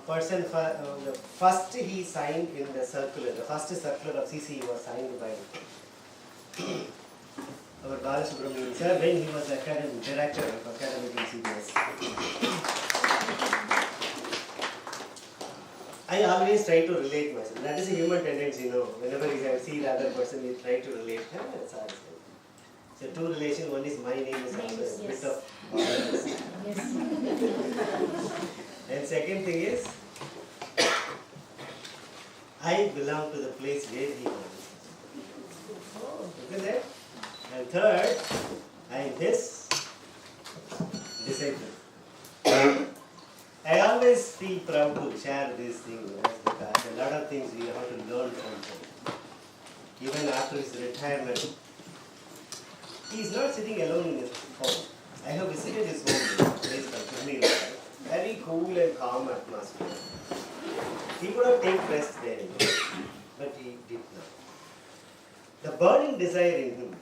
person, the first he signed in the circular, the first circular of CCE was signed by our Balasubramanian sir when he was academic director of academic in CBSE. I always try to relate myself. That is a human tendency, whenever you see the other person, you try to relate. So two relations, one is my name is also a bit of Yes. And second thing is, I belong to the place where he was. Look at that. And third, I am his disciple. I always feel proud to share these things because a lot of things we have to learn from him. Even after his retirement, he is not sitting alone in his home. I have visited his home, place called Shri. Very cool and calm atmosphere. He could have taken rest there, but he did not. The burning desire in him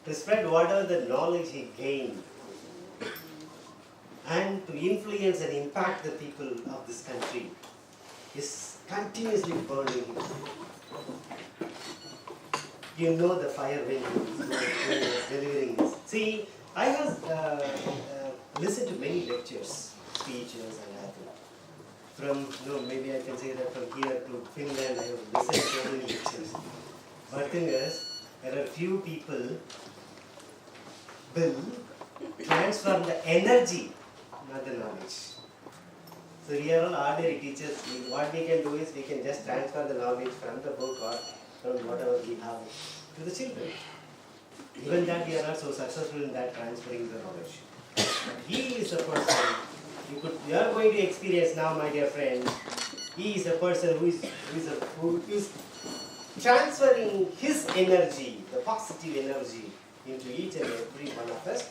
to spread whatever the knowledge he gained and to influence and impact the people of this country is continuously burning him. You know the fire when he was delivering this. See, I have listened to many lectures, speeches and everything. From, maybe I can say that from here to Finland, I have listened to many lectures. But the thing is, there are few people will transform the energy, not the knowledge. So we are all ordinary teachers. What we can do is we can just transfer the knowledge from the book or from whatever we have to the children. Even that we are not so successful in that transferring the knowledge. But he is a person you are going to experience now, my dear friend. He is a person who is transferring his energy, the positive energy, into each and every one of us.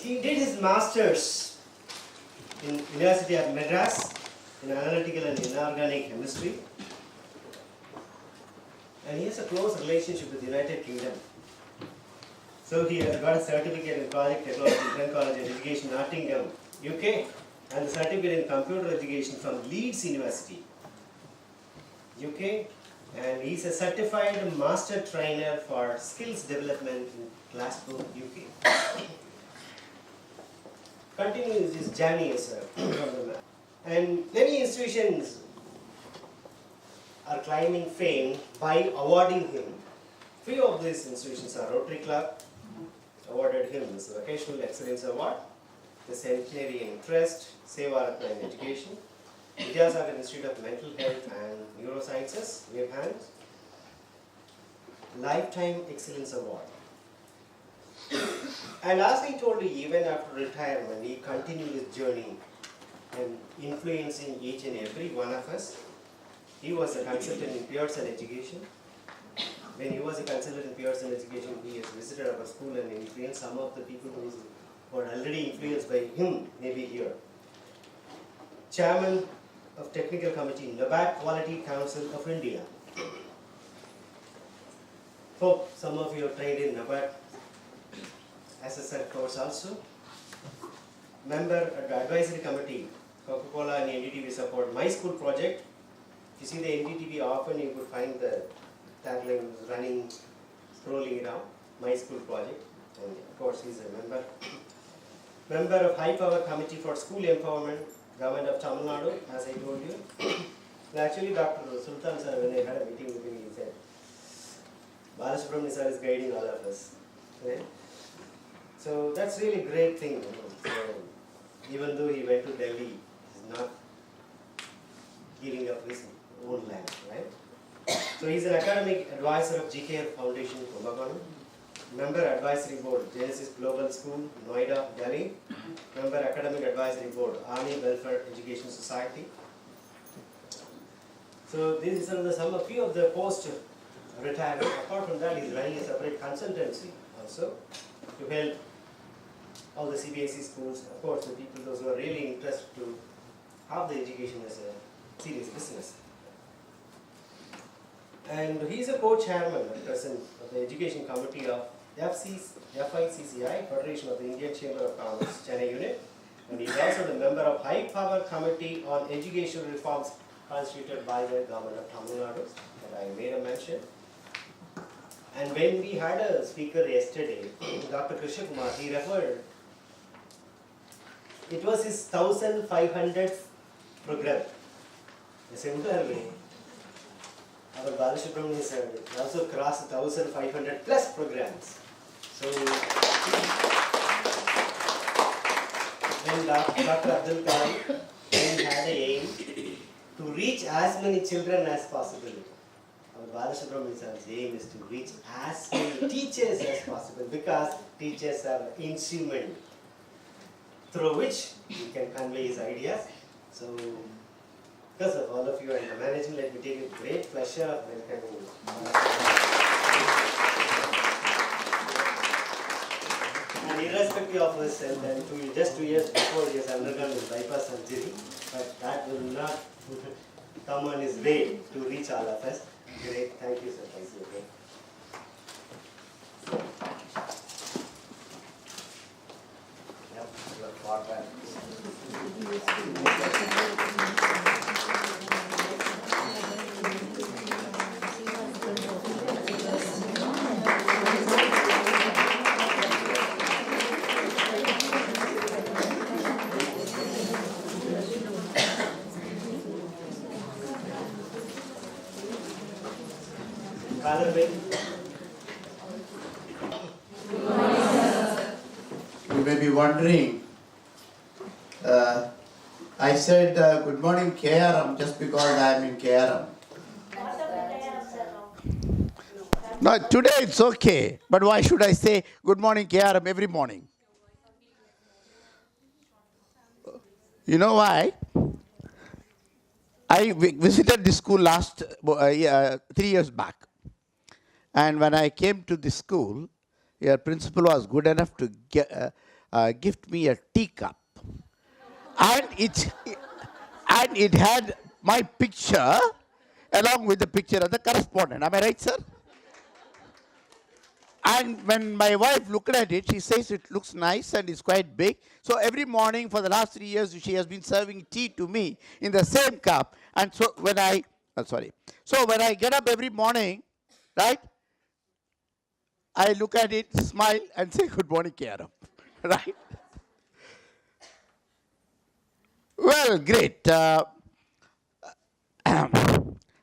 He did his masters in University of Madras in analytical and inorganic chemistry, and he has a close relationship with the United Kingdom. So he has got a certificate in Project Technology, Trent College of Education, Nottingham, UK, and the certificate in Computer Education from Leeds University, UK, and he is a certified master trainer for skills development in Glasgow, UK. Continues his journey as and many institutions are climbing fame by awarding him. Few of these institutions are Rotary Club, awarded him this Vocational Excellence Award, the Centenary Trust, Sevaratna in Education, Vidyasagar Institute of Mental Health and Neurosciences, we have hands, Lifetime Excellence Award. And as I told you, even after retirement, he continued his journey and influencing each and every one of us. He was a consultant in Pearson Education. When he was a consultant in Pearson Education, he has visited our school and influenced some of the people who were already influenced by him, maybe here. Chairman of Technical Committee, NABARD Quality Council of India. Hope some of you have trained in NABARD SSR course also. Member at the Advisory Committee, Coca-Cola and NDTV support My School Project. If you see the NDTV, often you could find the tagline running, scrolling it out, My School Project, and of course he is a member. Member of High Power Committee for School Empowerment, Government of Tamil Nadu, as I told you. Actually, Dr. Sultan sir, when I had a meeting with him, he said, Balasubramanian sir is guiding all of us. Right? So that's really a great thing. So, even though he went to Delhi, he's not giving up his own land, right? So he's an academic advisor of GKF Foundation, Kumbakonam. Member Advisory Board, Genesis Global School, Noida, Delhi. Member Academic Advisory Board, Army Welfare Education Society. So these are some of few of the post-retirement. Apart from that, he's running a separate consultancy also to help all the CBSE schools, of course, the people, those who are really interested to have the education as a serious business. And he is a co-chairman at present of the Education Committee of FICCI, Federation of the Indian Chamber of Commerce, Chennai Unit, And he is also the member of High Power Committee on Educational Reforms constituted by the government of Tamil Nadu, that I made a mention. And when we had a speaker yesterday, Dr. Krishna Kumar, he referred, it was his 1500th program. Similarly, our Balasubramanian sir also crossed 1500 plus programs. So, when Dr. Abdul Kalam had an aim to reach as many children as possible, our Balasubramanian sir's aim is to reach as many teachers as possible, because teachers are an instrument through which he can convey his ideas. So, because of all of you and the management, let me take a great pleasure of welcoming. And irrespective of his health, and just 2 years before he has undergone his bypass surgery, but that will not come on his way to reach all of us. Great, thank you, sir. Thank you again. Yep, you are far back. You may be wondering, I said good morning KRM just because I am in KRM. No, today it's okay, but why should I say good morning KRM every morning? You know why? I visited this school last 3 years back. And when I came to this school, your principal was good enough to gift me a teacup. And it had my picture along with the picture of the correspondent. Am I right, sir? And when my wife looked at it, she says it looks nice and it's quite big. So every morning for the last 3 years, she has been serving tea to me in the same cup. And so when I get up every morning, right, I look at it, smile, and say, good morning, Kiara. Right? Well, great.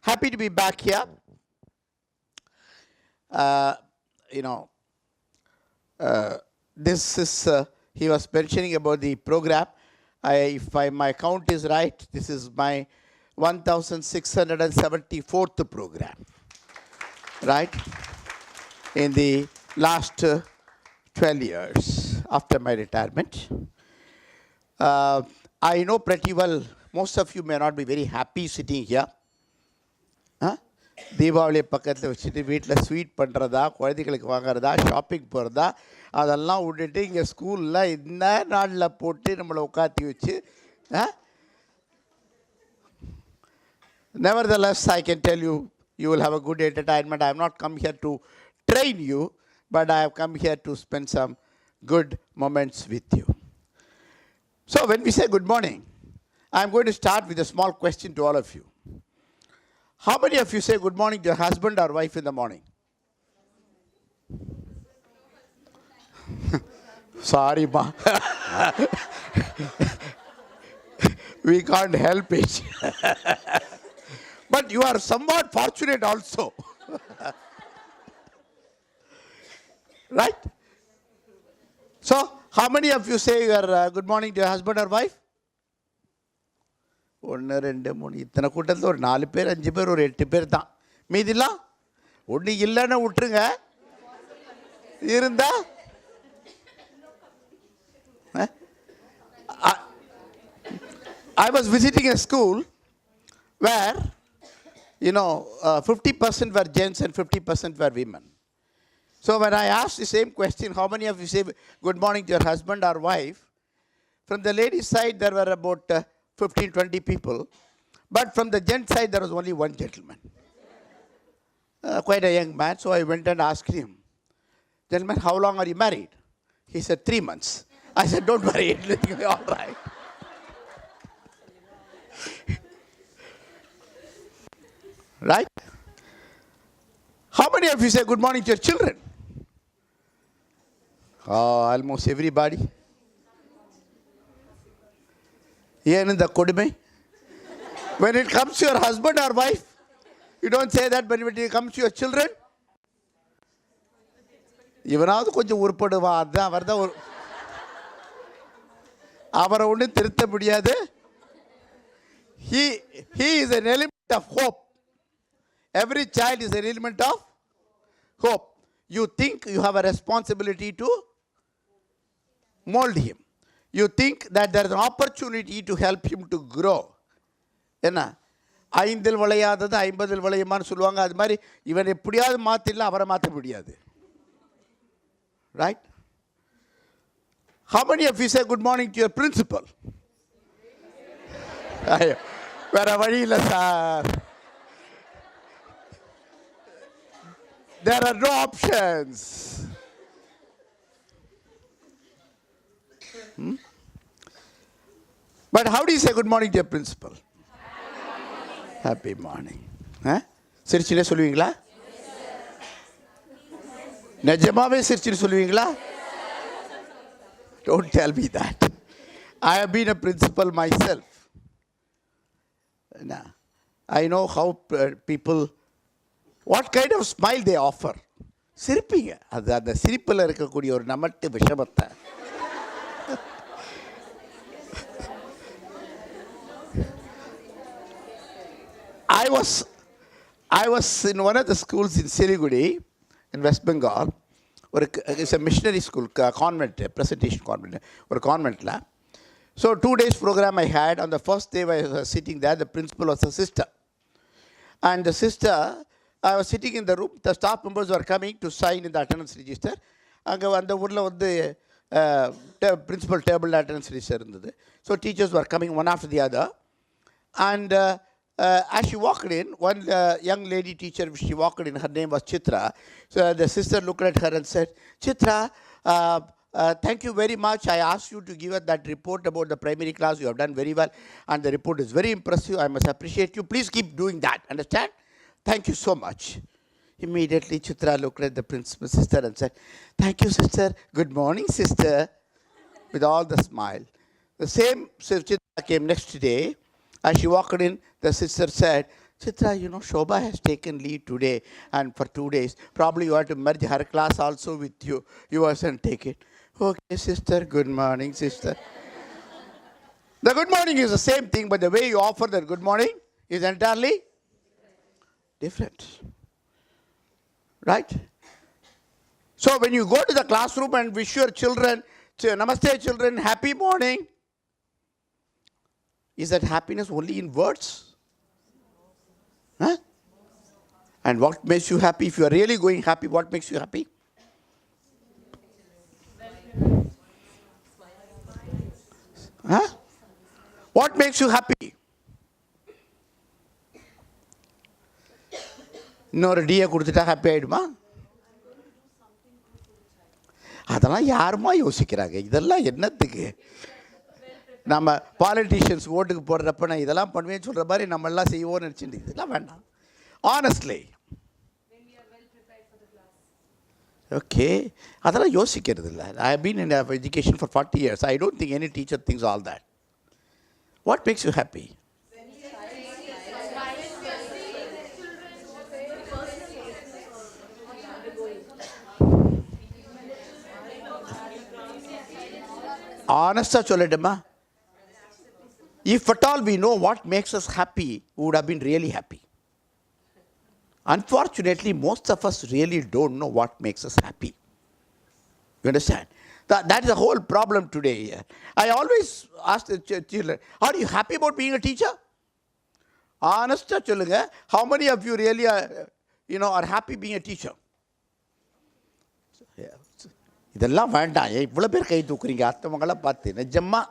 Happy to be back here. This is, he was mentioning about the program. If my count is right, this is my 1674th program. Right? In the last 12 years after my retirement. I know pretty well, most of you may not be very happy sitting here. Deepavali பக்கத்தில் வச்சுட்டு வீட்டில் sweet பண்ணுறதா, குழந்தைகளுக்கு வாங்குறதா, shopping போகிறதா, அதெல்லாம் விட்டுட்டு இங்கே ஸ்கூலில் இந்த நாளில் போட்டு நம்மளை உட்காத்தி வச்சு. Nevertheless, I can tell you, you will have a good entertainment. I have not come here to train you, but I have come here to spend some good moments with you. So when we say good morning, I am going to start with a small question to all of you. How many of you say good morning to your husband or wife in the morning? Sorry, ma. We can't help it. But you are somewhat fortunate also. Right? So, how many of you say your good morning to your husband or wife? 1, 2, 3 இத்தனை கூட்டத்தில் ஒரு 4 பேர் 5 பேர் ஒரு 8 பேர் தான். மீதிலாம் ஒன்று இல்லைன்னு விட்டுருங்க. இருந்தா I was visiting a school where 50% were gents and 50% were women. So when I asked the same question, how many of you say good morning to your husband or wife? From the ladies' side, there were about 15-20 people. But from the gent side, there was only one gentleman. Quite a young man. So I went and asked him, gentlemen, how long are you married? He said, 3 months. I said, don't worry, everything will be all right. Right? How many of you say good morning to your children? Oh, almost everybody. When it comes to your husband or wife, you don't say that, but when it comes to your children, இவனாவது கொஞ்சம் உருப்படுவா, அதான் அவர்தான் அவரை ஒன்றும் திருத்த முடியாது. He is an element of hope. Every child is an element of hope. You think you have a responsibility to mold him. You think that there is an opportunity to help him to grow. என்ன ஐந்தில் விளையாதது ஐம்பதில் விளையுமான்னு சொல்லுவாங்க. அது மாதிரி இவன் எப்படியாவது மாற்றிடலாம், அவரை மாற்ற முடியாது. Right? How many of you say good morning to your principal? வேற வழி இல்லை sir. There are no options. But how do you say good morning to your principal? Happy morning. சிரிச்சிலே சொல்லுவீங்களா? நிஜமாவே சிரிச்சிட்டு சொல்லுவீங்களா? Don't tell me that. I have been a principal myself. I know how people, what kind of smile they offer. சிரிப்பீங்க. அது அந்த சிரிப்பில் இருக்கக்கூடிய ஒரு நமட்டு விஷமத்தை. I was in one of the schools in Siliguri, in West Bengal. It's a missionary school, convent, presentation convent, or convent lab. So 2 days program I had. On the first day I was sitting there, the principal was a sister. And the sister, I was sitting in the room, the staff members were coming to sign in the attendance register. அங்கே அந்த ஊரில் வந்து principal table attendance register இருந்தது. So teachers were coming one after the other. And as she walked in, one young lady teacher, she walked in, her name was Chitra. So the sister looked at her and said, Chitra, thank you very much. I asked you to give us that report about the primary class. You have done very well. And the report is very impressive. I must appreciate you. Please keep doing that. Understand? Thank you so much. Immediately, Chitra looked at the principal sister and said, thank you, sister. Good morning, sister. With all the smile. The same Chitra came next day. As she walked in, the sister said, Chitra, you know, Shobha has taken leave today and for 2 days. Probably you have to merge her class also with you. You mustn't take it. Okay, sister. Good morning, sister. The good morning is the same thing, but the way you offer that good morning is entirely different. Right? So when you go to the classroom and wish your children, Namaste children, happy morning. Is that happiness only in words? Huh? And what makes you happy? If you are really going happy, what makes you happy? Huh? What makes you happy? இன்னொரு டியை கொடுத்துட்டா happy ஆகிடுமா? அதெல்லாம் யாருமா யோசிக்கிறாங்க? இதெல்லாம் என்னத்துக்கு? நம்ம politicians ஓட்டுக்கு போடுறப்ப நான் இதெல்லாம் பண்ணுவேன்னு சொல்கிற மாதிரி நம்மளாம் செய்வோம்னு நினச்சிட்டு இதெல்லாம் வேண்டாம். ஆனஸ்ட்லி ஓகே, அதெல்லாம் யோசிக்கிறது இல்லை. I have been in education for 40 years. I don't think any teacher thinks all that. What makes you happy? ஆனஸ்டாக சொல்லட்டுமா? If at all we know what makes us happy, we would have been really happy. Unfortunately, most of us really don't know what makes us happy. You understand? That is the whole problem today. I always ask the children, are you happy about being a teacher? Honestly, சொல்லுங்க, how many of you really are happy being a teacher? இதெல்லாம் வேண்டாம். இவ்வளோ பேர் கை தூக்குறீங்க அத்தவங்களாம் பார்த்து நிஜமா.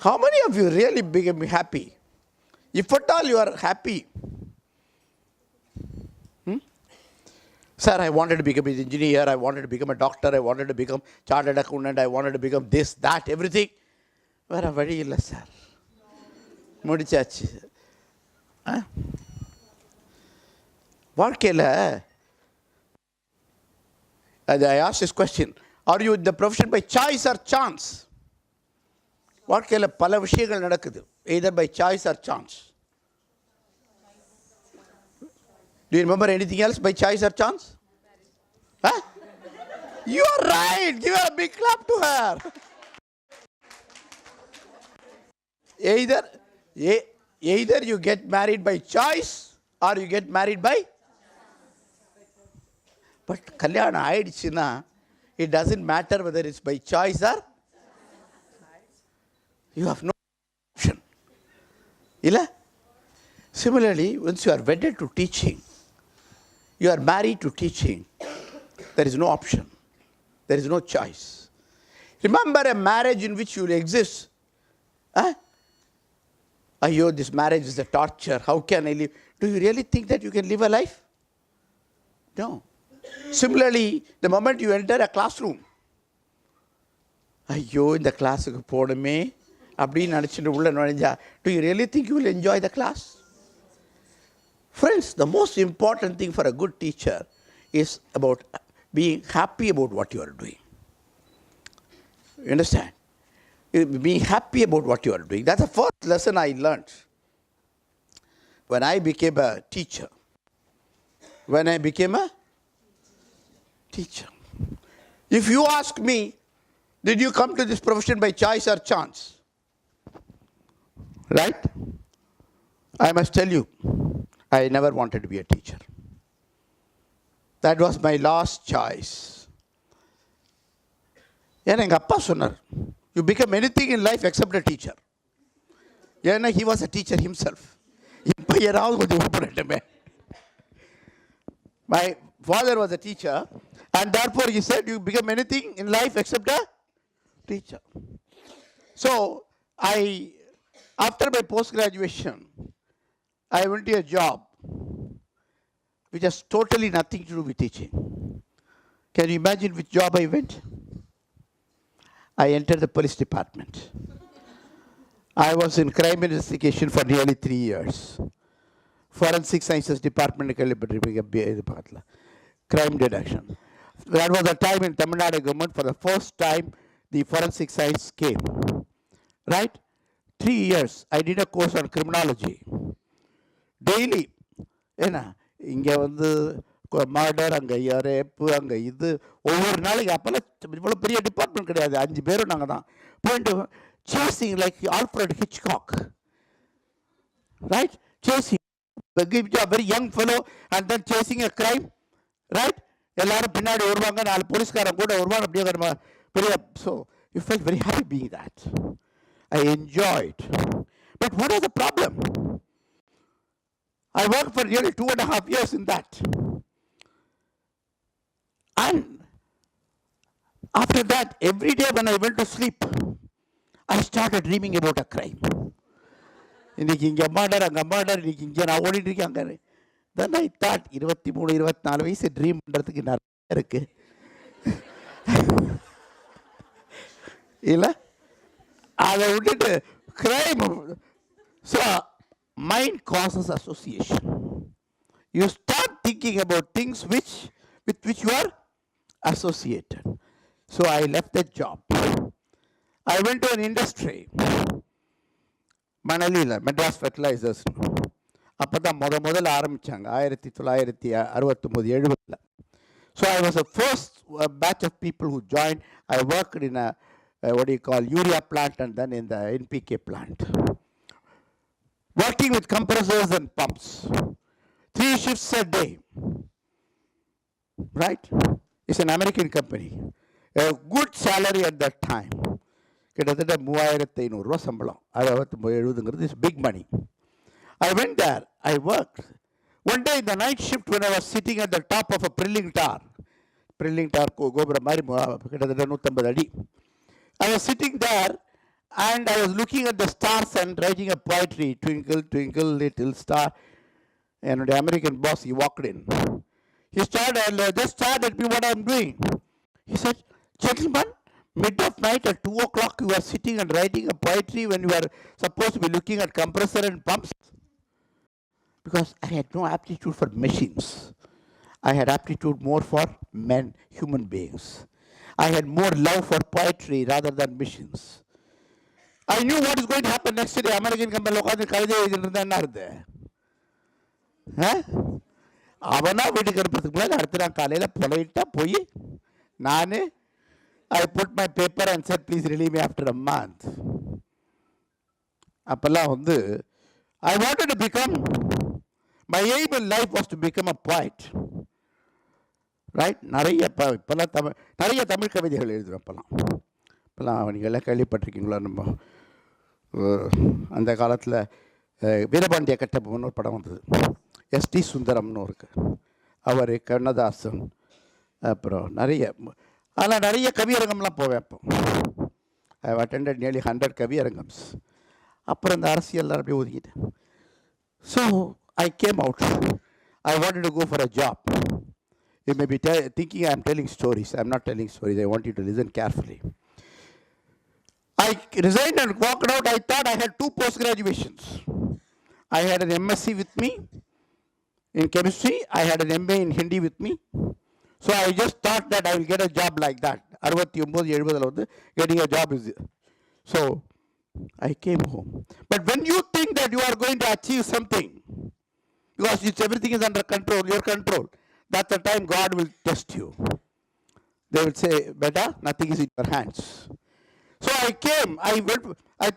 How many of you really became happy? If at all you are happy. Sir, I wanted to become an engineer, I wanted to become a doctor, I wanted to become chartered accountant, I wanted to become this, that, everything. வேற வழி இல்லை sir, முடிச்சாச்சு. வாழ்க்கையில் I asked this question, are you in the profession by choice or chance? வாழ்க்கையில் பல விஷயங்கள் நடக்குது, either by choice or chance. Do you remember anything else by choice or chance? Huh? You are right. Give her a big clap to her. Either you get married by choice or you get married by. But கல்யாணம் ஆயிடுச்சுன்னா it doesn't matter whether it's by choice or you have no option. இல்ல? Similarly, once you are wedded to teaching, you are married to teaching, there is no option. There is no choice. Remember a marriage in which you will exist. Ayyo, this marriage is a torture. How can I live? Do you really think that you can live a life? No. Similarly, the moment you enter a classroom, ayyo, in the class போடுமே அப்படின்னு நினச்சிட்டு உள்ள நுழைஞ்சா, do you really think you will enjoy the class? Friends, the most important thing for a good teacher is about being happy about what you are doing. You understand? Being happy about what you are doing. That's the first lesson I learned when I became a teacher. When I became a teacher. If you ask me, did you come to this profession by choice or chance? Right? I must tell you, I never wanted to be a teacher. That was my last choice. ஏன்னா எங்கள் அப்பா சொன்னார், you become anything in life except a teacher. ஏன்னா he was a teacher himself. இப்போ ஏதாவது கொஞ்சம் உருப்படட்டுமே. My father was a teacher and therefore he said you become anything in life except a teacher. So after my post-graduation, I went to a job which has totally nothing to do with teaching. Can you imagine which job I went? I entered the police department. I was in crime investigation for nearly 3 years. Forensic Sciences Department, crime detection. That was the time in Tamil Nadu government, for the first time, the forensic science came. Right? 3 years, I did a course on criminology. Daily, ஏன்னா இங்கே வந்து murder, அங்கே wrap, அங்கே இது, ஒவ்வொரு நாளைக்கு அப்போல்லாம் இவ்வளோ பெரிய டிபார்ட்மெண்ட் கிடையாது, 5 பேரும் நாங்கள் தான் போயிட்டு chasing like Alfred Hitchcock, right? Chasing very young fellow and then chasing a crime, right? எல்லாரும் பின்னாடி வருவாங்க, 4 போலீஸ்காரன் கூட வருவாங்க, அப்படியே பெரிய. So you felt very happy being that. I enjoyed. But what was the problem? I worked for nearly 2.5 years in that. And after that, every day when I went to sleep, I started dreaming about a crime. இன்னைக்கு இங்கே murder, அங்கே murder, இன்னைக்கு இங்கே நான் ஓடிட்டு இருக்கேன் அங்கே. Then I thought, 23-24 வயசு ட்ரீம் பண்ணுறதுக்கு நிறைய இருக்கு இல்லை? அதை விட்டுட்டு crime. So mind causes association. You start thinking about things with which you are associated. So I left that job. I went to an industry, Manalila, Madras Fertilizers. அப்போ தான் முதல்ல ஆரம்பித்தாங்க 1969-70. So I was the first batch of people who joined. I worked in a what do you call, urea plant, and then in the NPK plant. Working with compressors and pumps. 3 shifts a day. Right? It's an American company. A good salary at that time. கிட்டத்தட்ட 3500 ரூபா சம்பளம். 70 is big money. I went there. I worked. One day in the night shift, when I was sitting at the top of a drilling tower, கோபுரம் மாதிரி கிட்டத்தட்ட 150 அடி. I was sitting there and I was looking at the stars and writing a poetry, twinkle, twinkle, little star. And the American boss, he walked in. He started and just stared at me what I'm doing. He said, gentlemen, mid of night at 2 o'clock you are sitting and writing a poetry when you are supposed to be looking at compressor and pumps. Because I had no aptitude for machines. I had aptitude more for men, human beings. I had more love for poetry rather than machines. I knew what is going to happen next day. American company அவனா வீட்டுக்கு அனுப்புறதுக்கு முன்னாடி அடுத்த நாள் காலையில் பொலைட்டாக போய் நானே I put my paper and said, please relieve me after a month. அப்போல்லாம் வந்து I wanted to become, my aim in life was to become a poet. Right? இப்போல்லாம் நிறைய தமிழ் கவிதைகள் எழுதுகிறோம். இப்போல்லாம் நீங்கள் எல்லாம் கேள்விப்பட்டிருக்கீங்களா? நம்ம அந்த காலத்தில் வீரபாண்டிய கட்டபொம்மன் ஒரு படம் வந்தது. எஸ்டி சுந்தரம்னு இருக்கு. அவர் கண்ணதாசன் அப்புறம் நிறைய கவியரங்கம்லாம் போவேன். அப்போ ஐ ஹவ் அட்டெண்டட் நியர்லி 100 கவியரங்கம்ஸ். அப்புறம் இந்த அரசியல்லாம் அப்படியே ஒதுக்கிட்டேன். So I came out. I wanted to go for a job. You may be thinking I am telling stories. I am not telling stories. I want you to listen carefully. I resigned and walked out. I thought I had 2 post-graduations. I had an MSc with me in chemistry. I had an MA in Hindi with me. So I just thought that I will get a job like that. 69-70 getting a job is. So I came home. But when you think that you are going to achieve something, because everything is under control, your control, that's the time God will test you. They will say, beta, nothing is in your hands. So I came, I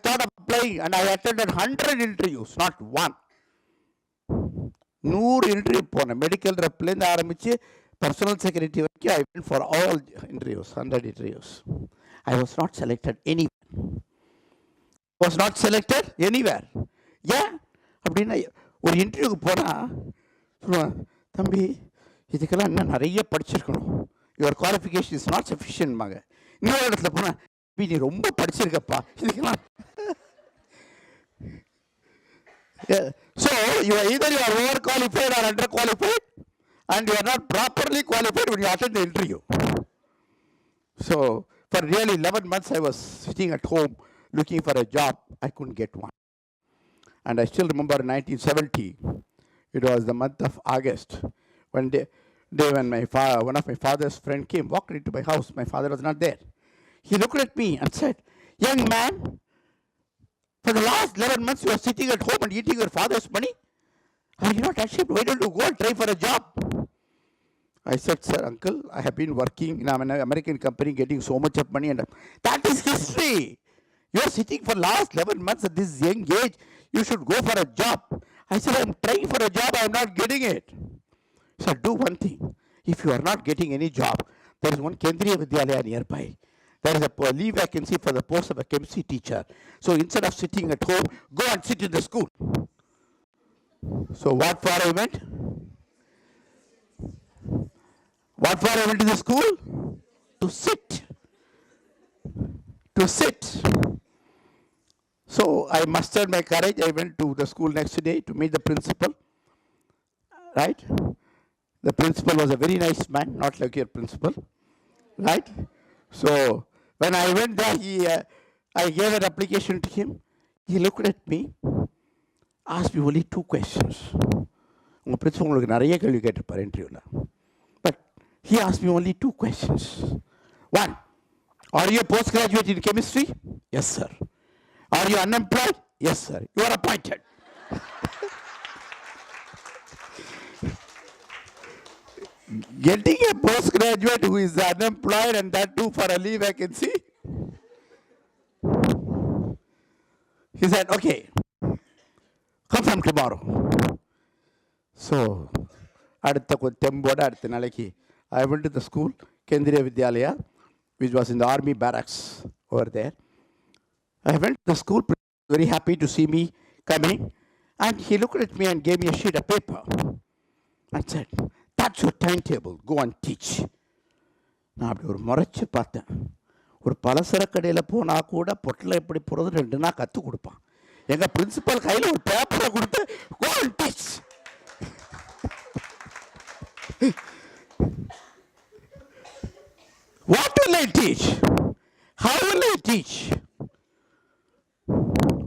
thought of applying and I attended 100 interviews, not one. 100 interview போன medical ரெப்லேருந்து ஆரம்பித்து personal secretary வரைக்கும் I went for all interviews, 100 interviews. I was not selected anywhere. ஏன் அப்படின்னா ஒரு இன்டர்வியூக்கு போனால் சொல்லுவேன், தம்பி இதுக்கெல்லாம் இன்னும் நிறைய படிச்சிருக்கணும், யுவர் குவாலிஃபிகேஷன் இஸ் நாட் சஃபிஷியன்ட்பாங்க. இன்னொரு இடத்துல போனால் நீ ரொம்ப படிச்சிருக்கப்பா இதுக்கெல்லாம். So you are either overqualified or underqualified, and you are not properly qualified when you attend the interview. So for really 11 months I was sitting at home looking for a job. I couldn't get one. And I still remember 1970, it was the month of August, when when one of my father's friend came, walked into my house. My father was not there. He looked at me and said, young man, for the last 11 months you are sitting at home and eating your father's money. Are you not ashamed? Why don't you go and try for a job? I said, sir, uncle, I have been working in an American company getting so much of money, and that is history. You are sitting for last 11 months at this young age. You should go for a job. I said, I am trying for a job. I am not getting it. He said, do one thing. If you are not getting any job, there is one Kendriya Vidyalaya nearby. There is a leave vacancy for the post of a chemistry teacher. So instead of sitting at home, go and sit in the school. So what for I went? What for I went to the school? To sit. So I mustered my courage. I went to the school next day to meet the principal. Right? The principal was a very nice man, not like your principal. Right? So when I went there, I gave an application to him. He looked at me, asked me only 2 questions. உங்கள் principal உங்களுக்கு நிறைய கேள்வி கேட்டிருப்பார் இன்டர்வியூவில். But he asked me only 2 questions. 1, are you a postgraduate in chemistry? Yes, sir. Are you unemployed? Yes, sir. You are appointed. Getting a postgraduate who is unemployed, and that too for a leave vacancy. He said, okay, come from tomorrow. So, அடுத்த தெம்போட அடுத்த நாளைக்கு I went to the school, Kendriya Vidyalaya, which was in the army barracks over there. I went to the school, very happy to see me coming, and he looked at me and gave me a sheet of paper and said, that's your timetable, go and teach. நான் அப்படி ஒரு முறைச்சி பார்த்தேன். ஒரு பலசர கடையில் போனால் கூட பொட்டில் எப்படி போகிறது 2 நாள் கற்றுக் கொடுப்பான். எங்கள் பிரின்சிபல் கையில் ஒரு பேப்பரை கொடுத்து go and teach. will I teach? How will I teach?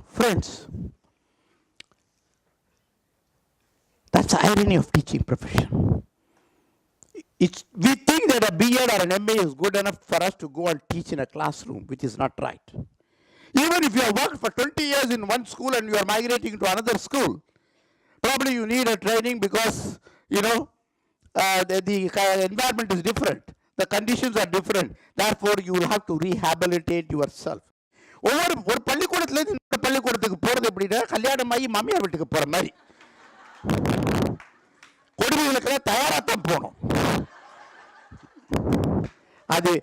Friends, that's the irony of teaching profession. We think that a B.Ed or an M.A. is good enough for us to go and teach in a classroom, which is not right. Even if you have worked for 20 years in one school and you are migrating to another school, probably you need a training because, the environment is different. The conditions are different. Therefore, you will have to rehabilitate yourself. ஒரு பள்ளிக்கூடத்துலேருந்து இன்னொரு பள்ளிக்கூடத்துக்கு போகிறது எப்படின்னா கல்யாணமாகி மாமியார் வீட்டுக்கு போகிற மாதிரி கொடுமைகளுக்கெல்லாம் தயாராகத்தான் போகணும். அது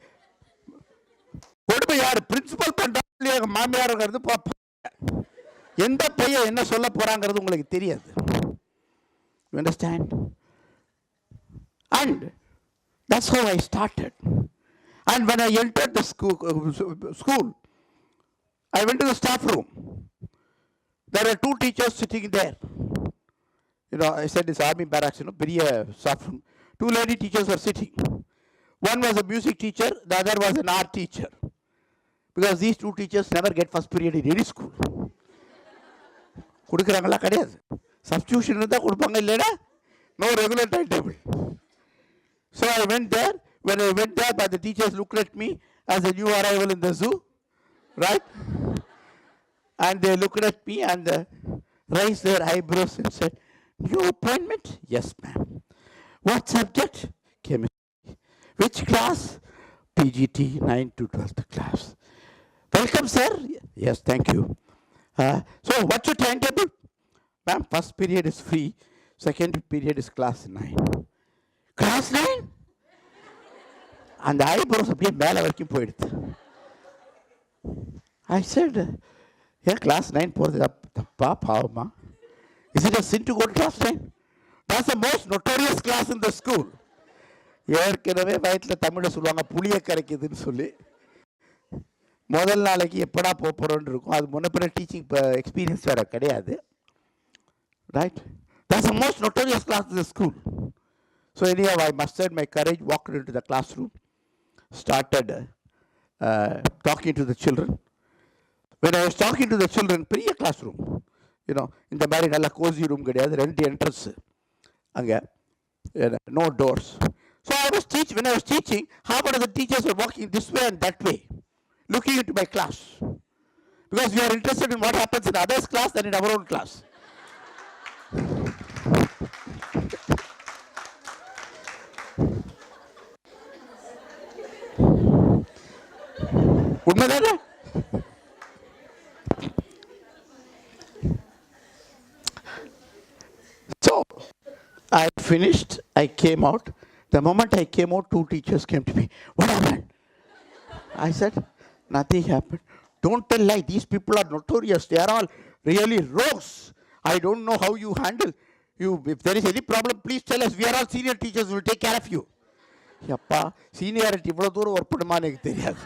கொடுமை யார் பிரின்சிபல் பண்ணுறாங்க மாமியாருங்கிறது எந்த பையன் என்ன சொல்ல போறாங்கிறது உங்களுக்கு தெரியாது. You understand? And that's how I started. And when I entered the school, I went to the staff room. There were two teachers sitting there. I said this army barracks, பெரிய staff room. Two lady teachers were sitting. One was a music teacher, the other was an art teacher. Because these two teachers never get first period in any school. கொடுக்குறாங்களா கிடையாது. Substitution இருந்தால் கொடுப்பாங்க இல்லைனா no regular timetable. So I went there. When I went there, but the teachers looked at me as a new arrival in the zoo, right? And they looked at me and raised their eyebrows and said, "New appointment?" "Yes, ma'am." "What subject?" "Chemistry." "Which class?" "PGT 9 to 12th class." "Welcome, sir." "Yes, thank you." So what's your timetable?" "Ma'am, first period is free, second period is class 9. Class 9? And the eyebrows அப்படியே மேலே வரைக்கும் போயிடுது. I said, class 9 போகிறது தப்பா பாவமா? Is it a sin to go to class 9? That's the most notorious class in the school. ஏற்கனவே வயிற்றில் தமிழை சொல்லுவாங்க புளிய கரைக்குதுன்னு சொல்லி முதல் நாளைக்கு எப்படா போகிறோன்னு இருக்கும். அது முன்னப்பிற டீச்சிங் எக்ஸ்பீரியன்ஸ் வேறு கிடையாது. Right? That's the most notorious class in the school. So anyhow, I mustered my courage, walked into the classroom, started talking to the children. When I was talking to the children, பெரிய classroom, இந்த மாதிரி நல்ல cozy room கிடையாது, 2 entrance அங்கே, no doors. So when I was teaching, half of the teachers were walking this way and that way, looking into my class. Because we are interested in what happens in others' class than in our own class. உண்மைதானே? So I finished, I came out. The moment I came out, 2 teachers came to me. "What happened?" I said, "Nothing happened." "Don't tell lie, these people are notorious, they are all really rogues. I don't know how you handle. If there is any problem, please tell us. We are all senior teachers, we will take care of you." Yappa, seniority இவ்வளவு தூரம் work பண்ணுமான்னு எனக்கு தெரியாது.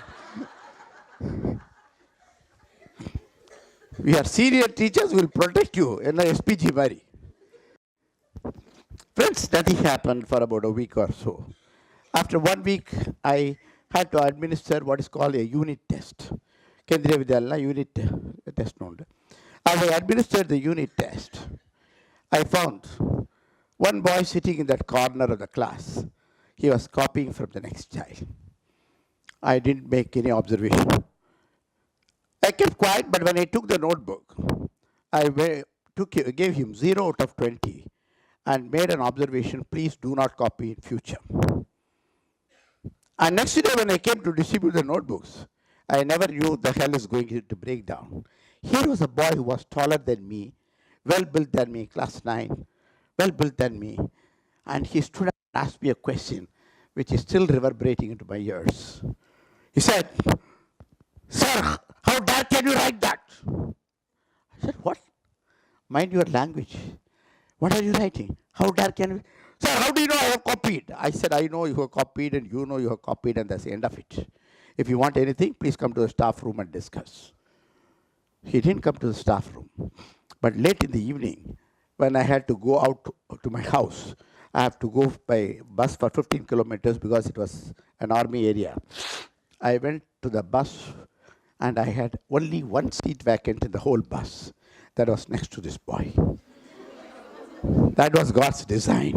We are senior teachers, will protect you. என்ன SPG மாதிரி. Friends, nothing happened for about a week or so. After 1 week, I had to administer what is called a unit test. Kendriya Vidyalaya unit test known. As I administered the unit test, I found one boy sitting in that corner of the class. He was copying from the next child. I didn't make any observation. I kept quiet, but when I took the notebook, I gave him 0 out of 20 and made an observation, "Please do not copy in future." And next day when I came to distribute the notebooks, I never knew the hell is going to break down. Here was a boy who was taller than me, well built than me, class 9, well built than me, and he stood up and asked me a question which is still reverberating into my ears. He said, "Sir, how dare can you write that?" I said, "What? Mind your language. What are you writing? How dare can you?" "Sir, how do you know I have copied?" I said, "I know you have copied and you know you have copied, and that's the end of it. If you want anything, please come to the staff room and discuss." He didn't come to the staff room. But late in the evening, when I had to go out to my house, I have to go by bus for 15 kilometers because it was an army area. I went to the bus and I had only one seat vacant in the whole bus. That was next to this boy. That was God's design.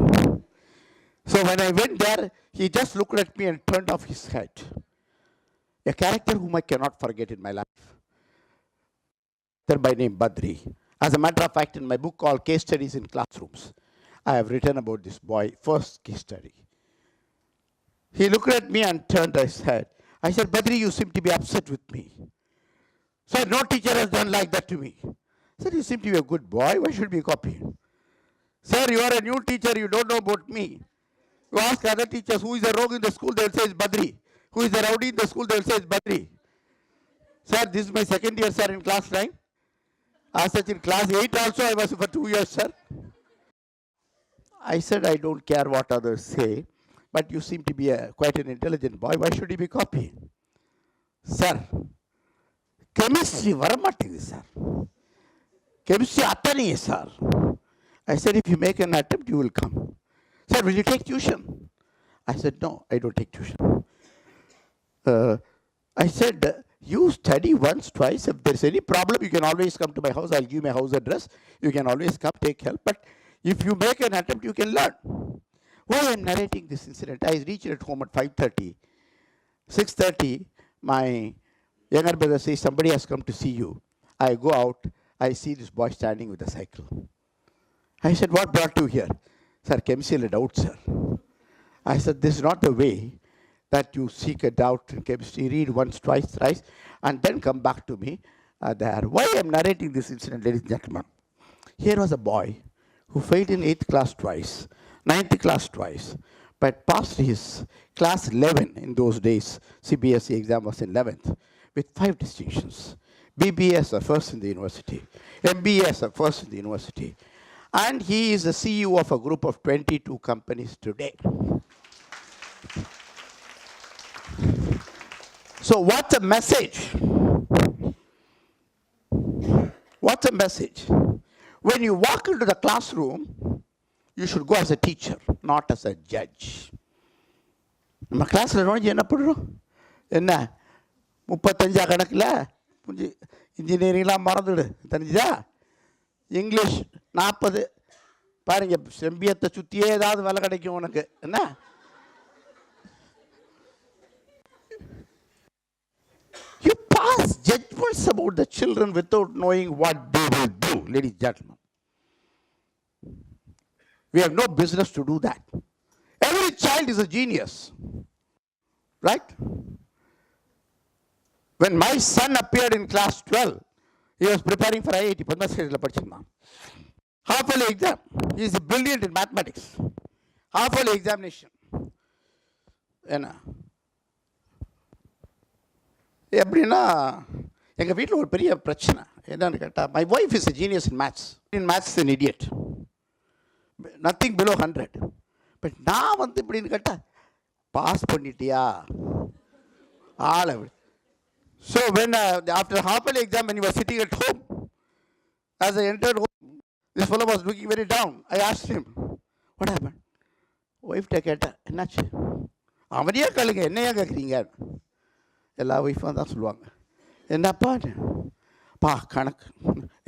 So when I went there, he just looked at me and turned off his head. A character whom I cannot forget in my life. By name Badri. As a matter of fact, in my book called Case Studies in Classrooms, I have written about this boy, first case study. He looked at me and turned his head. I said, Badri, you seem to be upset with me. Sir, no teacher has done like that to me. Sir, you seem to be a good boy. Why should we copy you? Sir, you are a new teacher. You don't know about me. You ask other teachers, who is the rogue in the school, they will say it's Badri. Who is the rowdy in the school, they will say it's Badri. Sir, this is my second year, sir, in class 9. As such, in class 8 also, I was for 2 years, sir. I said, I don't care what others say, but you seem to be quite an intelligent boy. Why should you be copying? Sir, chemistry varamatidi, sir. Chemistry attani, sir. I said, if you make an attempt, you will come. Sir, will you take tuition? I said, no, I don't take tuition. I said, you study once, twice. If there's any problem, you can always come to my house. I'll give you my house address. You can always come, take help. But if you make an attempt, you can learn. Why I'm narrating this incident? I reached at home at 5:30. 6:30, my younger brother says, somebody has come to see you. I go out. I see this boy standing with a cycle. I said, what brought you here? Sir, chemistry a doubt, sir. I said, this is not the way that you seek a doubt in chemistry. Read once, twice, thrice, and then come back to me there. Why I'm narrating this incident, ladies and gentlemen? Here was a boy who failed in 8th class twice, 9th class twice, but passed his class 11 in those days. CBSE exam was in 11th, with 5 distinctions. BBA as a first in the university, MBA as a first in the university. And he is the CEO of a group of 22 companies today. So what's the message? What's the message? When you walk into the classroom, you should go as a teacher, not as a judge. நம்ம கிளாஸில் நுழைஞ்சு என்ன பண்ணுறோம்? என்ன 35 கணக்கில் இன்ஜினியரிங்லாம் மறந்துடு தெரிஞ்சுதா? English 40. பாருங்க, செம்பியத்தை சுற்றியே ஏதாவது வேலை கிடைக்கும் உனக்கு. என்ன? You pass judgments about the children without knowing what they will do, ladies and gentlemen. We have no business to do that. Every child is a genius, right? When my son appeared in class 12, he was preparing for IIT. Half-yearly exam. He is brilliant in mathematics. Half-yearly examination. எப்படின்னா எங்கள் வீட்டில் ஒரு பெரிய பிரச்சனை என்னன்னு கேட்டால், my wife is a genius in maths. In maths an idiot. Nothing below 100. But நான் வந்து இப்படின்னு கேட்டால், பாஸ் பண்ணிட்டியா ஆளை. So when after half-yearly exam, when you were sitting at home, as I entered home, this fellow was looking very down. I asked him, what happened? ஒய்ஃப்ட்ட கேட்டேன், என்னாச்சு? அவனையே கேளுங்க, என்னையா கேட்குறீங்க? எல்லா ஒய்ஃபும் தான் சொல்லுவாங்க. என்னப்பா பா கணக்கு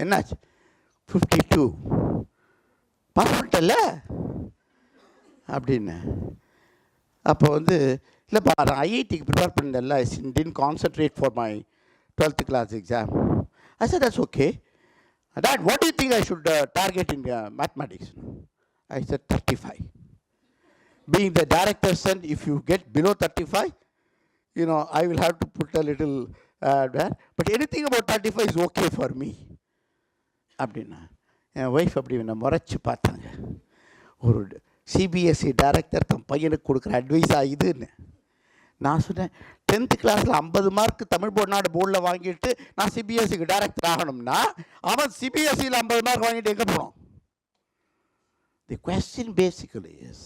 என்னாச்சு? 52 பாஸ் பண்ணிட்டல அப்படின்னு. அப்போ வந்து இல்லைப்பா, நான் ஐஐடிக்கு ப்ரிப்பேர் பண்ணல, I didn't concentrate for my 12th class exam. I said, that's okay. Dad, what do you think I should target in mathematics? I said 35. Being the director said, if you get below 35, you know, I will have to put a little there. But anything about 35 is okay for me. அப்படின்னா என் wife அப்படி என்னை முறைச்சி பார்த்தாங்க. ஒரு CBSE director தன் பையனுக்கு கொடுக்குற அட்வைஸாக இதுன்னு. நான் சொன்னேன், 10th classல 50 மார்க் தமிழ் போர்டில் வாங்கிட்டு நான் சிபிஎஸ்சிக்கு டைரக்டர் ஆகணும்னா, அவன் சிபிஎஸ்சியில் 50 மார்க் வாங்கிட்டு எங்கே போகணும்? The question basically is,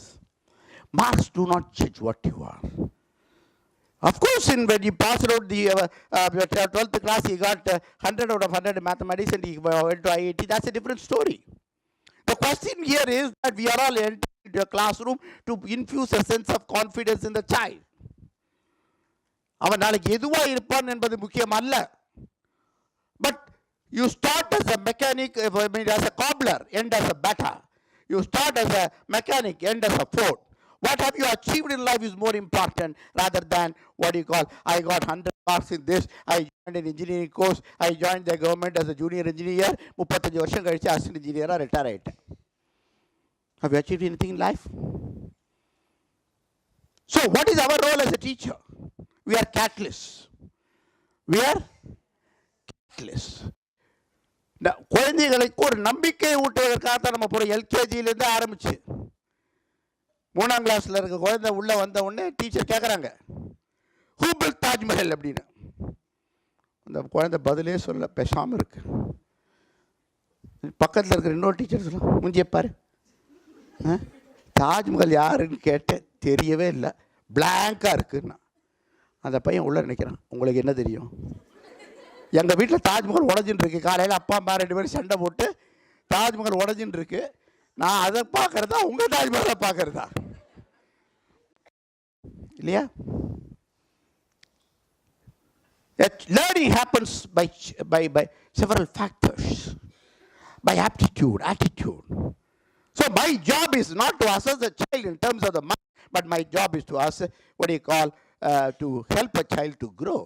marks do not judge what you are. Of course, when you passed out the 12th class, he got 100 out of 100 in mathematics and he went to IIT. That's a different story. The question here is that we are all entering into a classroom to infuse a sense of confidence in the child. அவன் நாளைக்கு எதுவாக இருப்பான் என்பது முக்கியம் அல்ல. But you start as a mechanic, as a cobbler, end as a batter. You start as a mechanic, end as a Ford. What have you achieved in life is more important rather than what you call, I got 100 marks in this, I joined an engineering course, I joined the government as a junior engineer, 35 வருஷம் கழிச்சு assistant engineer retire ஆயிட்டேன். Have you achieved anything in life? So what is our role as a teacher? We are catalysts. We are catalysts. குழந்தைகளுக்கு ஒரு நம்பிக்கையை ஊட்டுவதற்காக தான் நம்ம போகிறோம். எல்கேஜியிலேருந்து ஆரம்பிச்சு 3ஆம் கிளாஸில் இருக்க குழந்தை உள்ளே வந்த உடனே டீச்சர் கேட்குறாங்க, ஹூ பில்ட் தாஜ்மஹல் அப்படின்னு. அந்த குழந்தை பதிலே சொல்ல, பேசாமல் இருக்கு. பக்கத்தில் இருக்கிற இன்னொரு டீச்சர் சொல்ல, முஞ்சிய பாரு, தாஜ்மஹல் யாருன்னு கேட்டேன், தெரியவே இல்லை, பிளாங்காக இருக்குன்னா. அந்த பையன் உள்ளே நினைக்கிறான், உங்களுக்கு என்ன தெரியும்? எங்கள் வீட்டில் தாஜ்மஹல் உடஞ்சின்னு இருக்கு. காலையில் அப்பா அம்மா 2 பேரும் சண்டை போட்டு தாஜ்மஹல் உடஞ்சின்னு இருக்கு. நான் அதை பார்க்கறதா உங்கள் தாஜ்மஹலை பார்க்கறதா இல்லையா? Learning happens by several factors, by aptitude, attitude. So my job is not to assess the child in terms of the mark, but my job is to assess what you call to help a child to grow.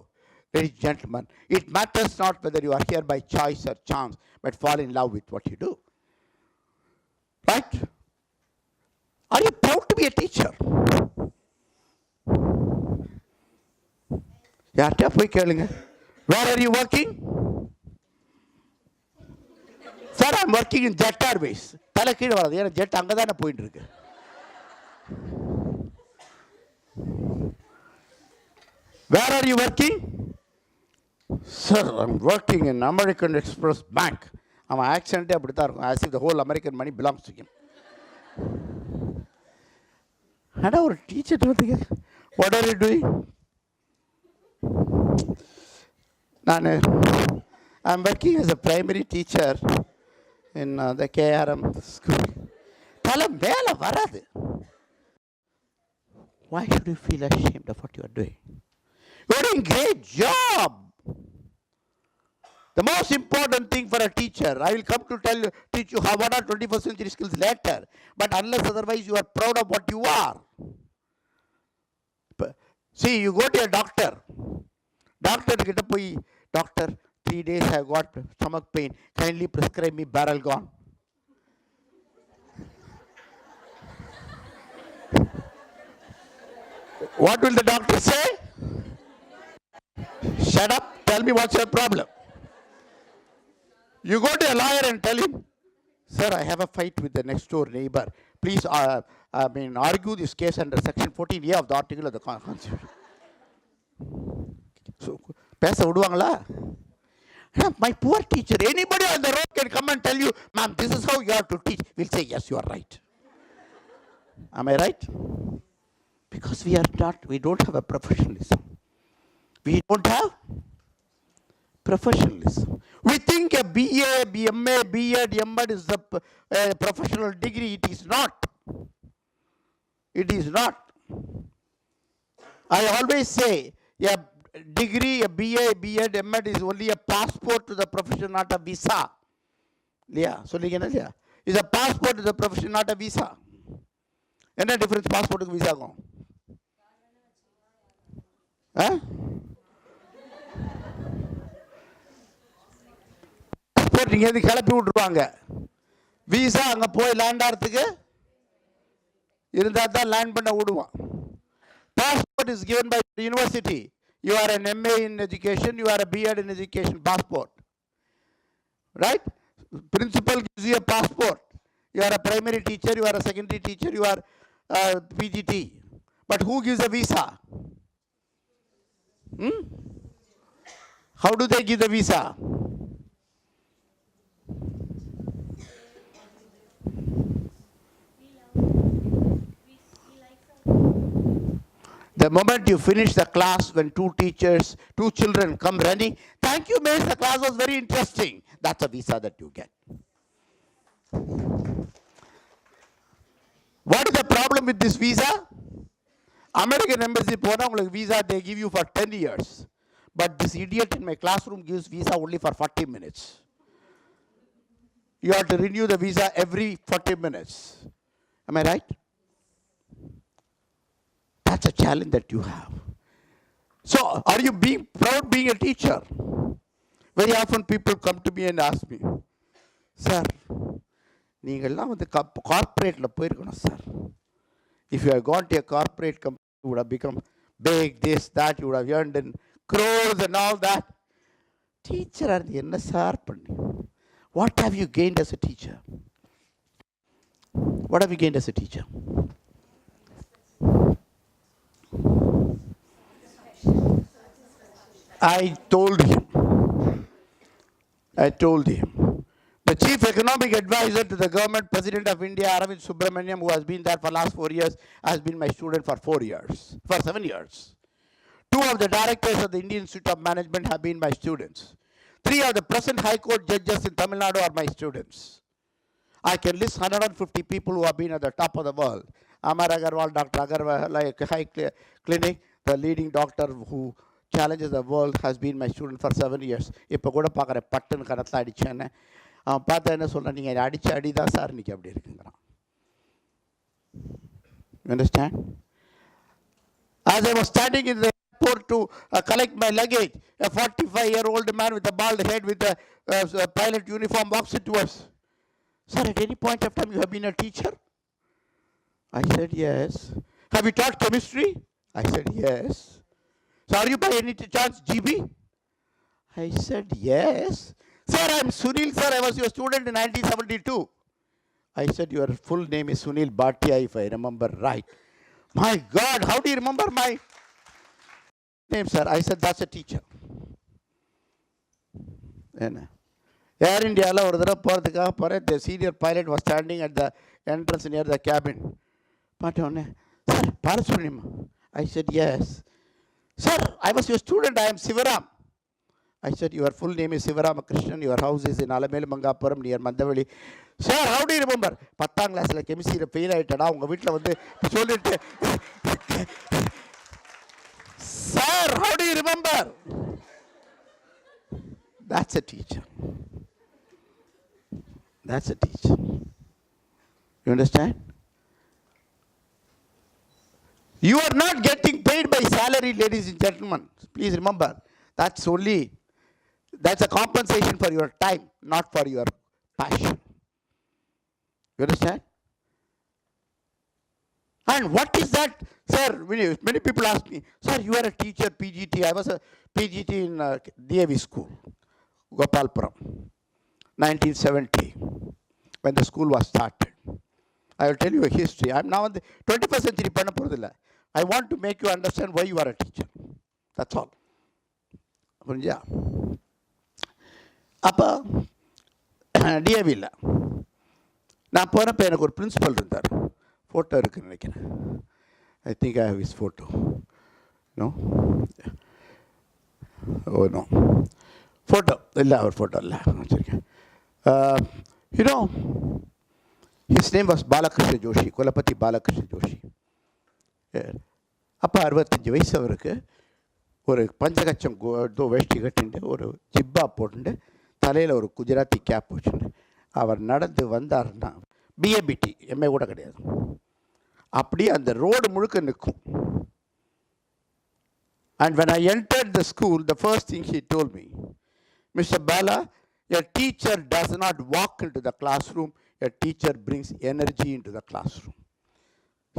Ladies and gentlemen, it matters not whether you are here by choice or chance, but fall in love with what you do. Right? Are you proud to be a teacher? யார்கிட்ட போய் கேளுங்க, where are you working? Sir, I'm working in Jet Airways. தலை கீழே வராது, ஏன்னா jet அங்கே தானே போயிட்டு இருக்கு. Where are you working? Sir, I'm working in American Express Bank. அவன் ஆக்சென்ட்டே அப்படி தான் இருக்கும், as if the whole American money belongs to him. ஆனால் ஒரு டீச்சர் வந்து, what are you doing? I'm working as a primary teacher in the KRM school. தலை மேலே வராது. Why should you feel ashamed of what you are doing? You're doing a great job. The most important thing for a teacher, I will come to teach you how what are 21st century skills later, but unless otherwise you are proud of what you are. See, you go to a doctor. Doctor கிட்ட போய், doctor, 3 days I got stomach pain, kindly prescribe me Baralgon. What will the doctor say? Shut up, tell me what's your problem. You go to a lawyer and tell him, sir, I have a fight with the next door neighbor. Please, argue this case under section 14A of the article of the Constitution. So, பேச விடுவாங்களா? My poor teacher, anybody on the road can come and tell you, ma'am, this is how you have to teach. We'll say, yes, you are right. Am I right? Because we don't have a professionalism. We don't have professionalism. We think a BA, BMA, BEd, MEd is the professional degree. It is not. It is not. I always say, a degree, a BA, BEd, MEd is only a passport to the profession, not a visa. Yeah, சொல்லிங்கனா இல்லையா? Is a passport to the profession, not a visa. என்ன difference பாஸ்போர்ட்டுக்கு விசாக்கும்? Passport நீங்க எது கிளப்பி விட்டுருவாங்க, visa அங்கே போய் land ஆகிறதுக்கு இருந்தால் தான் லேண்ட் பண்ண விடுவான். Passport is given by the university. You are an MA in education, you are a BEd in education, passport. Right? Principal gives you a passport. You are a primary teacher, you are a secondary teacher, you are a PGT. But who gives a visa? How do they give the visa? The moment you finish the class, when two children come running, thank you, miss, the class was very interesting. That's a visa that you get. What is the problem with this visa? American embassy போனா உங்களுக்கு visa they give you for 10 years. But this idiot in my classroom gives visa only for 40 minutes. You have to renew the visa every 40 minutes. Am I right? That's a challenge that you have. So, are you being proud being a teacher? Very often people come to me and ask me, sir, நீங்கள்லாம் வந்து கார்ப்பரேட்டில் போயிருக்கணும் sir. If you have gone to a corporate company, you would have become big, this, that, you would have earned in crores and all that. Teacher, என்ன sir பண்ணி? What have you gained as a teacher? What have you gained as a teacher? I told him. The chief economic advisor to the government, President of India, Balasubramanian, who has been there for the last 4 years, has been my student for 7 years. 2 of the directors of the Indian Institute of Management have been my students. 3 of the present High Court judges in Tamil Nadu are my students. I can list 150 people who have been at the top of the world. Amar Agarwal, Dr. Agarwal, like High Clinic, the leading doctor who challenges the world, has been my student for 7 years. இப்போ கூட பார்க்குற பட்டுன்னு கணத்தில் அடித்தேன்னு அவன் பார்த்தா என்ன சொல்கிறான், நீங்கள் அடித்து அடிதான் சார் இன்றைக்கி அப்படி இருக்குங்கிறான். You understand? As I was standing in the airport to collect my luggage, a 45-year-old man with a bald head with a pilot uniform walks into us. Sir, at any point of time you have been a teacher? I said, yes. Have you taught chemistry? I said, yes. So are you by any chance GB? I said, yes. Sir, I am Sunil, sir. I was your student in 1972. I said, your full name is Sunil Bhatia, if I remember right. My God, how do you remember my name, sir? I said, that's a teacher. Air India, the senior pilot was standing at the entrance near the cabin. Sir, Balasubramanian. I said, yes. Sir, I was your student. I am Sivaram. I said, your full name is Sivaram Krishnan. Your house is in Alamelu Mangapuram near Mandavali. Sir, how do you remember? 10th class chemistry fail ஆயிட்டடா உங்க வீட்ல வந்து சொல்லிட்டு. Sir, how do you remember? That's a teacher. That's a teacher. You understand? You are not getting paid by salary, ladies and gentlemen. Please remember, that's a compensation for your time, not for your passion. You understand? And what is that, sir? Many people ask me, sir, you are a teacher, PGT. I was a PGT in DAV school, Gopalpuram, 1970, when the school was started. I will tell you a history. I am now in the 21st century. I want to make you understand why you are a teacher. That's all. Yeah. அப்போ டிஏவியில் நான் போனப்போ எனக்கு ஒரு principal இருந்தார். Photo இருக்குன்னு நினைக்கிறேன். I think I have his photo. No no photo இல்லை, அவர் ஃபோட்டோ இல்லை வச்சுருக்கேன். You know his name was Balakrishna Joshi, Kolapati Balakrishna Joshi. அப்போ 65 வயசு அவருக்கு. ஒரு பஞ்சகச்சம் வேஷ்டி கட்டிண்டு ஒரு ஜிப்பா போட்டுண்டு தலையில் ஒரு குஜராத்தி கேப் வச்சுட்டு அவர் நடந்து வந்தார்னா பிஏபிடி எம்ஏ கூட கிடையாது, அப்படியே அந்த ரோடு முழுக்க நிற்கும். And when I entered the school, the first thing he told me, Mr. Bala, a teacher does not walk into the classroom, a teacher brings energy into the classroom.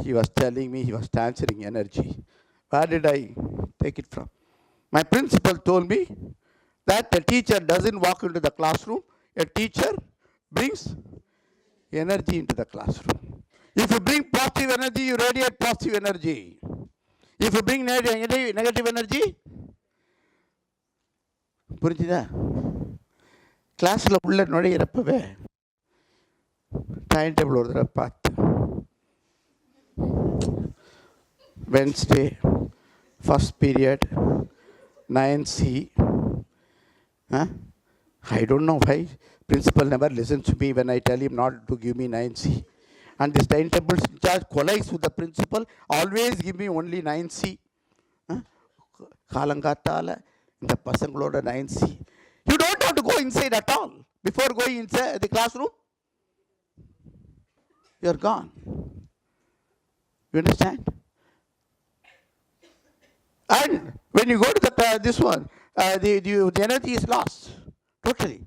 He was telling me, he was transferring energy. Where did I take it from? My principal told me that a teacher doesn't walk into the classroom, a teacher brings energy into the classroom. If you bring positive energy, you radiate positive energy. If you bring negative energy, புரிஞ்சுதா? கிளாஸில் உள்ள நுழையிறப்பவே time table ஒரு தடவை பார்த்து Wednesday, first period, 9C. I don't know why principal never listens to me when I tell him not to give me 9C. And this timetable in charge collides with the principal, always give me only 9C. காலங்காத்தால இந்த பசங்களோட 9C. You don't have to go inside at all. Before going inside the classroom, you're gone. You understand? And when you go to this one, the energy is lost totally.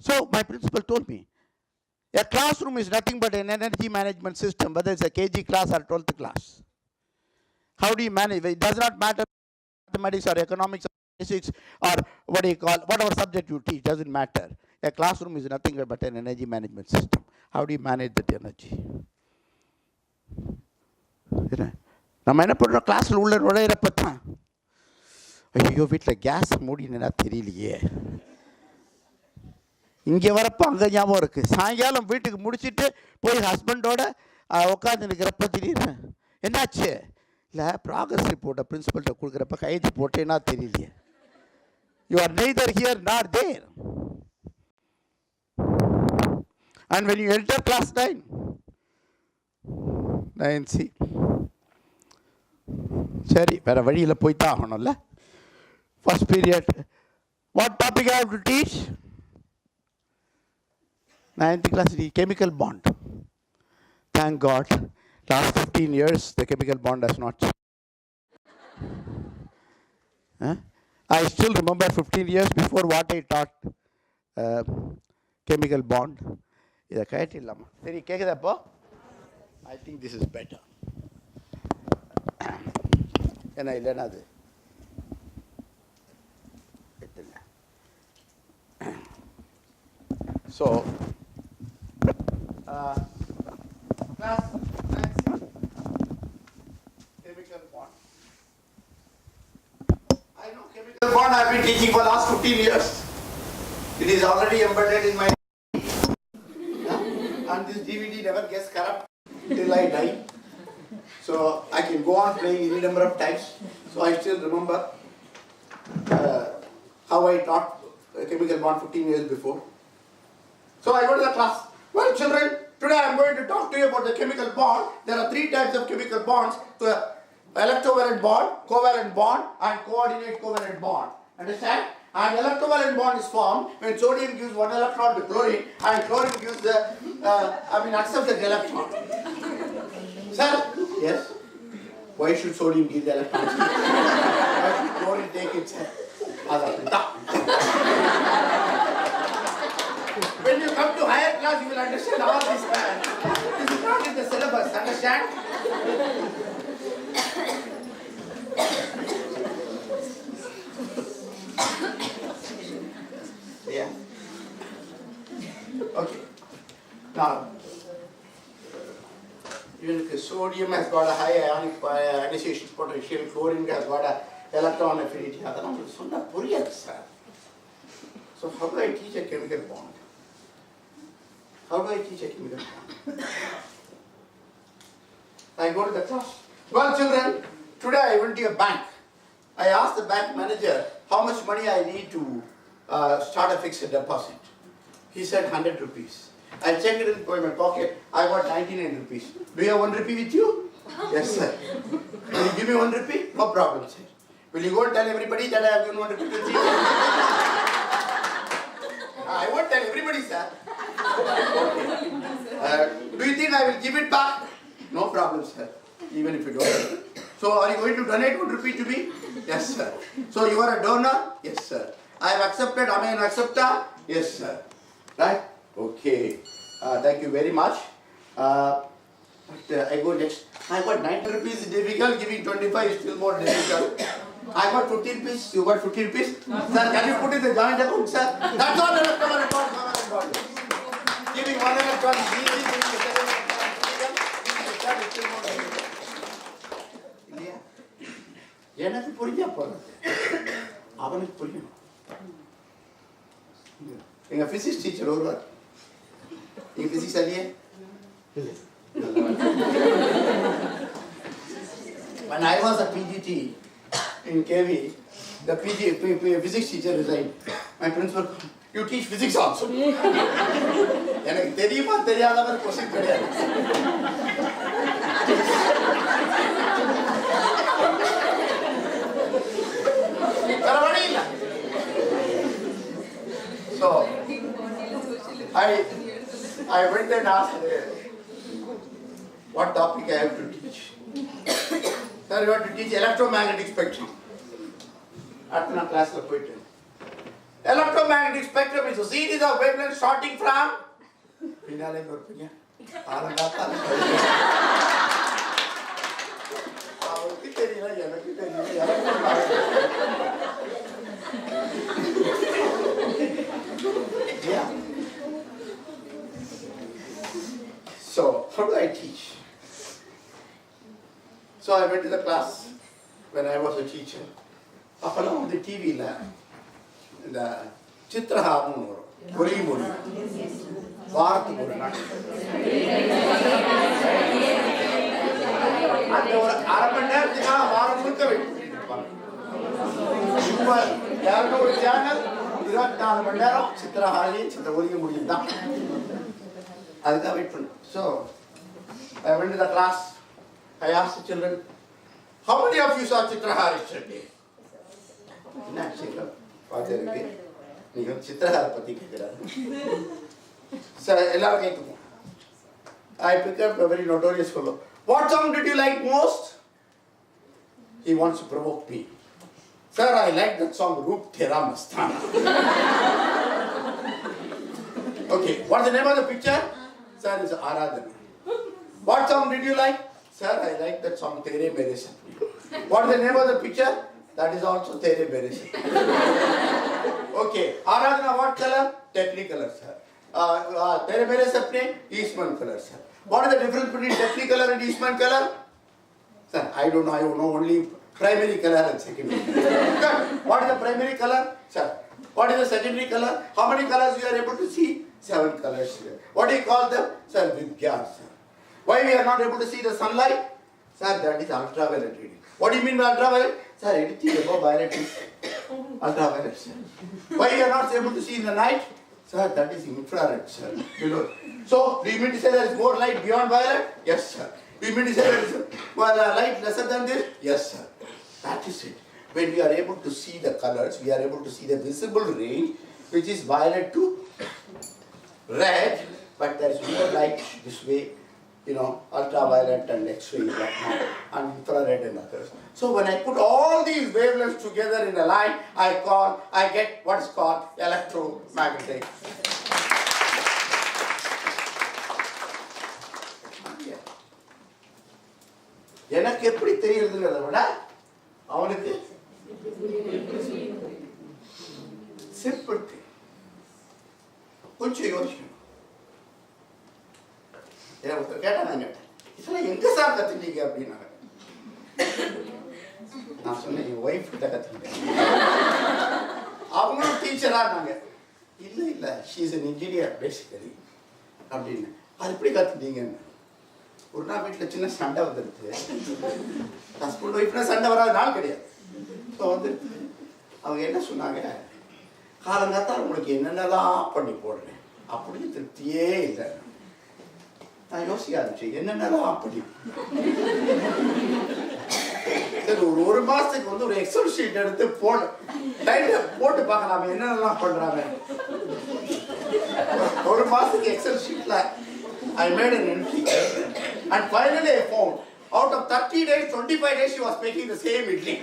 So my principal told me, a classroom is nothing but an energy management system, whether it's a KG class or 12th class. How do you manage? It does not matter mathematics or economics or physics or whatever subject you teach, doesn't matter. A classroom is nothing but an energy management system. How do you manage that energy? நம்ம என்ன பண்ணுறோம், கிளாஸில் உள்ள நுழையிறப்ப தான் ஐயோ வீட்டில் case மூடினா தெரியலையே, இங்கே வரப்போ அங்கே ஞாபகம் இருக்குது, சாயங்காலம் வீட்டுக்கு முடிச்சுட்டு போய் ஹஸ்பண்டோட உட்காந்து நிற்கிறப்ப திடீர்னு என்னாச்சு, இல்லை ப்ராக்ரஸ் ரிப்போர்ட்டை பிரின்சிபல்கிட்ட கொடுக்குறப்ப கைது போட்டேன்னா தெரியலையே. You are neither here nor there. And when you enter class 9C, சரி வேற வழியில் போய்தான் ஆகணும்ல. First period, what topic I have to teach? 9th class, chemical bond. Thank God, last 15 years the chemical bond has not changed. I still remember 15 years before what I taught chemical bond. இதை கேட்டிடலாமா? சரி கேட்குதாப்போ? I think this is better. ஏன்னா இல்லைன்னா அது so class chemical bond. I know chemical bond I've been teaching for last 15 years. It is already embedded in my and this DVD never gets corrupt till I die. So I can go on playing any number of times. So I still remember how I taught chemical bond 15 years before. So I go to the class. Well, children, today I am going to talk to you about the chemical bond. There are 3 types of chemical bonds: the electrovalent bond, covalent bond, and coordinate covalent bond. Understand? And electrovalent bond is formed when sodium gives 1 electron to chlorine, and chlorine gives accepts the electron. Sir? Yes? Why should sodium give the electrons? Why should chlorine take it? When you come to higher class, you will understand all this, man. This is not in the syllabus, understand? Yeah. Okay. Now, even sodium has got a high ionic ionization potential, chlorine has got a electron affinity. So how do I teach a chemical bond? How do I teach a chemical bond? I go to the class. Well, children, today I went to a bank. I asked the bank manager how much money I need to start a fixed deposit. He said 100 rupees. I checked it in my pocket. I got 99 rupees. Do you have 1 rupee with you? Yes, sir. Will you give me 1 rupee? No problem, sir. Will you go and tell everybody that I have given 1 rupee to you? I won't tell everybody, sir. Okay. Do you think I will give it back? No problem, sir. Even if you don't. So are you going to donate 1 rupee to me? Yes, sir. So you are a donor? Yes, sir. I have accepted. Am I an acceptor? Yes, sir. Right? Okay. Thank you very much. I go next. I got 90 rupees is difficult. Giving 25 is still more difficult. I got 15 rupees. You got 15 rupees? Sir, can you put in the joint account, sir? That's all electoral bond. Giving 1 electron is easy. Giving the second electron is still more difficult. எனக்கு புரிஞ்சா போதும், அவனுக்கு புரியும். எங்க physics teacher ஒருவர், நீங்க physics அறிய when I was a PGT in KV, the physics teacher resigned. My principal, you teach physics also. எனக்கு தெரியுமா தெரியாதவர் கொஸ்டின் கிடையாது. வேற வழி இல்ல. So I went and asked what topic I have to teach. Sir, you want to teach electromagnetic spectrum. At my class la poitu. Electromagnetic spectrum is a series of wavelengths starting from pinale gorpinga arangata avukku theriyala enakku theriyala yeah. So how do I teach? So I went to the class when I was a teacher. அப்பெல்லாம் வந்து டிவியில் இந்த சித்திரஹாரம்னு வரும், ஒரே மொழி, வாரத்துக்கு ஒரு நாள். அந்த ஒரு அரை மணி நேரத்துக்காக வாரம் முழுக்க வைப்பாங்க. இப்போ 200 சேனல் 24 மணி நேரம் சித்திரஹாரியும் சித்திர ஒலிக்க முடியும் தான். அதுக்காக வெயிட் பண்ணு. So I went to the class. I asked the children, how many of you saw Chitrahari yesterday? என்ன ஆக்சுவலாக பார்த்துருக்கு நீங்கள் சித்திரஹாரை பற்றி கேட்குறாரு. சார் எல்லாரும் கேட்குவோம். I picked up a very notorious fellow. What song did you like most? He wants to provoke me. Sir, I like that song Roop Tera Mastana. Okay, what's the name of the picture? Sir, it's Aradhana. What song did you like? Sir, I like that song Tere Mere Sapne. What's the name of the picture? That is also Tere Mere Sapne. Okay, Aradhana what color? Technicolor, sir. Tere Mere Sapne, Eastman color, sir. What is the difference between Technicolor and Eastman color? Sir, I don't know. I know only primary color and secondary. What is the primary color? Sir, what is the secondary color? How many colors you are able to see? 7 colors here. What do you call them? Sir, Vidya, sir. Why we are not able to see the sunlight? Sir, that is ultraviolet reading. What do you mean by ultraviolet? Sir, anything above violet is ultraviolet, sir. Why we are not able to see in the night? Sir, that is infrared, sir. Below. So, do you mean to say there is more light beyond violet? Yes, sir. Do you mean to say there is light lesser than this? Yes, sir. That is it. When we are able to see the colors, we are able to see the visible range, which is violet to red, but there is more light this way, ultraviolet and X-ray and infrared and others. So when I put all these wavelengths together in a line, I get what is called electromagnetic. எனக்கு எப்படி தெரியுதுங்கிறத விட அவனுக்கு simple கொஞ்சம் யோசிக்கணும். ஒருத்தர் கேட்டேன், நான் கேட்டேன், இதெல்லாம் எங்க சார் கத்துட்டீங்க அப்படின்னாங்க. நான் சொன்னேன், என் ஒய்ஃப் கிட்ட கத்துக்கிட்டேன். அவங்களும் டீச்சரா இருந்தாங்க. இல்ல she is an engineer basically அப்படின்னு. அது எப்படி கத்துட்டீங்கன்னு. ஒரு நாள் வீட்டில் சின்ன சண்டை வந்துடுது. ஹஸ்பண்ட் ஒய்ஃப்னா சண்டை வராத நாள் கிடையாது. ஸோ வந்துடுது. அவங்க என்ன சொன்னாங்க, காலங்காத்தால் உங்களுக்கு என்னென்னலாம் பண்ணி போடுறேன், அப்படின்னு திருப்தியே இல்லை. நான் யோசிக்க ஆரம்பிச்சேன், என்னென்னலாம் பண்ணி. சரி, ஒரு மாசத்துக்கு வந்து ஒரு எக்ஸல் ஷீட் எடுத்து போட்டு பார்க்கலாம் என்னென்னலாம் பண்றாங்க. ஒரு மாசத்துக்கு XL ஷீட்ல I made an entry, and finally I found out of 30 days, 25 days she was making the same idli.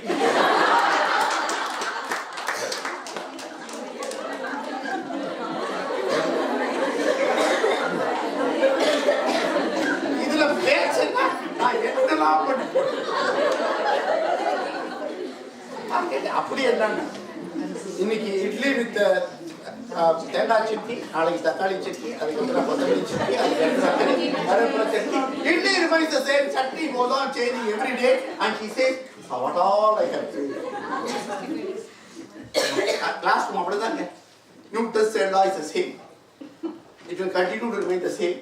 இதுல பேச்சுன்னா நான் என்னெல்லாம் பண்ணி அப்படி என்னன்னா, இன்னைக்கு இட்லி வித் தேங்காய் சட்னி, நாளைக்கு தக்காளி சட்னி, அதுக்கப்புறம் கொத்தமல்லி சட்னி, அதுக்கப்புறம் கருவேப்பிலை chutney. Idli remains the same, chutney goes on changing every day, and she says, what all I have to do. Last one, அப்படிதாங்க. Newton's law is the same. It will continue to remain the same.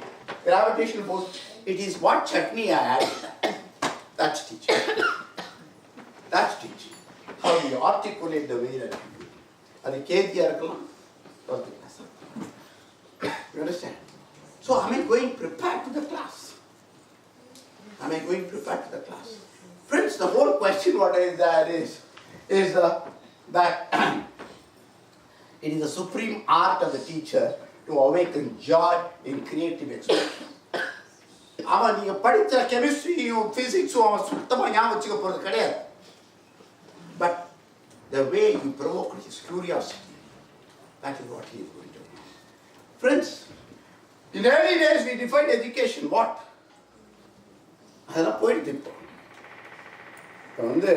Gravitational force, it is what chutney I add. That's teaching. That's teaching. How you articulate the way that you do. அது கேஜியாக இருக்கலாம், 12th class. You understand? So am I going prepared to the class? Am I going prepared to the class? Friends, the whole question what is that is that it is the supreme art of the teacher to awaken joy in creative expression. அவன் நீங்க படித்த கெமிஸ்ட்ரியும் பிசிக்ஸும் அவன் சுத்தமாக ஞாபகம் வச்சுக்க போகிறது கிடையாது. But the way you provoke his curiosity, that is what he is going to do. Friends, in early days we defined education what? அதெல்லாம் போயிடுது இப்போ. இப்போ வந்து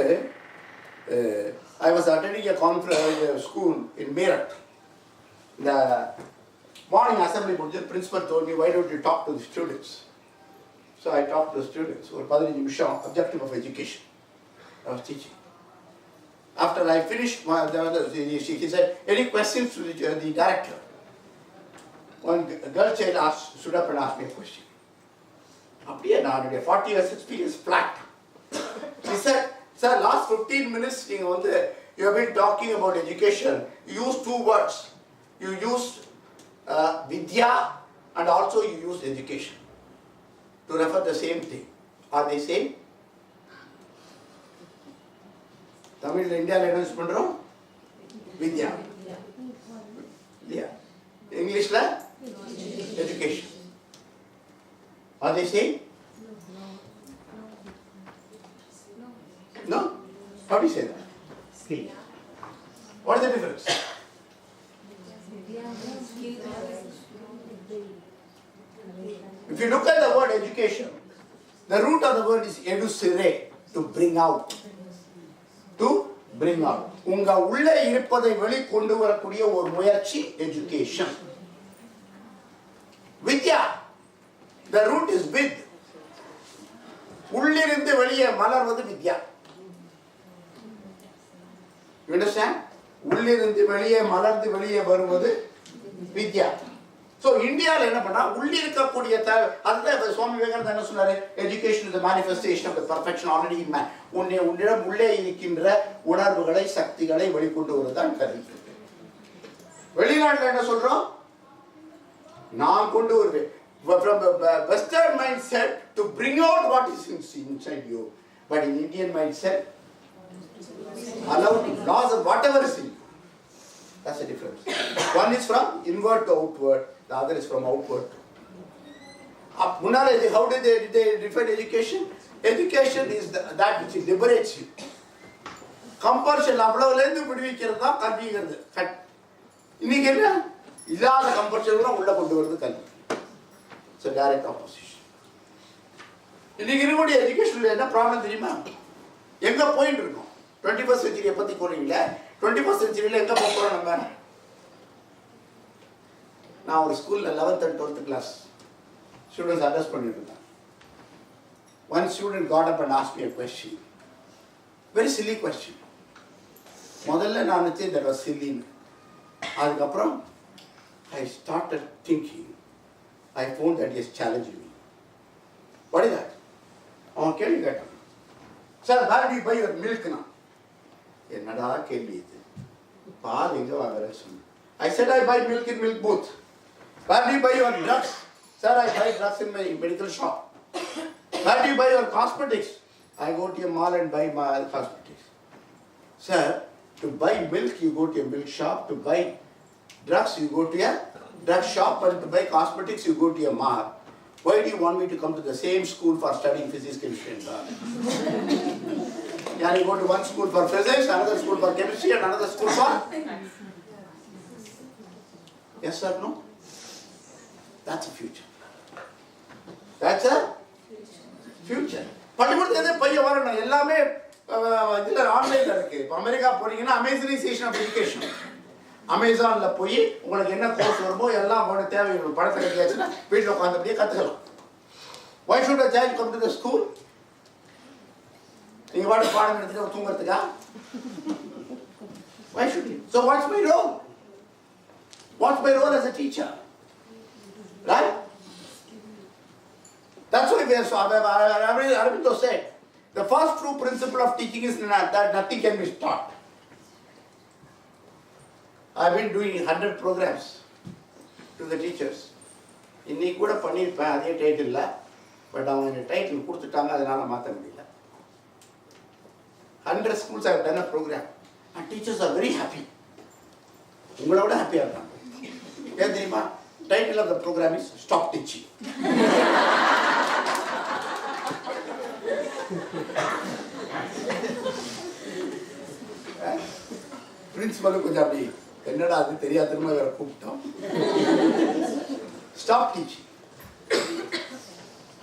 I was attending a conference school in Meerut. The morning assembly principal told me, why don't you talk to the students? So I talked to the students. ஒரு 15 நிமிஷம் objective of education. I was teaching. After I finished, he said, any questions to the director? One girl child stood up and asked me a question. அப்படியே நான் 40 years experience flat. He said, sir, last 15 minutes you have been talking about education. You used two words. You used vidya and also you used education to refer the same thing. Are they same? தமிழ்ல இந்தியாவில் என்ன use பண்றோம்? வித்யா. இல்லையா? இங்கிலீஷ்ல education. Are they same? No? How do you say that? Skill. What is the difference? If you look at the word education, the root of the word is educere, to bring out. To bring out. உங்க உள்ளே இருப்பதை வெளிக்கொண்டு வரக்கூடிய ஒரு முயற்சி education. Vidya, the root is with. உள்ளிருந்து வெளியே மலர்வது வித்யா. You understand? உள்ளிருந்து வெளியே மலர்ந்து வெளியே வருவது வித்யா. So இந்தியாவில் என்ன பண்ணா உள்ளி இருக்கக்கூடிய அதுதான் சுவாமி விவேகானந்தர் என்ன சொன்னாரு? Education is the manifestation of the perfection already in man. உன்னிடம் உள்ளே இருக்கின்ற உணர்வுகளை சக்திகளை வெளிக்கொண்டு வருவதுதான் கல்வி. வெளிநாட்டில் என்ன சொல்றோம்? நான் கொண்டு வருவேன். From the Western mindset to bring out what is inside you, but in Indian mindset, allow laws of whatever is in you. That's the difference. One is from inward to outward, the other is from outward. How did they define education? Education is that which liberates you. Compulsion, அவ்வளவுலேருந்து விடுவிக்கிறது தான் கல்விங்கிறது. இன்னைக்கு என்ன? இல்லாத compulsion உள்ள கொண்டு வருது கல்வி. It's a direct opposition. இன்னைக்கு இருக்கக்கூடிய எஜுகேஷன்ல என்ன ப்ராப்ளம் தெரியுமா? எங்க போயிட்டு இருக்கோம்? 21st century பத்தி போறீங்களா? 21st centuryல எங்க போறோம் நம்ம? நான் ஒரு ஸ்கூல்ல 11th and 12th class students address பண்ணிட்டு இருந்தேன். One student got up and asked me a question. Very silly question. முதல்ல நான் நினைச்சேன் that was silly. அதுக்கப்புறம் I started thinking. I found that he is challenging me. What is that? அவன் கேள்வி கேட்டான். Sir, where do you buy your milk now? என்னடா கேள்வி இது? பால் எங்க வாங்குறேன்னு சொன்னேன். I said I buy milk in milk booth. Where do you buy your drugs? Sir, I buy drugs in my medical shop. Where do you buy your cosmetics? I go to a mall and buy my cosmetics. Sir, to buy milk you go to a milk shop. To buy drugs you go to a drug shop, and to buy cosmetics you go to a mall. Why do you want me to come to the same school for studying physics, chemistry and biology? Yeah, you go to one school for physics, another school for chemistry, and another school for... Yes or no? That's a future. That's a future. பள்ளிக்கூடத்துல பையன் வரணும் எல்லாமே இதில் ஆன்லைனில் இருக்குது. இப்போ America போனீங்கன்னா அமேசினைசேஷன் of education. அமேசானில் போய் உங்களுக்கு என்ன கோர்ஸ் வருமோ எல்லாம் உங்களோட தேவை படத்தை கட்டியாச்சுன்னா வீட்டில் உட்காந்துப்படியே கற்றுக்கலாம். Why should a child come to the school? நீங்கள் பாடம் எடுத்துட்டு தூங்குறதுக்கா? Why should he? So what's my role? What's my role as a teacher? Right? That's why Aurobindo said, the first true principle of teaching is that nothing can be taught. I've been doing 100 programs to the teachers. இன்னைக்கு கூட பண்ணியிருப்பேன் அதே title, but அவங்க எனக்கு title கொடுத்துட்டாங்க, அதனால மாற்ற முடியல. 100 schools I have done a program and teachers are very happy. உங்களோட ஹாப்பியாக இருக்காங்க. ஏன் தெரியுமா? Title of the program is Stop Teaching. Principal கொஞ்சம் அப்படி என்னடா அது தெரியாதமா வேற கூப்பிட்டோம். Stop teaching.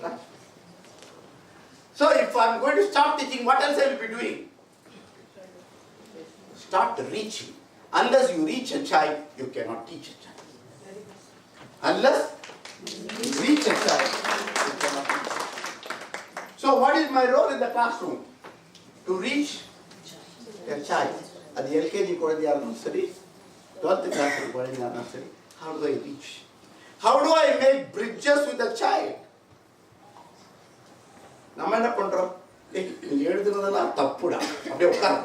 Right? So if I'm going to stop teaching, what else I will be doing? Start reaching. Unless you reach a child, you cannot teach a child. Unless you reach a child, you cannot teach. So what is my role in the classroom? To reach a child. At the LKG Korandiya nursery, 12th class Korandiya nursery, how do I reach? How do I make bridges with the child? நம்ம என்ன பண்றோம்? நீ எழுதுனதெல்லாம் தப்புடா. அப்படியே உட்காரு.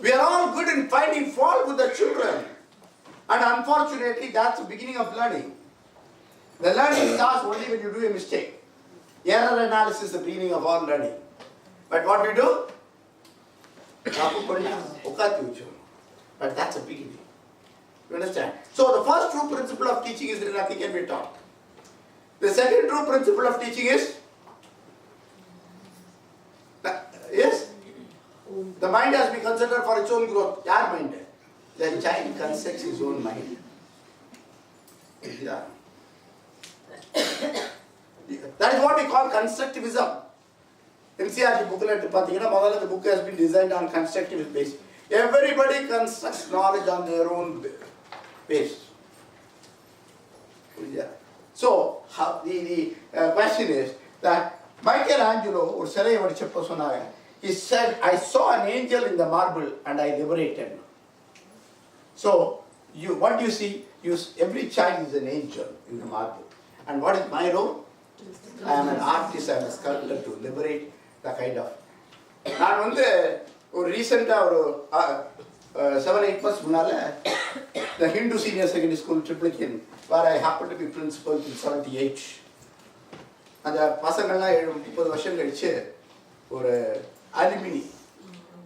We are all good in finding fault with the children. And unfortunately, that's the beginning of learning. The learning starts only when you do a mistake. Error analysis is the beginning of all learning. But what we do? But that's a beginning. You understand? So the first true principle of teaching is that nothing can be taught. The second true principle of teaching is the mind has been considered for its own growth. Your mind. The child constructs his own mind. Yeah. That is what we call constructivism. NCRT booklet, the book has been designed on constructivist base. Everybody constructs knowledge on their own base. Yeah. So the question is that Michelangelo, he said, I saw an angel in the marble and I liberated. So what do you see? Every child is an angel in the marble. And what is my role? I am an artist, I am a sculptor to liberate the kind of. நான் வந்து ஒரு ரீசெண்டாக ஒரு 7-8 months முன்னால் the Hindu Senior Secondary School Triplicane, where I happened to be principal in 78. அந்த பசங்கள்லாம் 30 வருஷம் கழிச்சு ஒரு alumni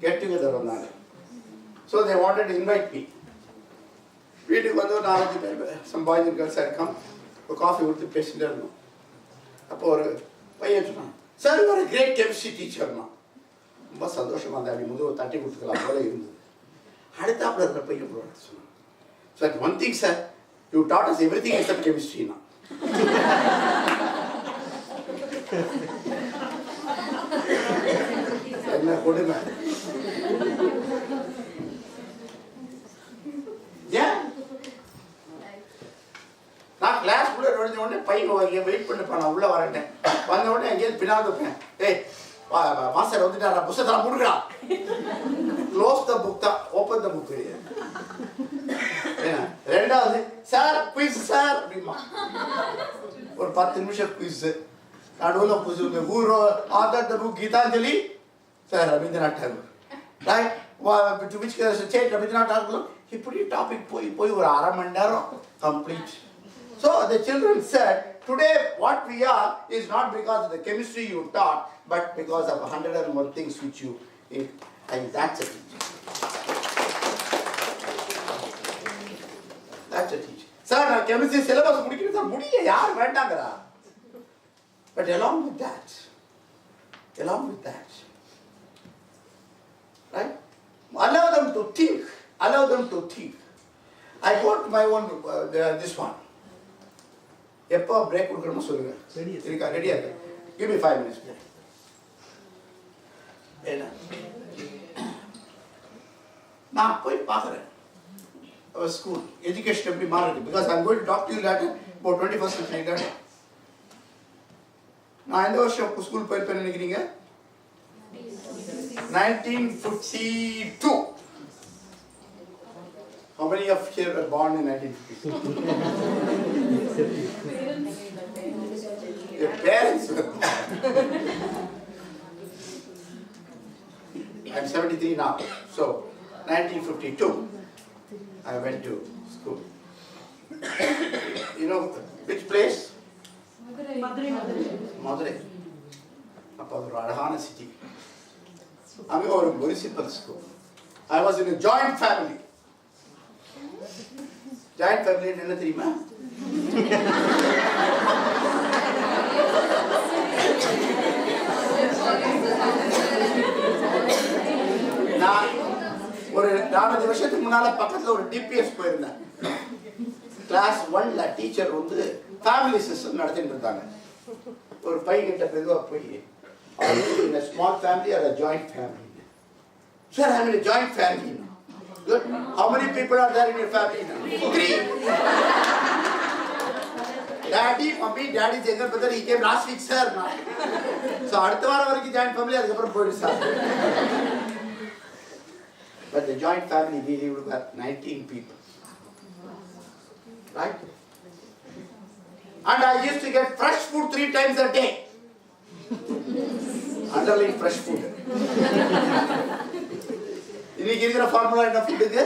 get together வந்தாங்க. So they wanted to invite me. வீட்டுக்கு வந்து ஒரு 4-5 பேர், some boys and girls had come, ஒரு காஃபி கொடுத்து பேசிட்டு இருந்தோம். அப்போ ஒரு பையன் சொன்னான், sir you are a great chemistry teacher. ரொம்ப சந்தோஷமாக இருந்தால் அப்படி முதல் தட்டி கொடுத்துக்கலாம் போல இருந்தது. அடுத்தாப்புல இருக்கிற பையன் சொன்னான், sir one thing sir, you taught us everything except chemistry. என்ன கொடுமை. ஏன் நான் கிளாஸ்க்குள்ளே நுழைஞ்ச உடனே பையன் வெயிட் பண்ணிப்பேன், நான் உள்ளே வரேன். வந்த உடனே எங்கேயாவது பின்னாடி வைப்பேன், ஏய் மாஸ்டர் வந்துட்டாரா, புத்தகத்தெல்லாம் முடுக்கிறான். க்ளோஸ் த புக் தான், ஓப்பன் த புக். ரெண்டாவது சார் குயிஸ் சார் அப்படிமா, ஒரு 10 நிமிஷம் குயிஸ். நடுவில் புது ஊரோ author the book Gitanjali sir Rabindranath Tagore, right to which state Rabindranath Tagore, இப்படி டாபிக் போய் ஒரு 1/2 மணி நேரம் complete. So the children said, today what we are is not because of the chemistry you taught, but because of 101 things which you, and that's a teacher. That's a teacher. Sir, chemistry syllabus mudiya yaar vendangara. But along with that, right? Allow them to think. I got my own this one. எப்போ break கொடுக்கணுமோ சொல்லுங்க. இருக்கா? ரெடியா இருக்கு. Give me 5 minutes. நான் போய் பார்க்குறேன் school education எப்படி மாறுது. Because I am going to talk to you later about 21st century later. நான் எந்த வருஷம் ஸ்கூல் போயிருப்பேன்னு நினைக்கிறீங்க? 1952. How many of you were born in 1952? Your parents were born. I'm 73 now. So, 1952. I went to school. You know which place? Madurai. அப்போ ஒரு அழகான city. அங்கே ஒரு municipal school. I was in a joint family. Joint family என்ன தெரியுமா? நான் ஒரு 4 வருஷத்துக்கு முன்னால பக்கத்துல ஒரு டிபிஎஸ் போயிருந்தேன். கிளாஸ் 1ல டீச்சர் வந்து ஃபேமிலி சிஸ்டம் நடத்திட்டு இருந்தாங்க. ஒரு பையன்கிட்ட மெதுவா போய் in a small family or a joint family? Sir, I'm in a joint family now. Good. How many people are there in your family now? 3. Daddy, mommy, daddy's younger brother, he came last week, sir. Now. So, அடுத்த வாரம் வரைக்கும் joint family, அதுக்கப்புறம் போயிடு sir. But the joint family, we lived with 19 people. Right? And I used to get fresh food 3 times a day. Underline fresh food. இன்னைக்கு இருக்கிற formula என்ன ஃபுட்டுக்கு?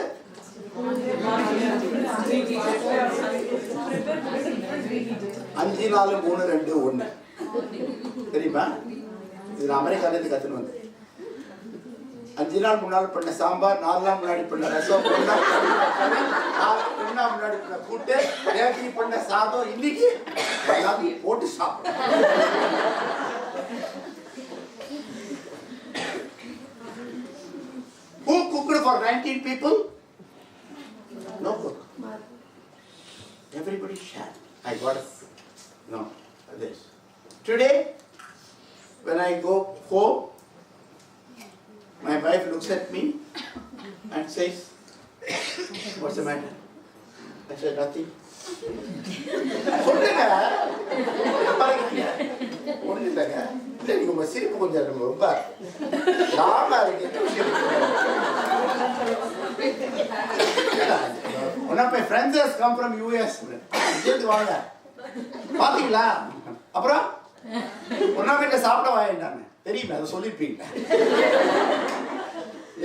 5 4 3 2 1. தெரியுமா? இது நான் அமெரிக்காலேருந்து கற்றுன்னு வந்தேன். 5 நாள் முன்னாள் பண்ண சாம்பார், 4 நாள் முன்னாடி பண்ண ரசம், 1 நாள் முன்னாடி பண்ண கூட்டு, நேற்று பண்ண சாதம், இன்னைக்கு எல்லாத்தையும் போட்டு சாப்பிடும். Who cooked for 19 people? No cook. Everybody shared. I got this. Today, when I go home, my wife looks at me and says, "What's the matter?" I said, "Nothing." நீங்க சிரிப்பு கொஞ்சம் ரொம்ப லாபா இருக்கு. One of my friends has come from US. வாங்க பாத்தீங்களா? அப்புறம் ஒன்னா வீட்டுல சாப்பிட வாங்கிட்டாங்க. தெரியுமே, அதை சொல்லிருப்பீங்க.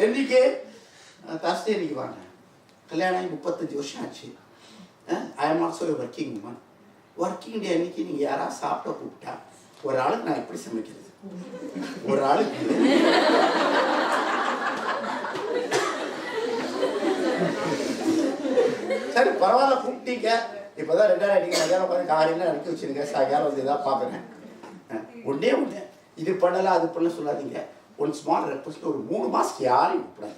என்னைக்கு தர்ஸ்டே இன்னைக்கு வாங்க. கல்யாணம் ஆகி 35 வருஷம் ஆச்சு. I am also working woman. Working day அன்னைக்கு நீங்க யாராவது சாப்பிட கூப்பிட்டா ஒரு ஆளுக்கு நான் எப்படி சமைக்கிறது? ஒரு ஆளுக்கு சரி பரவாயில்ல கூப்பிட்டீங்க. இப்பதான் 2 அடிக்க மதியானம் உட்காந்து காலையில அடிக்க வச்சிருங்க. சாயங்காலம் வந்து இதாக பார்க்குறேன். ஒன்னே இது பண்ணல அது பண்ணல சொல்லாதீங்க. ஒன் ஸ்மால் ரெக்வஸ்ட், ஒரு 3 மாசத்துக்கு யாரையும் கூப்பிடாது.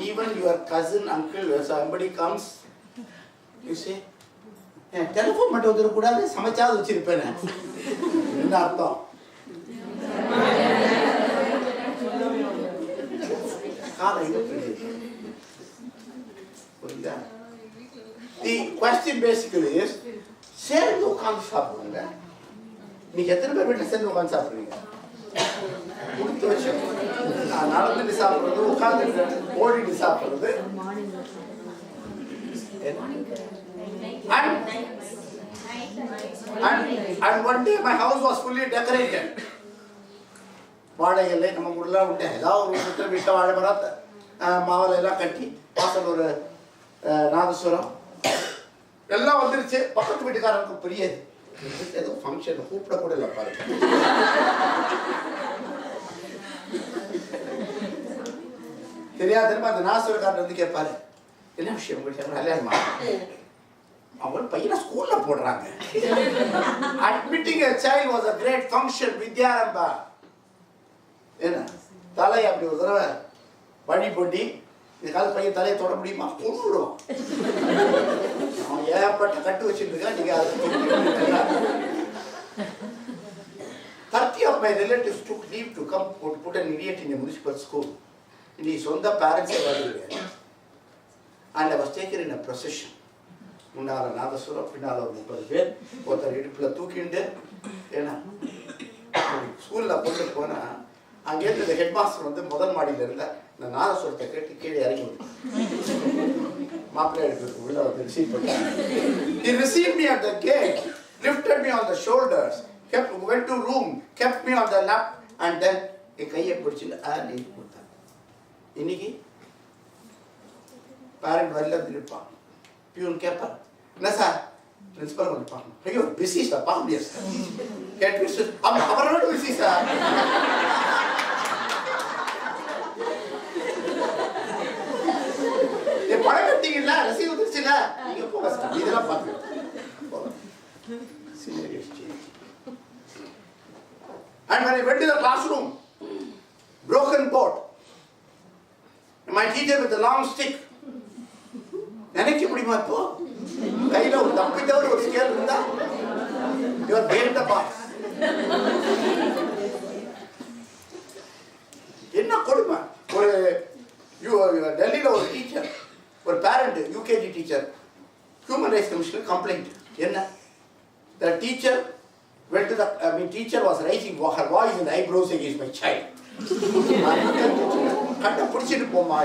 Even your cousin, uncle, or somebody comes, you say, telephone மட்டும் வந்துடக்கூடாது, சமைச்சாவது வச்சிருப்பேன். என்ன அர்த்தம்? காலை புரியுதா? The question basically is, சேர்ந்து உட்காந்து சாப்பிடுவாங்க. நீங்க எத்தனை பேர் வீட்டில் சேர்ந்து உட்காந்து சாப்பிடுவீங்க? கொடுத்து வச்சு நடந்துட்டு சாப்பிடுறது, உட்காந்து ஓடிட்டு சாப்பிடுறது. And one day my house was fully decorated. வாழைகள் நம்ம ஊர்ல உண்டு. ஏதாவது ஒரு வீட்டில் வீட்டை வாழை மரம் மாவலை எல்லாம் கட்டி வாசல் ஒரு நாதஸ்வரம் எல்லாம் வந்துருச்சு. பக்கத்து வீட்டுக்காரனுக்கு புரியாது. ஏதோ ஃபங்க்ஷன் கூப்பிட கூட இல்லை பாருங்க. தெரியாது. அந்த நாசுரக்காரன் வந்து கேட்பாரு, என்ன விஷயம் உங்களுக்கு கல்யாணமா? அவங்க பையனை ஸ்கூல்ல போடுறாங்க. Admitting a child was a great function. வித்யாரம்பா என்ன தலை அப்படி ஒரு தடவை வழி போட்டி இந்த கால பையன் தலையை தொட முடியுமா? கொண்டுடுவான். அவன் ஏகப்பட்ட கட்டு வச்சுட்டு இருக்கான். நீங்க 30 of my relatives took leave to come put an idiot in a municipal school. நீ சொந்த பேரண்ட்ஸே வருது. And I was taken in a procession. முன்னால நாதஸ்வரம், பின்னால ஒரு 30 பேர், ஒருத்தர் இடுப்புல தூக்கிண்டு ஏன்னா ஸ்கூல்ல கொண்டு போனா அங்கேருந்து இந்த ஹெட் மாஸ்டர் வந்து முதல் மாடியில இருந்த இந்த நாதஸ்வரத்தை கேட்டு கீழே இறங்கி வந்து மாப்பிள்ளை எடுக்கிறதுக்கு உள்ள வந்து ரிசீவ் பண்ணாங்க. He received me at the gate, lifted me on the shoulders, went to room, kept me on the lap and then என் கையை பிடிச்சிட்டு நீ கொடுத்தாங்க. இன்னைக்கு பேரண்ட் வரல இருப்பான். பியூன் கேட்பார், என்ன சார் பிரின்சிபல் வந்து பார்க்கணும். ஐயோ பிஸி சார், பார்க்க முடியாது சார். கேட்டு அவரோட பிஸி சார். படம் கட்டிங்களா, ரசீது வந்துருச்சுல, நீங்க போக சார், இதெல்லாம் பார்த்து And when I went to the classroom, broken board, my teacher with the long stick, நினைக்க முடியுமா இப்போ? கையில ஒரு தப்பித்தவர் ஒரு ஸ்கேல் இருந்தா இவர் வேண்ட பாஸ். என்ன கொடுமை. ஒரு டெல்லியில ஒரு டீச்சர், ஒரு parent, UKG teacher, human rights commission complaint. என்ன? The teacher went to the, teacher was raising her voice and eyebrows against my child. கட்ட பிடிச்சிட்டு போமா.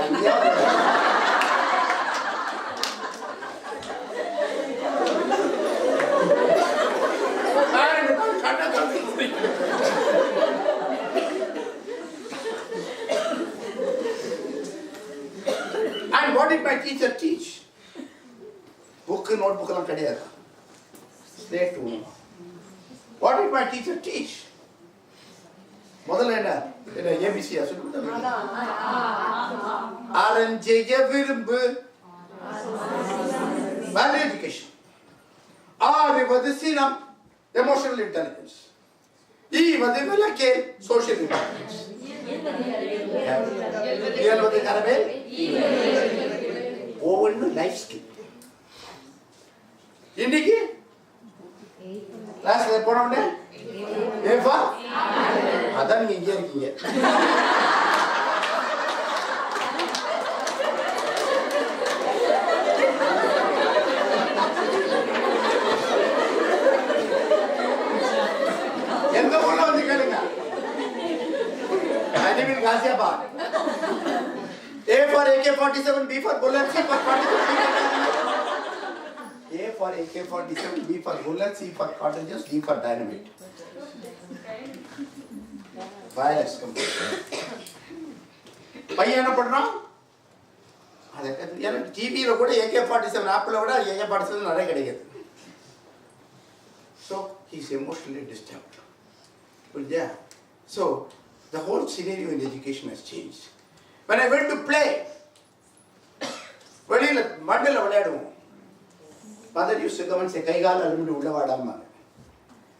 And what did my teacher teach? Book, notebook எல்லாம் கிடையாது. Slate ஒண்ணு. What did my teacher teach? முதல்ல என்ன ஏபிசியா சொல்லுங்க. ஆரஞ்செய்ய விரும்பு, வேல்யூ எஜுகேஷன். ஆறுவது சினம், எமோஷனல் இன்டெலிஜென்ஸ். ஈவது விளக்கேல், சோஷியல் இன்டெலிஜென்ஸ். ஏழ்வது கரவேல், ஒவ்வொன்று லைஃப் ஸ்கில். இன்னைக்கு கிளாஸ்ல போன உடனே ஏஃபா, அதான் நீங்க இங்கே இருக்கீங்க. எந்த ஊர்ல வந்து கேளுங்க. Ghaziabad. A for AK-47, B for bullet, C for 47. A for AK-47, B for bullet, C for cartridges, D for dynamite. Violence complete. பையன் என்ன பண்றான்? அது டிவியில கூட AK-47 ஆப்பிள விட AK-47 நிறைய கிடைக்குது. So he is emotionally disturbed. Yeah. So the whole scenario in education has changed. When I went to play, வெளியில மண்ணில் விளையாடுவோம். Mother used to come and say, "Kai gaal alumni ulla vaadamma."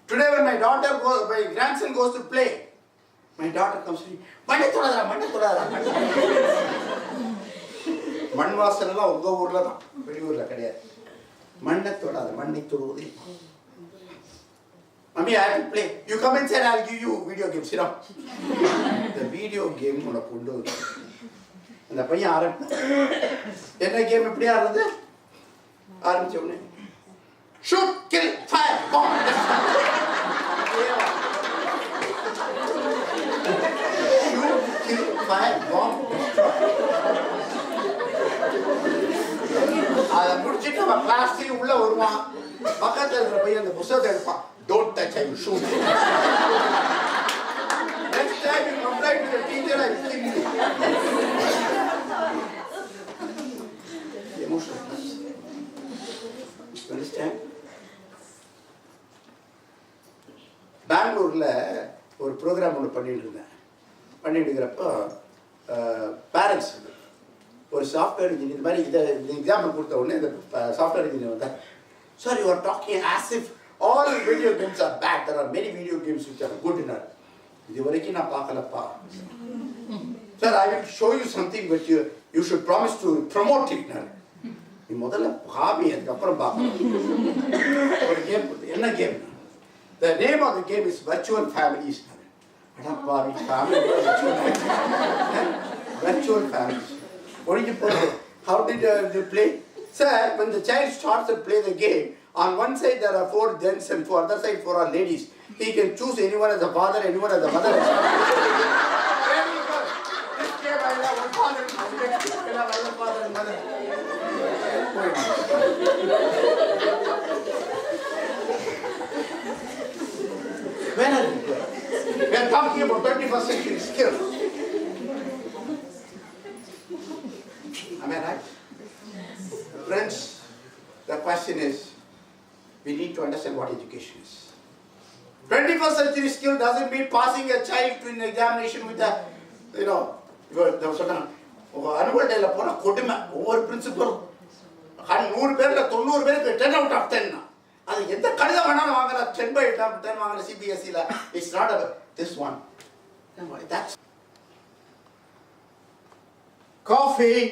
Today when my grandson goes to play, my daughter comes to me, "Manne thodadra." மண் வாசனெல்லாம் உங்க ஊர்ல தான், வெளியூர்ல கிடையாது. மண்ணை தொடாத, மண்ணை தொடுவது. Mommy, I have to play. You come inside, I'll give you video games. Sit down. The video game உனக்கு கொண்டு வந்து அந்த பையன் என்ன கேம் எப்படி ஆடுறது? ஆரம்பிச்ச உடனே shoot, kill, fire, bomb. Shoot, kill, fire, bomb, destroy. அதை முடிச்சுட்டு அவன் கிளாஸ் உள்ள வருவான். பக்கத்தில் இருக்கிற பையன் அந்த புத்தகத்தை எடுப்பான். Don't touch, I will shoot. Next time you complain to the teacher, I will kill you. Emotional. You understand? பெங்களூரில் ஒரு ப்ரோக்ராம் ஒன்று பண்ணிட்டு இருக்கிறப்போ பேரண்ட்ஸ் ஒரு சாஃப்ட்வேர் இன்ஜினியர் இந்த மாதிரி இதை எக்ஸாம்பிள் கொடுத்த உடனே இந்த சாஃப்ட்வேர் இன்ஜினியர் வந்தார். Sir, you are talking as if all video games are bad. There are many video games which are good enough. இது வரைக்கும் நான் பார்க்கலப்பா. Sir, I will show you something but you should promise to promote it now. நீ முதல்ல hobby அதுக்கப்புறம் பார்க்கணும். ஒரு game என்ன game? The name of the game is Virtual Families. அடப்பாவி, family virtual families. What did you play? How did you play? Sir, when the child starts to play the game, on one side there are 4 gents and for other side 4 are ladies. He can choose anyone as a father, anyone as a mother. Very good. This game I have one father and mother. I have other father and mother. When are you playing? We are talking about 21st century skills. Am I right? Friends, the question is, we need to understand what education is. 21st century skill doesn't mean passing a child to an examination with a, there was a annual day over principle. 100 பேர்ல 90 பேருக்கு 10 out of 10. அது எந்த கணிதம் வேணாலும் வாங்கலாம் 10 by 10 வாங்கலாம் CBSE ல. It's not about this one. That's coffee.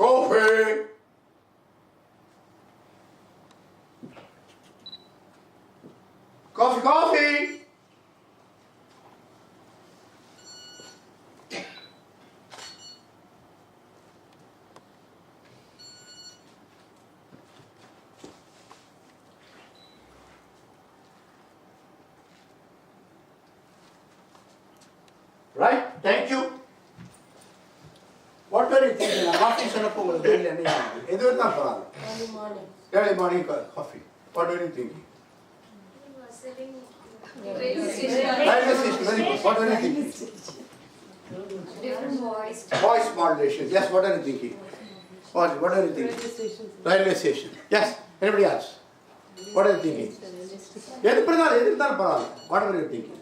Coffee. Coffee, coffee. Right? Thank you. What were you thinking? Coffee sonappo daily any edu irundha parala. Early morning. Early morning coffee. What were you thinking? Railway station. Very good. What were you thinking? Different voice. Voice modulation. Yes, what are you thinking? What are you thinking? Railway station. Railway station. Yes. Anybody else? What are you thinking? What are you thinking?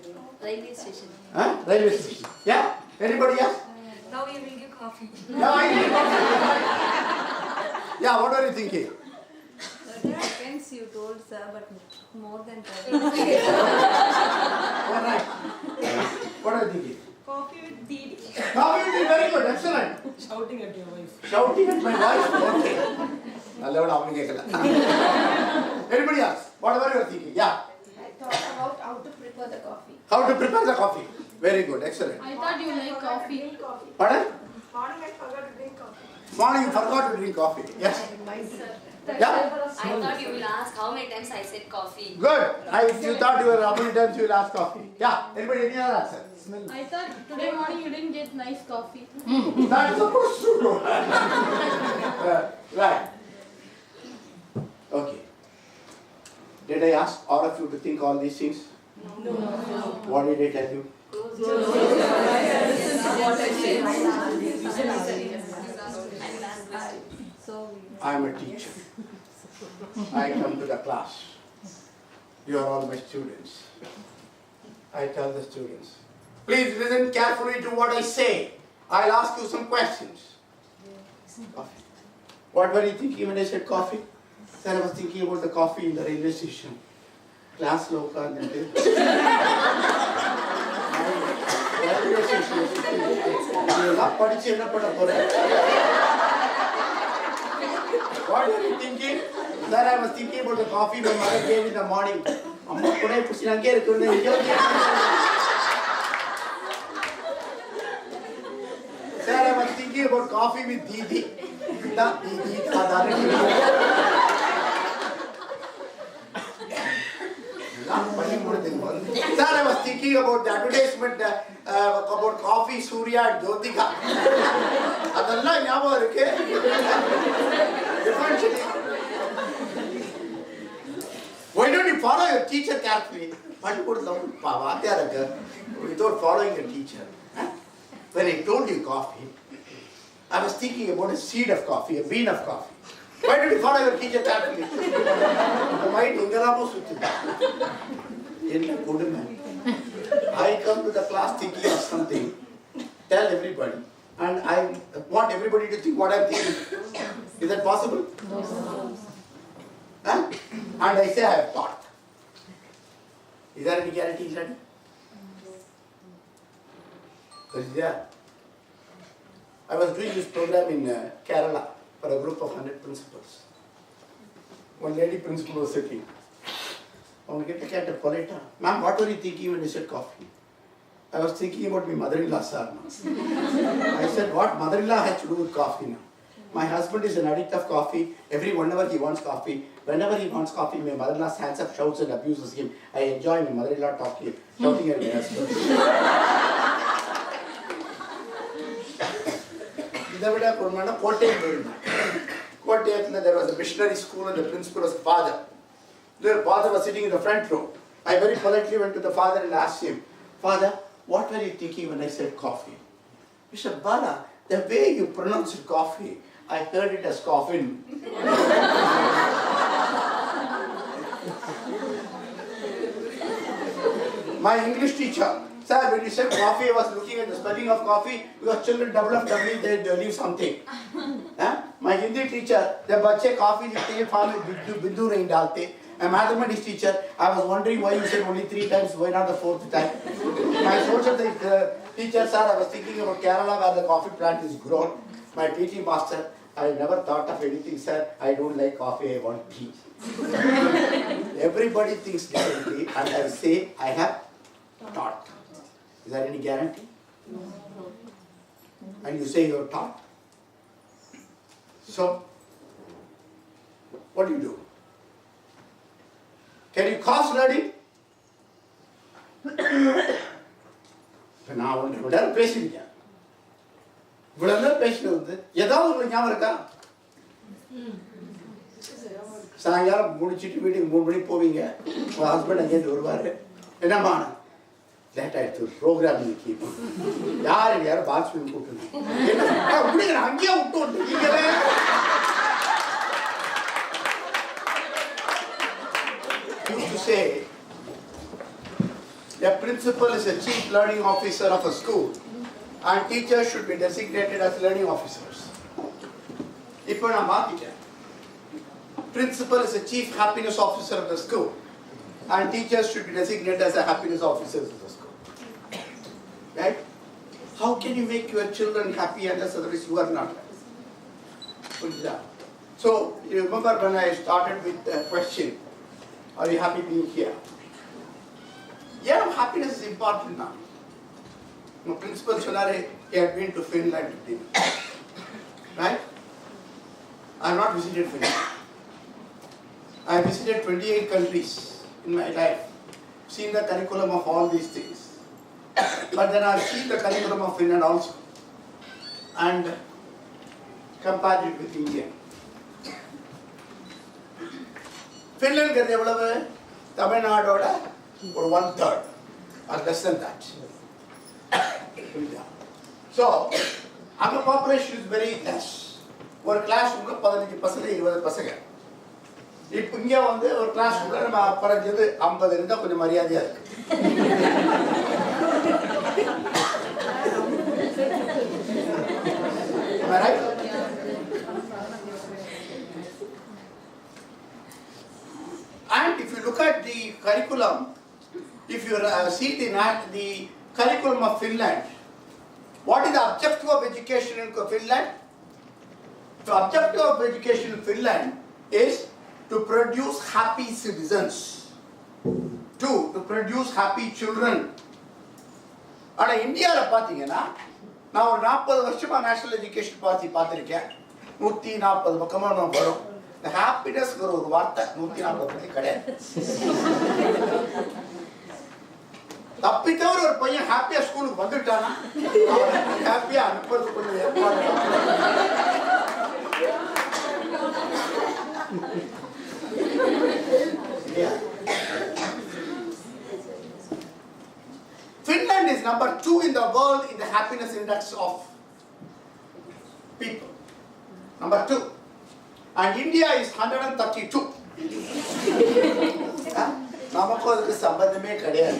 Railway station. Huh? Railway station. Yeah. Anybody else? Now you will give coffee. Yeah, I need coffee. Yeah, what are you thinking? Depends, you told sir, but more than that. All right. What are you thinking? Coffee with DD. Coffee is very good. Excellent. Shouting at your wife. Shouting at my wife? Okay. Anybody else? Whatever you are thinking. Yeah. I thought about how to prepare the coffee. How to prepare the coffee. Very good. Excellent. I thought you like coffee. Pardon? Morning I forgot to drink coffee. Morning you forgot to drink coffee. Yes. Yeah. I thought you will ask how many times I said coffee. Good. You thought you were how many times you will ask coffee. Yeah. Anybody any other answer? I thought today morning you didn't get nice coffee. That is supposed to go. Right. Okay. Did I ask all of you to think all these things? No. What did I tell you? I am a teacher. I come to the class. You are all my students. I tell the students, please listen carefully to what I say. I'll ask you some questions. Coffee. What were you thinking when I said coffee? Then I was thinking about the coffee in the railway station. Class lo ukandittu. Railway station. Ella padichu enna pada pora. What were you thinking? Then I was thinking about the coffee my mother gave in the morning. Amma kodai pusi nange irukku. Then I was thinking about coffee with Didi. The Didi Sadhana. Then I was thinking about the advertisement about coffee, Surya and Jyotika. Adalla nyabam irukke. Why don't you follow your teacher carefully? Without following your teacher. When I told you coffee, I was thinking about a seed of coffee, a bean of coffee. Why did you follow your teacher carefully? The mind ingalamo suttida. Enna kodume. I come to the class thinking of something, tell everybody, and I want everybody to think what I'm thinking. Is that possible? No. Huh? And I say I have thought. Is there any guarantee in that? Yeah. I was doing this program in Kerala for a group of 100 principals. One lady principal was sitting. Ma'am, what were you thinking when you said coffee? I was thinking about my mother-in-law, sir. I said, what mother-in-law has to do with coffee now? My husband is an addict of coffee. Whenever he wants coffee, my mother-in-law stands up, shouts and abuses him. I enjoy my mother-in-law shouting at my husband. There was a missionary school and the principal was father. The father was sitting in the front row. I very politely went to the father and asked him, Father, what were you thinking when I said coffee? Mr. Bala, the way you pronounce coffee, I heard it as coffin. My English teacher, sir, when you said coffee, I was looking at the spelling of coffee because children develop W, they leave something. Huh? My Hindi teacher, the बच्चे coffee लिखते हैं farm में बिंदु नहीं डालते. A mathematics teacher, I was wondering why you said only 3 times, why not the 4th time? My social teacher, sir, I was thinking about Kerala where the coffee plant is grown. My PT master, I never thought of anything, sir. I don't like coffee, I want tea. Everybody thinks differently, and I say I have taught. Is there any guarantee? No. And you say you're taught. So, what do you do? Can you cause learning? நான் ஒன்று விட பேசியிருக்கேன். இவ்வளவு நேரம் பேசினது வந்து ஏதாவது உங்களுக்கு ஞாபகம் இருக்கா? சாயங்காலம் முடிச்சுட்டு வீட்டுக்கு 3 மணிக்கு போவீங்க. உங்கள் ஹஸ்பண்ட் அங்கேருந்து வருவார். என்னம்மா லேட் ஆகிடுச்சு ப்ரோக்ராம் இன்னைக்கு. யாரும் பாத்ரூம் கூப்பிட்டு என்ன அங்கேயே விட்டு வந்துருக்கீங்களே. Used to say a principal is a chief learning officer of a school and teachers should be designated as learning officers. இப்போ நான் மாத்திட்டேன். Principal is a chief happiness officer of the school and teachers should be designated as a happiness officers of the school. Right? How can you make your children happy unless otherwise you are not happy? So, you remember when I started with the question, are you happy being here? Yeah, happiness is important now. My principal Solare, he had been to Finland with him. Right? I have not visited Finland. I have visited 28 countries in my life, seen the curriculum of all these things. But then I have seen the curriculum of Finland also and compared it with India. Finland gets எவ்வளவு தமிழ்நாடோட ஒரு 1/3 or less than that. So, our population is very less. ஒரு class ரூம்ல 15 பசங்க 20 பசங்க. இப்போ இங்க வந்து ஒரு கிளாஸ் ரூம்ல நம்ம குறைஞ்சது 50 இருந்தா கொஞ்சம் மரியாதையா இருக்கு. Am I right? And if you look at the curriculum, if you see the curriculum of Finland, what is the objective of education in Finland? The objective of education in Finland is to produce happy citizens. 2, to produce happy children. And in India, நான் ஒரு 40 வருஷமா national education policy பார்த்துருக்கேன். 140 பக்கமா நான் வரும். இந்த ஹாப்பினஸ்ங்கிற ஒரு வார்த்தை 140 பத்தி கிடையாது. தப்பி தவிர ஒரு பையன் ஹாப்பியா ஸ்கூலுக்கு வந்துட்டானா ஹாப்பியா அனுப்புறது கொஞ்சம் ஏற்பாடு. Finland is number 2 in the world in the happiness index of people. Number 2. And India is 132. நமக்கு அதுக்கு சம்பந்தமே கிடையாது.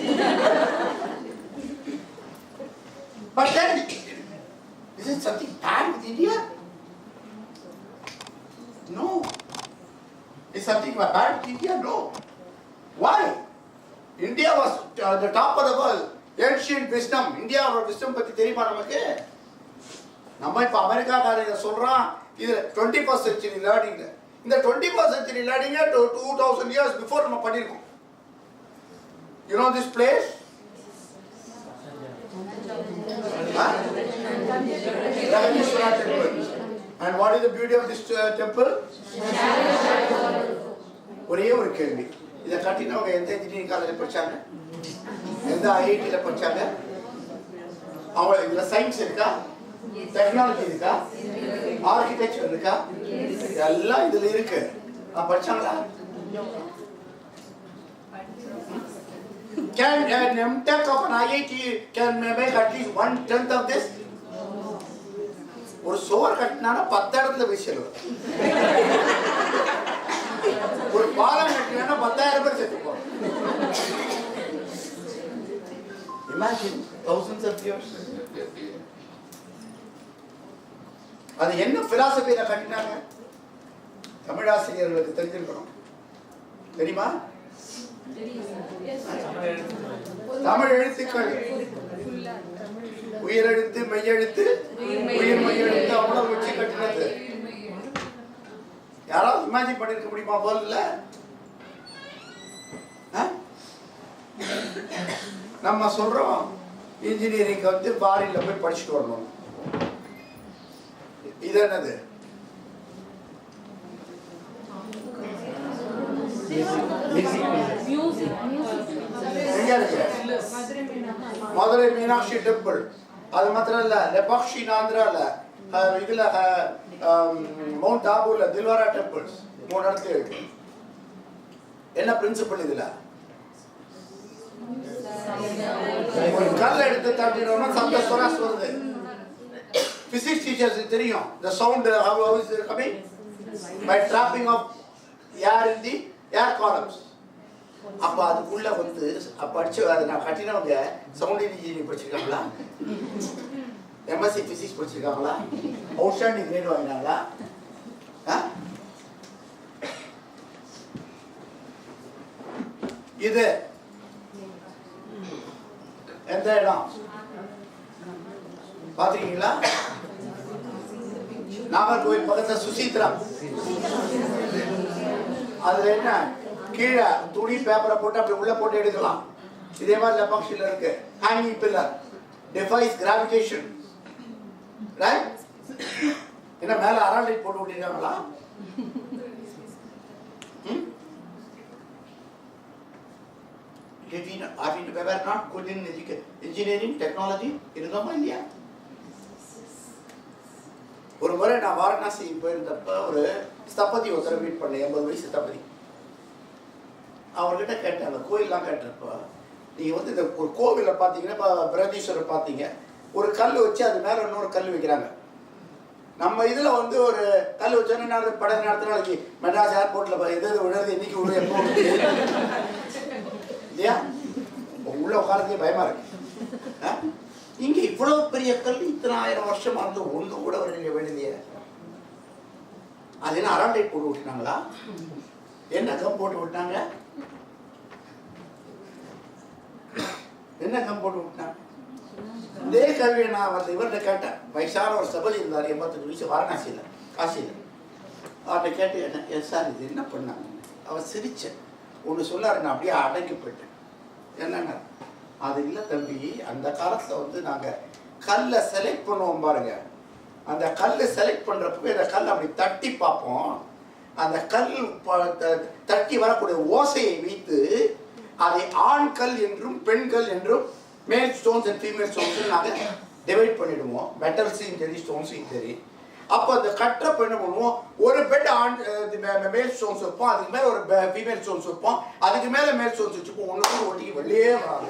But then, is it something bad with India? No. Is something bad with India? No. Why? India was the top of the world. Ancient wisdom. India or wisdom பத்தி தெரியுமா நமக்கு? நம்ம இப்ப அமெரிக்காக்காரங்க சொல்றான் இது 21st century learning. இந்த 21st century learning 2000 years before நம்ம பண்ணிருக்கோம். You know this place? Rahameshwara temple. And what is the beauty of this temple? ஒரே ஒரு கேள்வி. இதை கட்டினவங்க எந்த இன்ஜினியரிங் காலேஜில் படிச்சாங்க? எந்த ஐஐடியில் படிச்சாங்க? அவங்க இதில் சயின்ஸ் இருக்கா? டெக்னாலஜி இருக்கா? ஆர்கிடெக்சர் இருக்கா? எல்லாம் இதில் இருக்கு. படிச்சாங்களா? Can an MTech of an IIT can make at least 1/10 of this? ஒரு சுவர் கட்டினானா 10 இடத்துல போய் செல்லும். ஒரு பாலம் கட்டினா 10,000 பேர் செத்து போறோம். Imagine thousands of years. அது என்ன பிலாசபியில கட்டினாங்க? தமிழாசிரியர்களுக்கு தெரிஞ்சிருக்கணும். தெரியுமா? தமிழ் எழுத்துக்கள், உயிரெழுத்து, மெய்யெழுத்து, உயிர் மெய்யெழுத்து அவ்வளவு வச்சு கட்டினது. யாராவது இமேஜின் பண்ணிருக்க முடியுமா வேர்ல்ட்ல? நம்ம சொல்றோம் இன்ஜினியரிங் வந்து ஃபாரின்ல போய் படிச்சுட்டு வரணும். இது என்னது? எங்க இருக்கு? மதுரை மீனாட்சி டெம்பிள். அது மாத்திரம் இல்ல, லெபாக்ஷி ஆந்திரால, இதுல மவுண்ட் ஆபூர்ல தில்வாரா டெம்பிள்ஸ் 3 இடத்துல இருக்கு. என்ன பிரின்சிபல் இதுல? ஒரு கல்ல எடுத்து தட்டினோம்னா சப்த ஸ்வராஸ் வருது. பிசிக்ஸ் டீச்சர்ஸ் தெரியும். the sound how is it coming by trapping of air in the air columns. அப்ப அதுக்குள்ள வந்து படிச்சு அதை நான் கட்டினவங்க சவுண்ட் இன்ஜினியரிங் படிச்சிருக்காங்களா? எம்எஸ்சி பிசிக்ஸ் படிச்சிருக்காங்களா? அவுட்ஸ்டாண்டிங் கிரேட் வாங்கினாங்களா? இது எந்த இடம் பாத்தீங்களா? நாகர்கோவில் பக்கத்துல சுசீத்ரா. அதுல என்ன கீழே துணி பேப்பரை போட்டு அப்படி உள்ள போட்டு எடுக்கலாம். இதே மாதிரி லெபாக்ஷில இருக்கு. Hanging pillar defies gravitation. Right? என்ன மேல அரலைட் போட்டு விட்டுருக்காங்களா? Are we not good in engineering, technology? இருந்தோமா இல்லையா? ஒரு முறை நான் வாரணாசி போயிருந்தப்ப ஒரு ஸ்தபதி ஒருத்தரை மீட் பண்ணேன். 80 வயசு ஸ்தபதி. அவர்கிட்ட கேட்டேன், அந்த கோயிலெலாம் கேட்டப்ப, நீங்கள் வந்து இந்த ஒரு கோவிலில் பார்த்தீங்கன்னா இப்போ பிரகதீஸ்வரர் பார்த்தீங்க, ஒரு கல் வச்சு அது மேலே இன்னொரு கல் வைக்கிறாங்க. நம்ம இதில் வந்து ஒரு கல் வச்சோன்னா படகு நேரத்தில் நாளைக்கு மெட்ராஸ் ஏர்போர்ட்டில் எது விழுறது இன்னைக்கு விழுது எப்போ இல்லையா? உள்ள உட்காரதே பயமா இருக்கு. இங்க இவ்வளவு பெரிய கல் இத்தனை 1000 வருஷமா இருந்து ஒன்று கூட வேண்டிய அது என்ன அரண்டைட் போட்டு விட்டுனாங்களா? என்ன கம் போட்டு விட்டாங்க? என்ன கம் போட்டு விட்டாங்க? இதே கல்வியை நான் வந்து இவர்கிட்ட கேட்டேன். வயசான ஒரு சபதி இருந்தார், 85 வயசு, வாரணாசியில், காசியில். அவர்கிட்ட கேட்டு என்ன சார் இது என்ன பண்ணாங்க? அவர் சிரிச்சேன். ஒன்று சொல்லாரு, நான் அப்படியே அடங்கி போயிட்டேன். என்னங்க அது இல்லை தம்பி, அந்த காலத்தில் வந்து நாங்கள் கல்லை செலக்ட் பண்ணுவோம் பாருங்க. அந்த கல்லை செலக்ட் பண்ணுறப்ப இந்த கல் அப்படி தட்டி பார்ப்போம். அந்த கல் தட்டி வரக்கூடிய ஓசையை வைத்து அதை ஆண் கல் என்றும் பெண் கல் என்றும் மேல் ஸ்டோன்ஸ் அண்ட் ஃபீமேல் ஸ்டோன்ஸ் நாங்கள் டிவைட் பண்ணிடுவோம். மெட்டல்ஸையும் சரி ஸ்டோன்ஸையும் சரி. அப்போ அந்த கட்டுறப்ப என்ன பண்ணுவோம், ஒரு பெட் ஆண் மேல் ஸ்டோன்ஸ் வைப்போம், அதுக்கு மேலே ஒரு ஃபீமேல் ஸ்டோன்ஸ் வைப்போம், அதுக்கு மேலே மேல் ஸ்டோன்ஸ் வச்சுப்போம். ஒன்று ஒட்டிக்கு வெளியே வராது.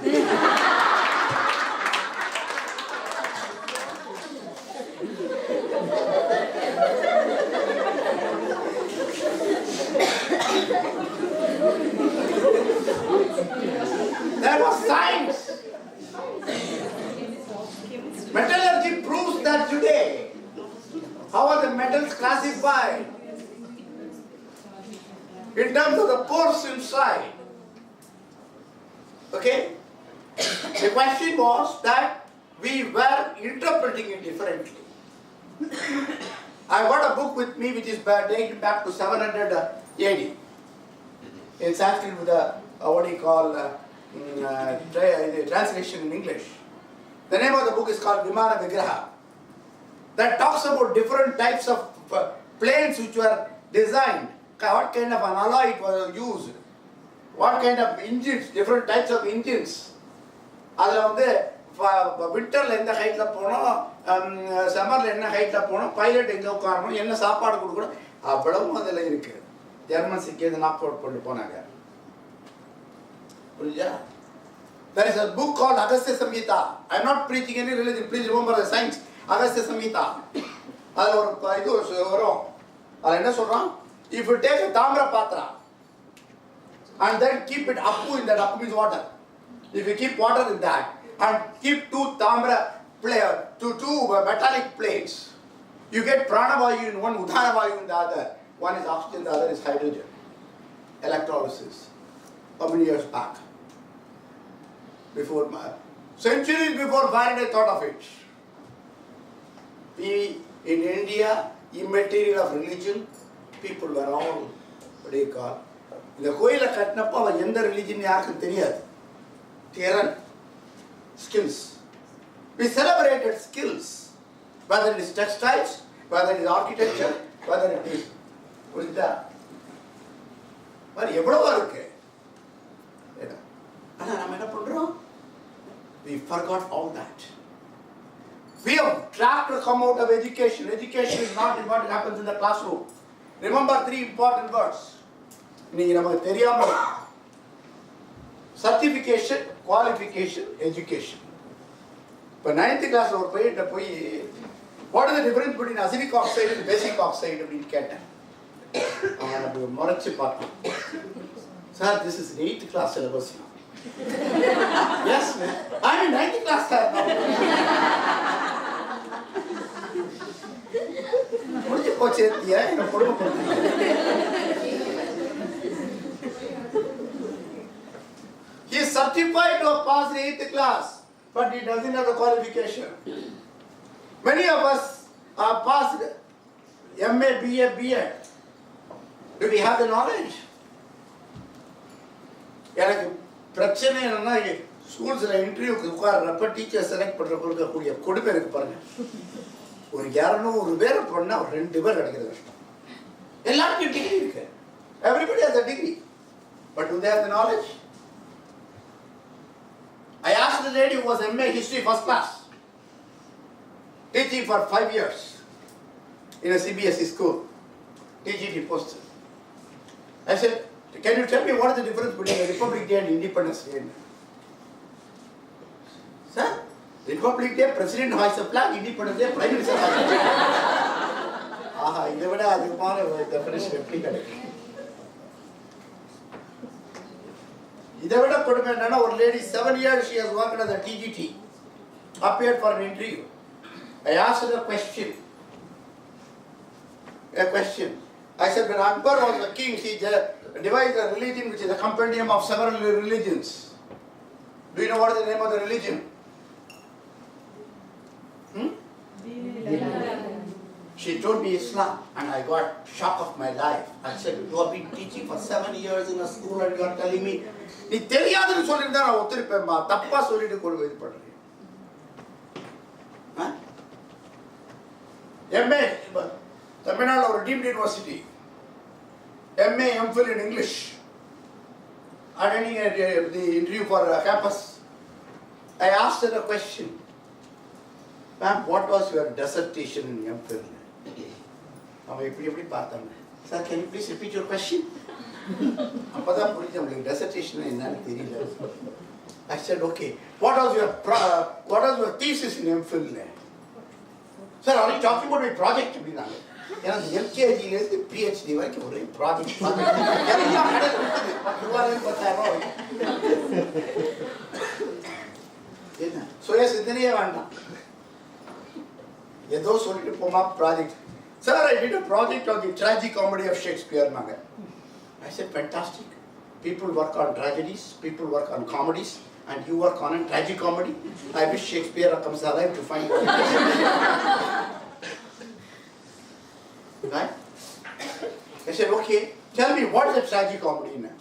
That was science. Metallurgy proves that today. How are the metals classified? In terms of the pores inside. Okay? The question was that we were interpreting it differently. I got a book with me which is dated back to 700 AD. In Sanskrit with what do you call translation in English. The name of the book is called Vimana Vigraha. That talks about different types of planes which were designed, what kind of an alloy it was used, what kind of engines, different types of engines. அதில் வந்து விண்டரில் எந்த ஹைட்டில் போனோம், சம்மரில் என்ன ஹைட்டில் போனோம், pilot எங்கே உட்காரணும், என்ன சாப்பாடு கொடுக்கணும், அவ்வளவும் அதில் இருக்குது. ஜெர்மன்ஸுக்கு எது நாக் அவுட் பண்ணிட்டு போனாங்க. புரியுதா? There is a book called Agastya Samhita. I am not preaching any religion. Please remember the science. Agastya Samhita. அதில் ஒரு இது வரும். அதில் என்ன சொல்கிறான்? If you take a tamra patra and then keep it appu in that, appu means water. If you keep water in that and keep two metallic plates, you get pranavayu in one, udhanavayu in the other. One is oxygen, the other is hydrogen. Electrolysis. How many years back? Centuries before Faraday thought of it. We in India, immaterial of religion, people were all, what do you call? இந்த கோயிலை கட்டினப்போ அவன் எந்த religion யாருக்கும் தெரியாது. திறன், skills. We celebrated skills, whether it is textiles, whether it is architecture, whether it is புரியுதா? மாதிரி எவ்வளவோ இருக்கு. ஆனால் நம்ம என்ன பண்றோம்? We forgot all that. We have tried to come out of education. Education is not what happens in the classroom. Remember 3 important words. இன்னைக்கு நமக்கு தெரியாம certification, qualification, education. இப்போ 9th class ஒரு பையன்கிட்ட போய் what is the difference between acidic oxide and basic oxide அப்படின்னு கேட்டேன். அவன் அப்படி முறைச்சு பார்த்தான். Sir, this is 8th class syllabus now. Yes, man. I'm in 9th class, sir. முடிஞ்சு போச்சு ஏத்தியா என்ன கொடுமை பண்ணுறீங்க? He is certified to have passed 8th class, but he doesn't have the qualification. Many of us are passed MA, BA, BEd. Do we have the knowledge? எனக்கு பிரச்சனை என்னன்னா ஸ்கூல்ஸில் இன்டர்வியூக்கு உட்கார்றப்ப teacher select பண்ணுற கொடுக்கக்கூடிய கொடுமை இருக்கு பாருங்க. ஒரு 200 பேரை போனால் ஒரு 2 பேர் கிடைக்கிறது கஷ்டம். எல்லாருக்கும் டிகிரி இருக்கு. Everybody has a degree. But do they have the knowledge? I asked the lady who was MA History first class, teaching for 5 years in a CBSE school, TGT post. I said, can you tell me what is the difference between a Republic Day and Independence Day? Sir, Republic Day, President hoists a flag, Independence Day, Prime Minister hoists a flag. Aha, இதை விட அதிகமான definition எப்படி கிடைக்கும்? இதை விட கொடுமை என்னன்னா ஒரு lady 7 years she has worked as a TGT, appeared for an interview. I asked her a question. I said, when Akbar was the king, he devised a religion which is a compendium of several religions. Do you know what is the name of the religion? She told me Islam, and I got shock of my life. I said, you have been teaching for 7 years in a school and you are telling me, நீ தெரியாதுன்னு சொல்லியிருந்தா நான் ஒத்துருப்பேன்மா, தப்பா சொல்லிட்டு கொண்டு இது பண்றேன். MA, Tamil Nadu or deemed university, MA, MPhil in English, attending the interview for campus. I asked her a question. Ma'am, what was your dissertation in MPhil? அவன் எப்படி பார்த்தாங்க. Sir, can you please repeat your question? அப்பதான் புரிஞ்சு உங்களுக்கு dissertation என்னன்னு தெரியல. I said, okay. What was your thesis in MPhil? Sir, are you talking about my project? அப்படின்னாங்க. ஏன்னா எல்கேஜிலேருந்து பிஹெச்டி வரைக்கும் ஒரே ப்ராஜெக்ட் எல்லாம் நடக்குது. 10,000 என்ன சுய சிந்தனையே வேண்டாம், ஏதோ சொல்லிட்டு போமா project. Sir, I did a project on the tragicomedy of Shakespeare. I said, fantastic. People work on tragedies, people work on comedies, and you work on a tragicomedy. I wish Shakespeare comes alive to find out. Right? I said, okay, tell me what is a tragicomedy now?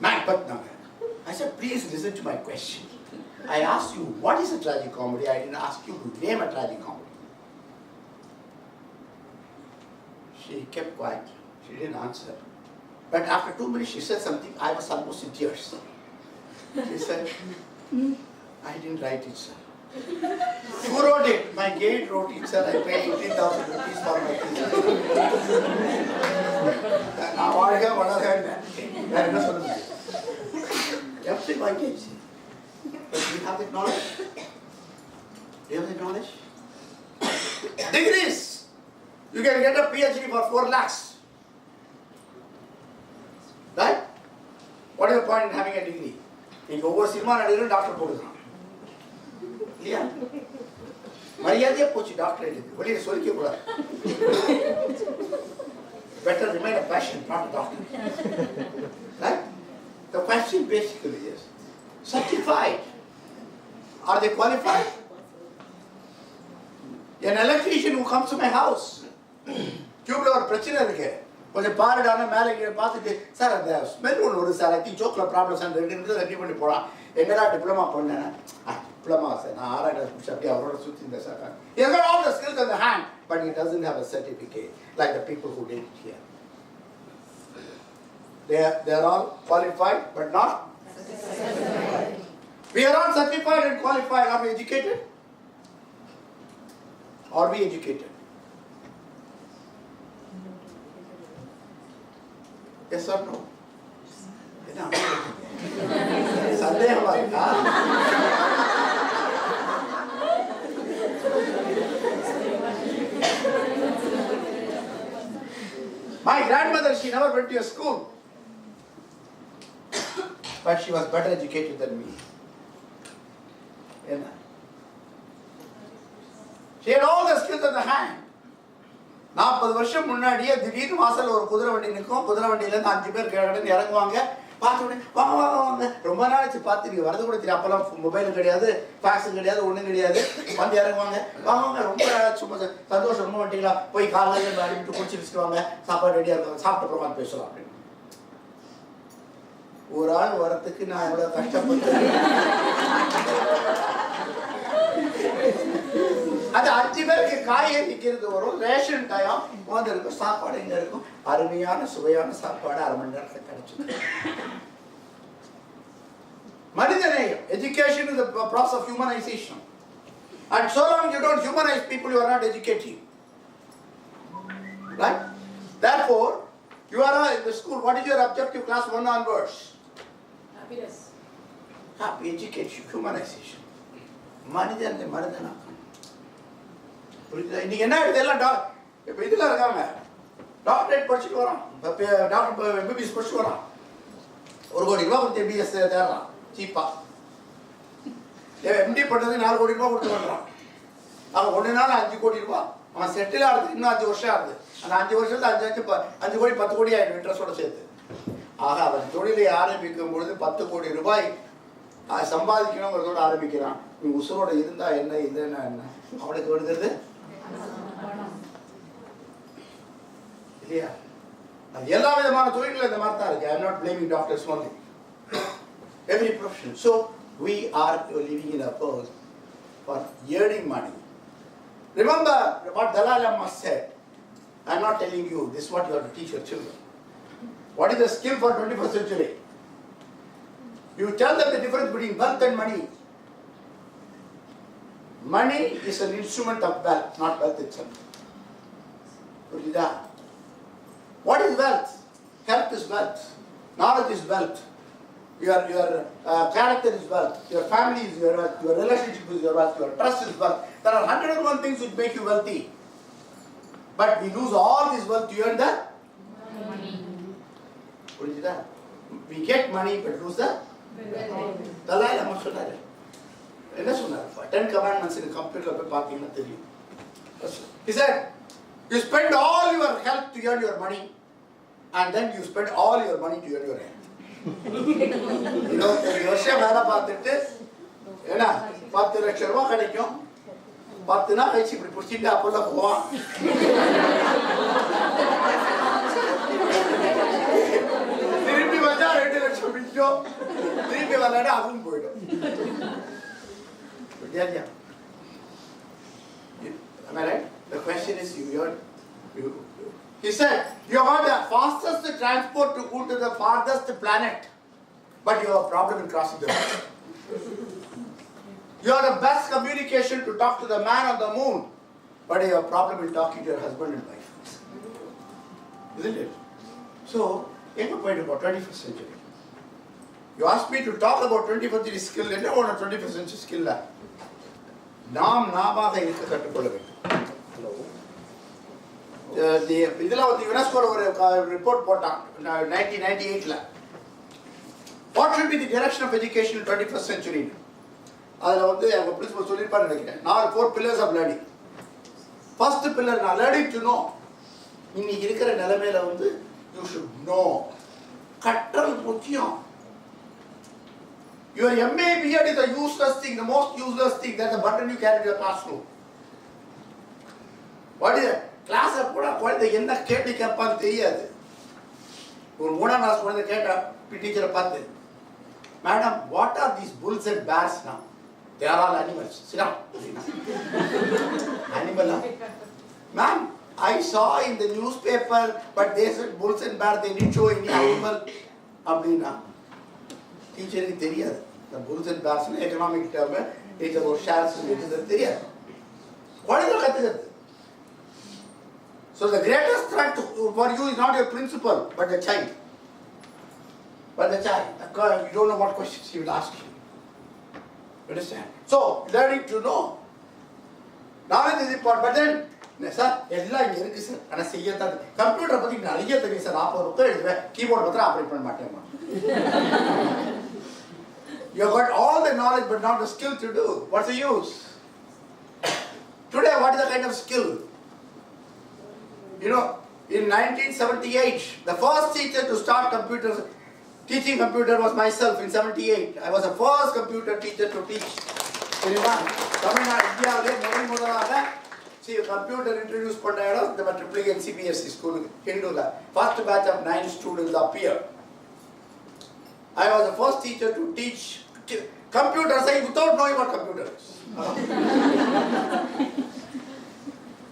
Macbeth now. I said, please listen to my question. I asked you, what is a tragicomedy? I didn't ask you to name a tragicomedy. She kept quiet. She didn't answer. But after 2 minutes, she said something. I was almost in tears. She said, I didn't write it, sir. Who wrote it? My guide wrote it, sir. I paid 18,000 rupees for my thesis. Now, what I have, everything my guide. But do you have that knowledge? Do you have that knowledge? Degrees. You can get a PhD for 4 lakhs. Right? What is the point in having a degree? You go over cinema and doctor போடுறான். இல்லையா? மரியாதையா போச்சு doctor எடுத்து. வெளியே சொல்லிக்க கூடாது. Better remain a patient, not a doctor. Right? The question basically is, certified. Are they qualified? An electrician who comes to my house, tube ஒரு பிரச்சனை இருக்கு. கொஞ்சம் பாருடான மேலே பார்த்துட்டு சார் அந்த ஸ்மெல் ஒன்று வரும் சார் ஐ சோக்கில் ப்ராப்ளம் சார் 2 நிமிஷம் ரெடி பண்ணி போகலாம் என்னடா டிப்ளமா பண்ணேன் டிப்ளமா சார் நான் 6ஆம் கிளாஸ் முடிச்சு அப்படியே அவரோட சுற்றி இருந்தேன் sir he has got all the skills in the hand but he doesn't have a certificate like the people who did it here. They are all qualified but not certified. We are all certified and qualified. Are we educated? Are we educated? Yes or no? சந்தேகமா இருக்கா? My grandmother, she never went to a school, but she was better educated than me. She had all the skills in the hand. 40 வருஷம் முன்னாடியே திடீர்னு வாசல்ல ஒரு குதிரை வண்டி நிற்கும். குதிரை வண்டியிலேருந்து 5 பேர் கிடந்து இறங்குவாங்க. பார்த்த உடனே வாங்க வாங்க வாங்க ரொம்ப நாளைக்கு பார்த்து நீங்க வரது கூட தெரியும். அப்பெல்லாம் மொபைலும் கிடையாது, ஃபேக்ஸும் கிடையாது, ஒன்றும் கிடையாது. வந்து இறங்குவாங்க வாங்க வாங்க ரொம்ப சும்மா சந்தோஷம் ரொம்ப வண்டிங்களா போய் காலையில் அடிவிட்டு குடிச்சு வச்சுட்டு வாங்க சாப்பாடு ரெடியாக இருக்கும் சாப்பிட்ட அப்புறமா பேசலாம் அப்படின்னு. ஒரு ஆள் வரத்துக்கு நான் எவ்வளோ கஷ்டப்பட்டு அது 5 பேருக்கு காய்கறி விற்கிறது வரும் ரேஷன் டயம் வந்து இருக்கும் சாப்பாடு எங்க இருக்கும் அருமையான சுவையான சாப்பாடு 1/2 மணி நேரத்தில் கிடைச்சிடும். மனிதநேயம் education is the process of humanization and so long you don't humanize people you are not educating, right? Therefore you are in the school. What is your objective class 1 onwards? Happiness. Happy education, humanization. மனிதனா இன்னைக்கு என்ன இதெல்லாம் இப்போ இதில் இருக்காங்க doctorate படிச்சுட்டு வரான் doctor MBBS படிச்சுட்டு வரான் 1 கோடி ரூபா கொடுத்து எம்பிஎஸ் தேடுறான் சீப்பா எம்டி பண்ணுறது 4 கோடி ரூபா கொடுத்து பண்ணுறான். அவன் 1 நாள் 5 கோடி ரூபா அவன் செட்டில் ஆகுது இன்னும் 5 வருஷம் ஆகுது. அந்த 5 வருஷத்துல 5 கோடி 10 கோடி ஆகிடும் இன்ட்ரெஸ்டோட சேர்த்து. ஆக அவன் தொழிலை ஆரம்பிக்கும் பொழுது 10 கோடி ரூபாய் சம்பாதிக்கணுங்கிறதோட ஆரம்பிக்கிறான். நீ உசுரோட இருந்தா என்ன இல்லைன்னா என்ன அவனுக்கு வருகிறது இல்லையா? அது எல்லா விதமான தொழில்கள் இந்த மாதிரி தான் இருக்கு. I am not blaming doctors only. Every profession. So we are living in a world for earning money. Remember what Dalai Lama said. I am not telling you this is what you have to teach your children. What is the skill for 21st century? You tell them the difference between wealth and money. Money is an instrument of wealth, not wealth itself. What is wealth? Health is wealth. Knowledge is wealth. Your character is wealth. Your family is your wealth. Your relationship is your wealth. Your trust is wealth. There are 101 things which make you wealthy. But we lose all this wealth to earn the money. We get money but lose the Dalai Lama சொன்னாரு. என்ன சொன்னாரு? 10 commandments in computer போய் பார்த்தீங்கன்னா தெரியும். He said, you spend all your health to earn your money and then you spend all your money to earn your health. 20 வருஷம் வேலை பார்த்துட்டு என்ன 10 லட்சம் ரூபாய் கிடைக்கும். 10 நாள் கழிச்சு இப்படி பிடிச்சிட்டு அப்போல்லாம் போவான். திருப்பி வந்தா 2 லட்சம் பிடிக்கும். திருப்பி வந்தாடா அதுவும் போயிடும். Am I right? The question is he said, you are the fastest transport to go to the farthest planet, but you have a problem in crossing the road. You are the best communication to talk to the man on the moon, but you have a problem in talking to your husband and wife. Isn't it? So, எங்க போயிட்டு இருக்கோம் 21st century? You asked me to talk about 21st century skill. என்ன ஒன்று 21st century skill? நாமாக இருக்க கற்றுக்கொள்ள வேண்டும். Hello இதெல்லாம் வந்து யுனெஸ்கோல ஒரு ரிப்போர்ட் போட்டான் 1998ல. What should be the direction of education in 21st century? அதில் வந்து அவங்க பிரின்சிபல் சொல்லியிருப்பான்னு நினைக்கிறேன். 4 pillars of learning. First pillar நான் learning to know. இன்னைக்கு இருக்கிற நிலைமையில வந்து you should know. கற்றல் முக்கியம். Your MA BEd is a useless thing, the most useless thing. That's a button you carry to the classroom. What is it? கிளாஸை கூட குழந்தை என்ன கேள்வி கேட்பான்னு தெரியாது. ஒரு 3ஆம் கிளாஸ் குழந்தை கேட்டா டீச்சரை பார்த்து, madam what are these bulls and bears now? They are all animals. Sit down. Animal. Ma'am, I saw in the newspaper, but they said bulls and bears, they didn't show any animal. அப்படின்னா டீச்சருக்கு தெரியாது. The bulls and bears economic term இது ஒரு shares இது தெரியாது. குழந்தை கற்றுக்கிறது. So the greatest threat for you is not your principal, but the child. But the child, you don't know what questions he will ask you. You understand? So, learning to know. Knowledge is important, but then, sir, எல்லாம் இங்கே இருக்கு sir, ஆனால் செய்யத்தான் கம்ப்யூட்டரை பற்றி நிறைய தெரியும் sir, 40 ரூபாய் எழுதுவேன், கீபோர்டு பத்திரம் ஆப்ரேட் பண்ண மாட்டேன். You have got all the knowledge but not the skill to do. What's the use? Today, what is the kind of skill? You know, in 1978, the first teacher to start teaching computer was myself in 78. I was the first computer teacher to teach. Tamil Nadu, India, see, computer introduced பண்ண இடம் நம்ம triple CBSE school Hindula. First batch of 9 students appeared. I was the first teacher to teach computer science without knowing what computer is.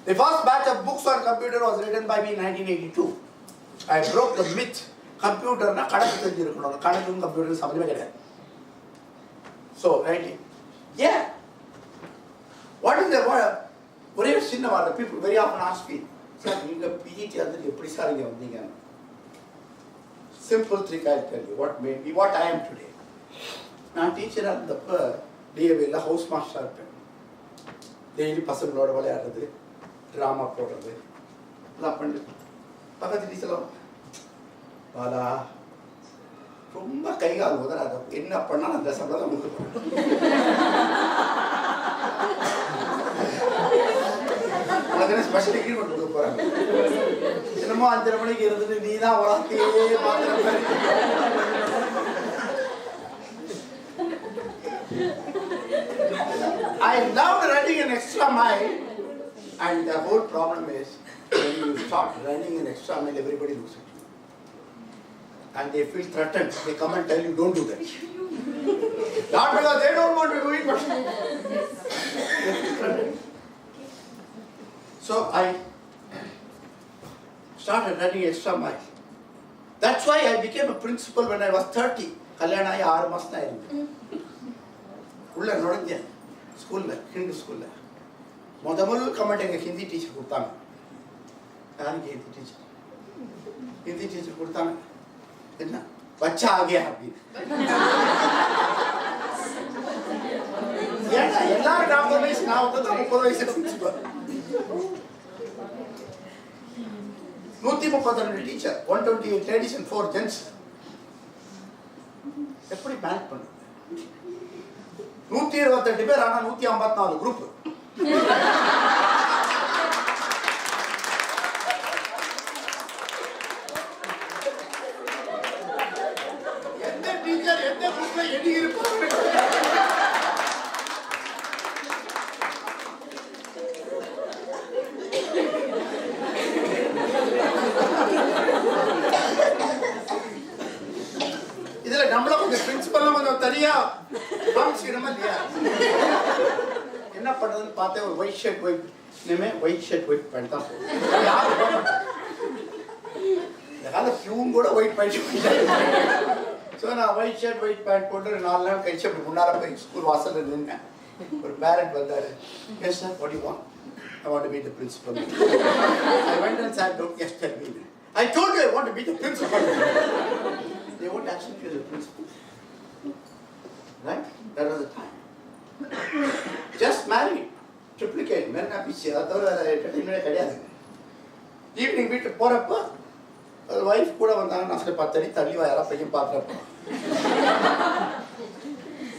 The first batch of books on computer was written by me in 1982. I broke the myth. Computer na கணக்கு தெரிஞ்சிருக்கணும். கணக்கும் கம்ப்யூட்டரும் சம்பந்தமே கிடையாது. So, right? Yeah. What is the word? ஒரே சின்ன வார்த்தை. People very often ask me, sir, நீங்க PGT வந்து எப்படி சார் இங்க வந்தீங்க? Simple trick I'll tell you. What made me what I am today. நான் டீச்சரா இருந்தப்ப டிஏவில ஹவுஸ் மாஸ்டரா இருப்பேன். டெய்லி பசங்களோட விளையாடுறது, ட்ராமா போடுறது எல்லாம் பண்ணி பக்கத்து டீச்சர்லாம் பாலா ரொம்ப கைகால் உதறாத என்ன பண்ணாலும் அந்த சம்பளம் தான் கொடுப்போம். உனக்கு ஸ்பெஷல் எக்ரிமெண்ட் கொடுக்க போறாங்க. என்னமோ 5:30 மணிக்கு இருந்துட்டு நீ தான் வளர்த்தையே மாத்திர I loved running an extra mile, and the whole problem is when you start running an extra mile, everybody looks at you. And they feel threatened. They come and tell you, don't do that. Not because they don't want to do it, but they feel threatened. So I started running extra mile. That's why I became a principal when I was 30. கல்யாணம் ஆகி 6 மாசம் தான் இருக்கு. உள்ள நுழைஞ்சேன் ஸ்கூல்ல, ஹிந்து ஸ்கூல்ல. முதல் comment எங்க ஹிந்தி டீச்சர் கொடுத்தாங்க. யாருக்கு ஹிந்தி டீச்சர் கொடுத்தாங்க. என்ன பச்சா ஆகியா அப்படின்னு. ஏன்னா எல்லாரும் 40 வயசு, நான் வந்து 30 வயசு principal. 132 teacher, 128 ladies and 4 gents. எப்படி மேனேஜ் பண்ணுறது? 128 பேர், ஆனால் 154 குரூப். எந்த டீச்சர் எந்த குரூப்ல எடி இருப்பாங்க? இதுல நம்மள கொஞ்சம் பிரின்சிபல்லாம் கொஞ்சம் தனியா காமிச்சிக்கணுமா இல்லையா? என்ன பண்றதுன்னு பார்த்தேன். ஒரு ஒயிட் ஷர்ட் ஒயிட் இனிமே ஒயிட் ஷர்ட் ஒயிட் பேண்ட் தான் போகும். யாரும் போட மாட்டாங்க. இந்த கால பியூன் கூட ஒயிட் பேண்ட் போட்டு. ஸோ நான் ஒயிட் ஷர்ட் ஒயிட் பேண்ட் போட்டு 4 நாள் கழிச்சு அப்படி முன்னால போய் ஸ்கூல் வாசலில் நின்றேன். ஒரு பேரண்ட் வந்தாரு. Yes sir, what you want? I want to be the principal. I went and sat down. Yes, tell me. I told you I want to be the principal. They won't accept you as a principal. Right? That was the time. Just married. Triplicate. Men are busy. That's all. Evening வீட்டுக்கு போகிறப்போ wife கூட வந்தாங்க. நான் சொல்லி 10 அடி தள்ளி யாரா பையன் பார்த்துறப்போ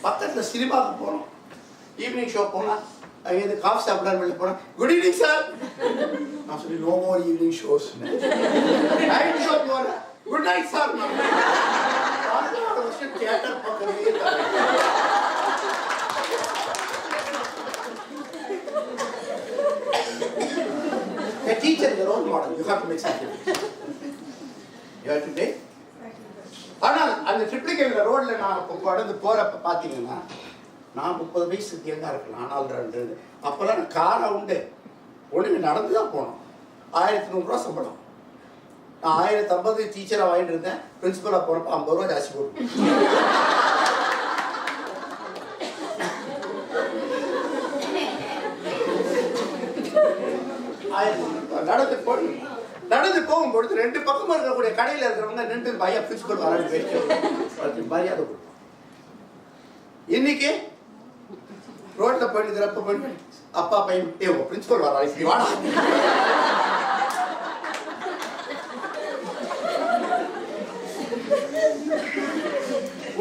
பக்கத்தில் சினிமாவுக்கு போனோம். ஈவினிங் ஷோ போனால் அங்கேருந்து காஃபி சாப்பிடாம வெளில போனேன். Good evening sir. நான் சொல்லி no more evening shows. Night show போகிறேன். Good night sir. தியேட்டர் பக்கத்துலேயே a teacher is a role model. You have to make sacrifices. You have to take. ஆனால் அந்த ட்ரிப்ளிகேட்டில் ரோடில் நான் இப்போ கடந்து போகிறப்ப பார்த்தீங்கன்னா நான் 30 வயசு தேங்காய் இருக்கலாம். ஆனால் 2 அப்போல்லாம் நான் காரை உண்டு ஒன்றுமே நடந்து தான் போனோம். 1100 ரூபா சம்பளம். நான் 1050 டீச்சராக வாங்கிட்டு இருந்தேன். பிரின்சிபலாக போகிறப்ப 50 ரூபா ஜாஸ்தி போட்டு நடந்து போகும்பொழுது 2 பக்கமும் இருக்கக்கூடிய கடையில் இருக்கிறவங்க 2 பையன் பிரின்சிபல் வராது பேச்சு மரியாதை கொடுப்போம். இன்னைக்கு ரோட்ல போயிட்டு போயிட்டு அப்பா பையன் பிரின்சிபல் வரா இப்படி வாடா.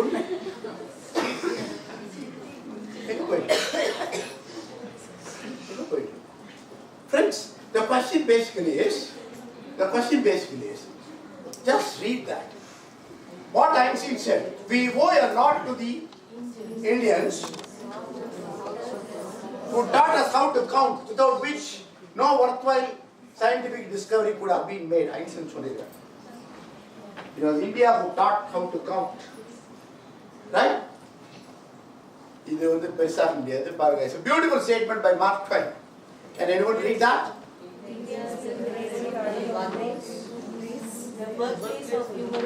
உண்மை எங்க போயிட்டு friends, the question basically is just read that. What Einstein said, we owe a lot to the Indians who taught us how to count, without which no worthwhile scientific discovery could have been made. Einstein said that. It was India who taught how to count. Right? இது வந்து பெருசாக முடியாது பாருங்க. It's a beautiful statement by Mark Twain. Can anyone read that? India is the birthplace of human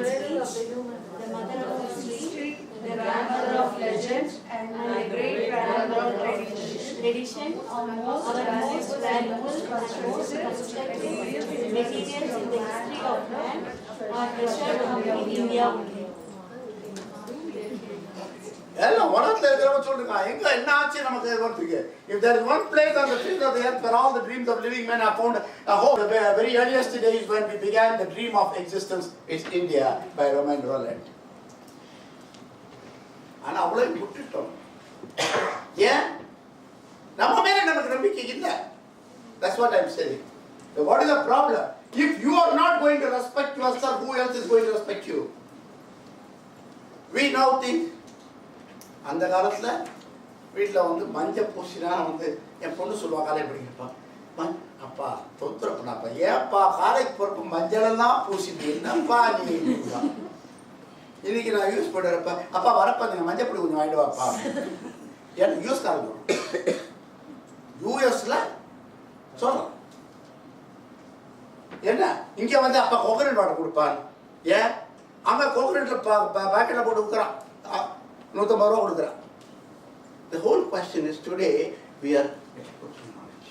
speech, the mother of history, the grandmother of legend, and the great grandmother of tradition. Our most valuable and most constructive materials in the history of man are treasured in India only. எல்லாம் உலகத்தில் இருக்கிறவங்க சொல்லுங்க எங்க என்ன ஆச்சு நமக்கு வரதுக்கு. If there is one place on the face of the earth where all the dreams of living men have found a home, the very earliest days when we began the dream of existence is India by Roman Roland. ஆனா அவ்வளோ விட்டுட்டோம். ஏன் நம்ம மேல நமக்கு நம்பிக்கை இல்லை. That's what I'm saying. So what is the problem? If you are not going to respect yourself, who else is going to respect you? We now think அந்த காலத்தில் வீட்டில் வந்து மஞ்சள் பூசினா வந்து என் பொண்ணு சொல்லுவா காலேஜ் படிக்கிறப்பா அப்பா தொத்துறப்பண்ணாப்பா ஏன்ப்பா காலேஜ் போகிறப்ப மஞ்சளெல்லாம் பூசிட்டு என்னப்பா நீ. இன்னைக்கு நான் யூஸ் பண்ணுறப்ப அப்பா வரப்பா நீங்கள் மஞ்சள் பொடி கொஞ்சம் வாங்கிட்டு வாப்பா. எனக்கு யூஸ் காரணம் யூஎஸ்ல சொல்கிறோம் என்ன இங்கே வந்து அப்பா கோகனட் வாட்டர் கொடுப்பான். ஏன் அங்கே கோகனட்டில் பேக்கெட்டில் போட்டு விற்கிறான் 150 ரூபா கொடுக்குறான். The whole question is today we are exporting knowledge.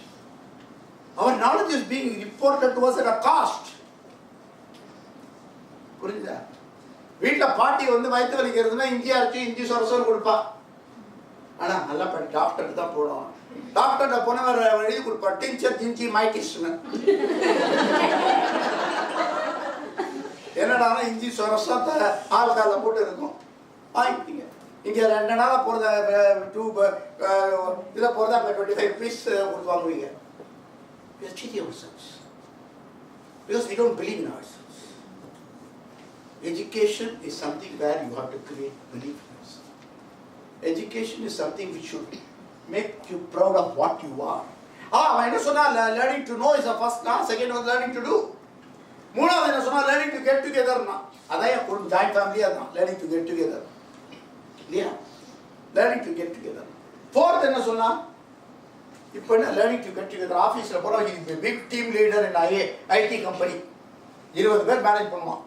Our knowledge is being reported to us at a cost. புரியுதா? வீட்டில் பாட்டி வந்து வயிற்று வலிக்கிறதுனா இஞ்சி அரைச்சி இஞ்சி சொரசோன்னு கொடுப்பா. ஆனால் நல்லா பண்ணி டாக்டருக்கு தான் போனோம். டாக்டர்கிட்ட போனவர் எழுதி கொடுப்பா டிஞ்சர் ஜிஞ்சி மைட்டிஸ்னு. என்னடா இஞ்சி சொரசம் ஆல்காலில் போட்டு இருக்கும் வாங்கிட்டீங்க. இங்கே 2 நாளாக போகிறதா டியூப் இதில் போகிறதா அங்கே 25 rupees கொடுத்து வாங்குவீங்க. We are cheating ourselves because we don't believe in ourselves. Education is something where you have to create belief in yourself. Education is something which should make you proud of what you are. அவன் என்ன சொன்னா learning to know is the first now, second was learning to do. மூணாவது என்ன சொன்னா learning to get together னா. அதான் என் குடும்பம் joint family அதான் learning to get together. இல்லையா? learning to get together. fourth என்ன சொன்னா இப்போ என்ன learning to get together. ஆஃபீஸில் போகிறோம் he is a big team leader in IT company 20 பேர் மேனேஜ் பண்ணுவான்.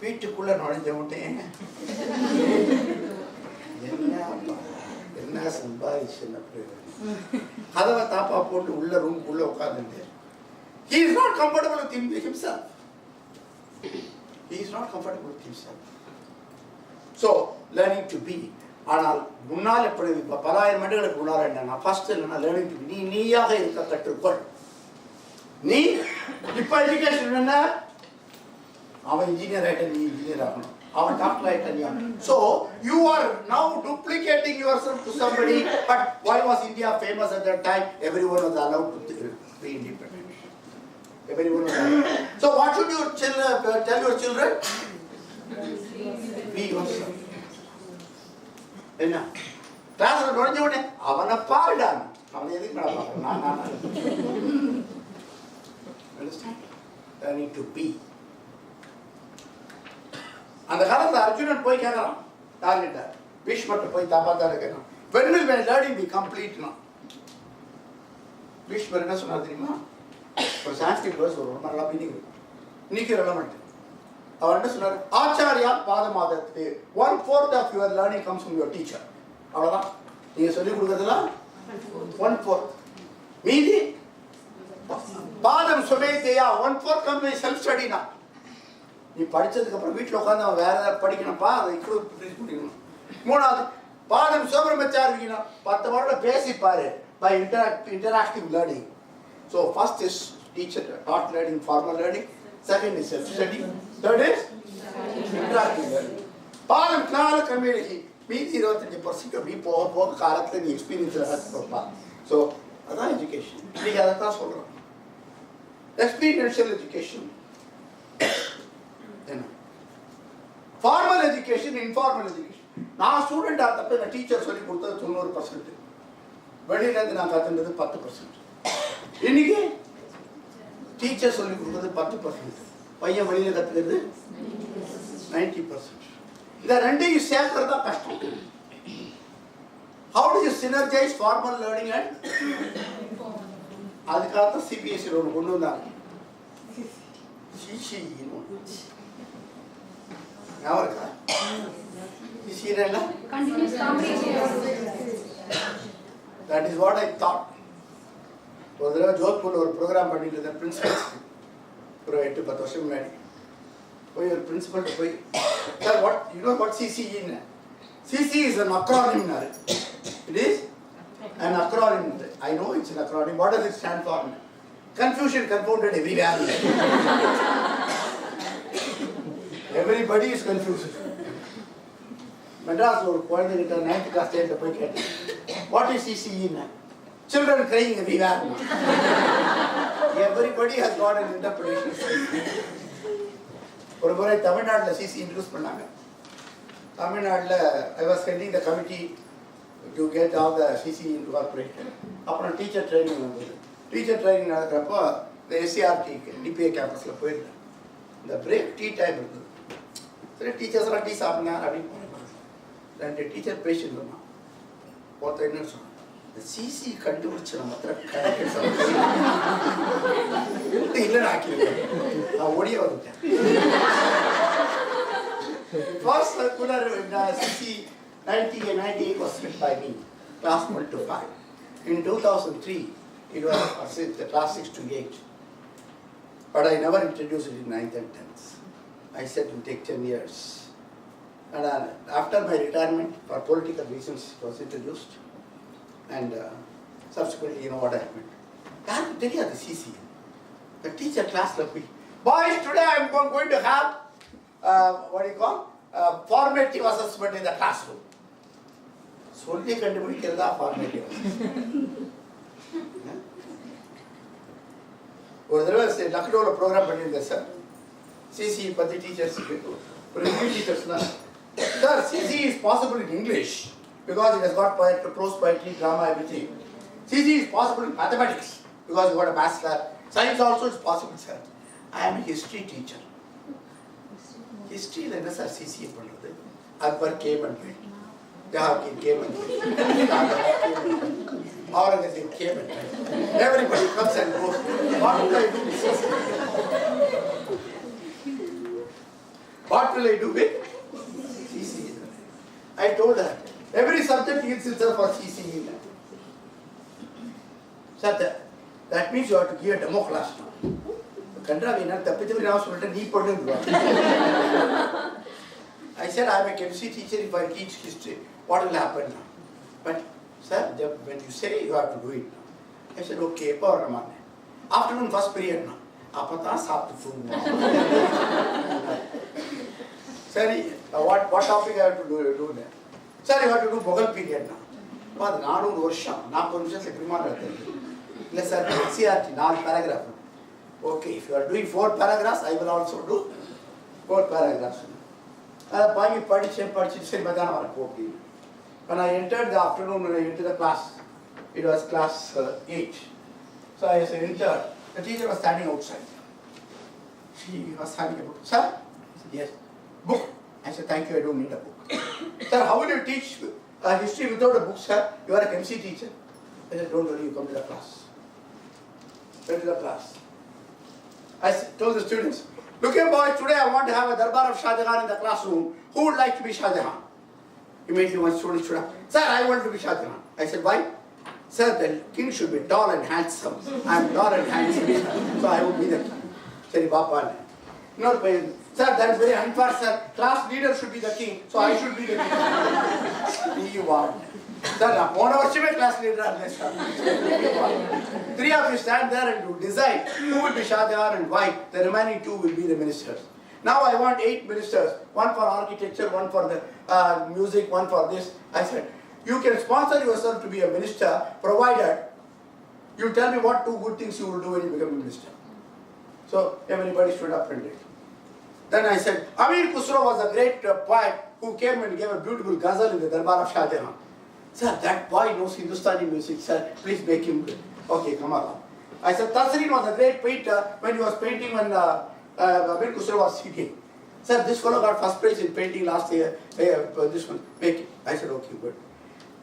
வீட்டுக்குள்ளே நுழைஞ்ச விட்டேன் என்ன சம்பாதிச்சு கதவை தாப்பா போட்டு உள்ள ரூமுக்குள்ளே உட்காந்துட்டு he is not comfortable with himself. He is not comfortable with himself. So learning to be. ஆனால் முன்னால் எப்படி இப்போ 10,000 ஆண்டுகளுக்கு முன்னால் என்னன்னா ஃபர்ஸ்ட் என்னன்னா learning to be. நீயாக இருக்க கற்றுக்கொள். நீ இப்ப இப்போ எஜுகேஷன் என்ன? அவன் இன்ஜினியர் ஆகிட்ட நீ இன்ஜினியர் ஆகணும், அவன் டாக்டர் ஆகிட்ட நீ ஆகணும். So you are now duplicating yourself to somebody. But why was India famous at that time? Everyone was allowed to be independent. Everyone was allowed. So what should you tell your children? Be yourself. என்ன கிளாஸில் நுழைஞ்ச உடனே அவனை பாருடான், அவனை எதுக்கு நான் பார்க்குறேன், நான் understand? I need to be. அந்த காலத்தில் அர்ஜுனன் போய் கேட்கறான் யார்கிட்ட, பீஷ்மர்கிட்ட போய் தாப்பாத்தார கேட்கறான், when will my learning be complete? பீஷ்மர் என்ன சொன்னார் தெரியுமா? ஒரு சான்ஸ்கிரிட் வேர்ஸ் ஒரு நல்லா மீனிங் இன்னைக்கு ரெலவெண்ட். அவர் என்ன சொன்னார்? Acharya பாதமாதத்துக்கு 1/4 of your learning comes from your teacher. அவ்வளோதான், நீங்கள் சொல்லிக் கொடுக்குறதுல 1/4, மீதி பாதம் சுமேதையா 1/4 comes by self study. நீ படிச்சதுக்கு அப்புறம் வீட்டில் உட்காந்து அவன் வேற ஏதாவது படிக்கணும்ப்பா, அதை இன்க்ளூட் பண்ணிக்கணும். மூணாவது பாதம் சோபரமச்சாரிக்கா 10 வருடம் பேசிப்பாரு by interactive learning. So first is teacher taught learning, formal learning. Second is self study. Third is interactive learning. பாதம் கிளால கம்யூனிட்டி மீதி 25% அப்படி போக போக காலத்தில் நீ எக்ஸ்பீரியன்ஸ் பார்ப்பா. ஸோ அதான் எஜுகேஷன். இன்னைக்கு அதை தான் சொல்கிறோம், எக்ஸ்பீரியன்ஷியல் எஜுகேஷன். என்ன ஃபார்மல் எஜுகேஷன், இன்ஃபார்மல் எஜுகேஷன். நான் ஸ்டூடெண்ட் ஆகிறப்ப நான் டீச்சர் சொல்லி கொடுத்தது 90%, வெளியிலேருந்து நான் கற்றுன்றது 10%. இன்னைக்கு டீச்சர் சொல்லி கொடுத்தது 10%, பையன் வெளியில் கற்றுக்கிறது 90%. இதை ரெண்டையும் சேர்க்கறது தான் கஷ்டம். How do you synergize formal learning and அதுக்காக தான் CBSE ஒன்று கொண்டு வந்தாங்க. ஞாபகம் இருக்கா? என்ன? Continuous comprehension. That is what I thought. ஒரு தடவை ஜோத்பூரில் ஒரு ப்ரோக்ராம் பண்ணிட்டு இருந்தேன் பிரின்சிபல்ஸ், ஒரு 8-10 வருஷம் முன்னாடி. போய் ஒரு பிரின்சிபல்ட்டு போய், sir what you know what CCE? CCE is an acronym. It is an acronym. I know it's an acronym. What does it stand for? Confusion confounded everywhere. Everybody is confused. மெட்ராஸில் ஒரு குழந்தைகிட்ட 9th class ஸ்டேட்டில் போய் கேட்டேன், what is CCE? Children crying everywhere. Everybody has got an interpretation. ஒரு முறை தமிழ்நாட்டில் CCE introduce பண்ணாங்க. தமிழ்நாட்டில் I was heading the committee to get all the CCE incorporated. அப்புறம் டீச்சர் ட்ரைனிங் வந்தது. டீச்சர் ட்ரைனிங் நடக்கிறப்போ இந்த SCRT DPA கேம்பஸில் போயிருந்தேன். இந்த பிரேக் டீ டைம் இருந்தது. சரி டீச்சர்ஸ்லாம் டீ சாப்பிடுங்க அப்படின்னு போனேன். 2 டீச்சர் பேசிட்டு இருந்தான். ஒருத்தர் என்ன சொன்னான், இந்த CCE கண்டுபிடிச்சு நம்ம இல்லைன்னு ஆக்கிடுவேன். நான் ஓடியே வந்துட்டேன். First circular CCE 1998 was written by me, class 1 to 5. In 2003, it was the class 6 to 8. But I never introduced it in 9th and 10th. I said it will take 10 years. And after my retirement, for political reasons, it was introduced. And subsequently, you know what happened. Can you tell you the CCE? The teacher class left me. Boys, today I am going to have what do you call? Formative assessment in the classroom. சொல்லி கண்டுபிடிக்கிறதா formative assessment. ஒரு தடவை லக்னோவில் program பண்ணியிருந்தேன் sir. CCE பற்றி டீச்சர்ஸுக்கு ஒரு new டீச்சர்ஸ்னால், sir CCE is possible in English because it has got poetry, prose poetry, drama, everything. CCE is possible in mathematics because you got a bachelor. Science also is possible, sir. I am a history teacher. History என்ன sir CCE பண்ணுறது? Akbar came and went. Jahangir came and went. Aurangzeb came and went. Everybody comes and goes. What will I do with CCE? What will I do with CCE? I told her, every subject needs itself for CCE. Sir, that means you have to give a demo class now. Kandravi, na tapithu na solta nee podunga. I said I am a chemistry teacher. If I teach history, what will happen now? But sir, when you say you have to do it now, I said okay, power man. Afternoon first period now. அப்பதான் சாப்பிட்டு தூங்குவோம். சரி, what topic I have to do there? Sir, you have to do Mughal period now. அது 400 வருஷம் 40 நிமிஷத்துல எப்படிமா நடக்குது? இல்லை sir, NCERT 4 paragraph. Okay, if you are doing 4 paragraphs, I will also do 4 paragraphs. அதை வாங்கி படிச்சுட்டு சரி மத்தியானம் வர போட்டி. When I entered the afternoon, when I entered the class, it was class 8. So I entered. The teacher was standing outside. She was standing a book. Sir? I said, yes. Book. I said, thank you, I don't need a book. Sir, how will you teach history without a book, sir? You are a MC teacher. I said, don't worry, you come to the class. Come to the class. I told the students, look here boys, today I want to have a darbar of Shah Jahan in the classroom. Who would like to be Shah Jahan? Immediately one student stood up. Sir, I want to be Shah Jahan. I said, why? Sir, the king should be tall and handsome. I am tall and handsome, so I would be the king. Sorry, Papa. Not by, sir, that is very unfair, sir. Class leader should be the king, so I should be the king. You are. Sir, now, 1 hour should be class leader unless, sir. 3 of you stand there and you decide who will be Shah Jahan and why. The remaining 2 will be the ministers. Now I want 8 ministers, 1 for architecture, 1 for the music, 1 for this. I said, you can sponsor yourself to be a minister, provided you tell me what 2 good things you will do when you become a minister. So everybody stood up and did. Then I said, Amir Khusro was a great poet who came and gave a beautiful ghazal in the Darbar of Shah Jahan. Sir, that boy knows Hindustani music, sir. Please make him do it. Okay, come along. I said, Tasreen was a great painter when he was painting when Amir Khusro was sitting. Sir, this fellow got first prize in painting last year. This one, make it. I said, okay, good.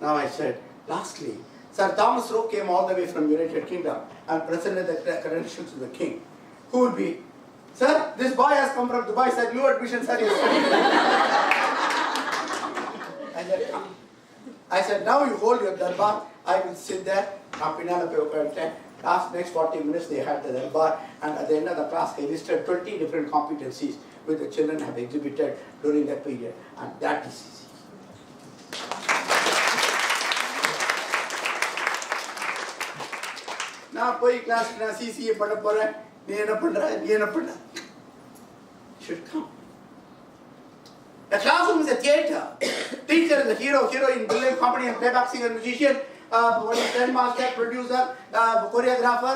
Now I said, lastly, Sir Thomas Rowe came all the way from United Kingdom and presented the credentials to the king. Who will be? Sir, this boy has come from Dubai, sir. New admission, sir. I said, now you hold your darbar. I will sit there. Next 40 minutes they had the darbar, and at the end of the class I listed 20 different competencies which the children have exhibited during that period, and that is easy. நான் போய் class நான் CCA பண்ண போறேன், நீ என்ன பண்ற? Should come. The classroom is a theater. Teacher is the hero, heroine, villain, comedian, playback singer, musician, trend master, producer, choreographer,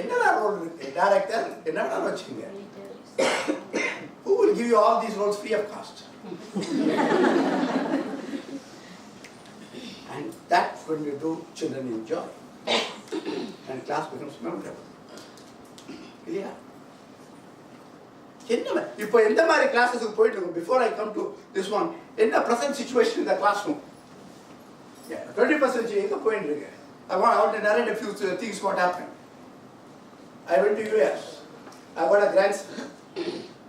என்னடா role இருக்கு, டைரக்டர், என்னடா வச்சுங்க. Who will give you all these roles free of cost? And that's when you do, children enjoy. And class becomes memorable. இல்லையா? என்ன இப்போ எந்த மாதிரி கிளாஸஸுக்கு போயிட்டு இருக்கும்? Before I come to this one, என்ன present situation in the classroom? 21st century எங்க போயிட்டு இருக்கு? I want to narrate a few things what happened. I went to US. I got a grandson.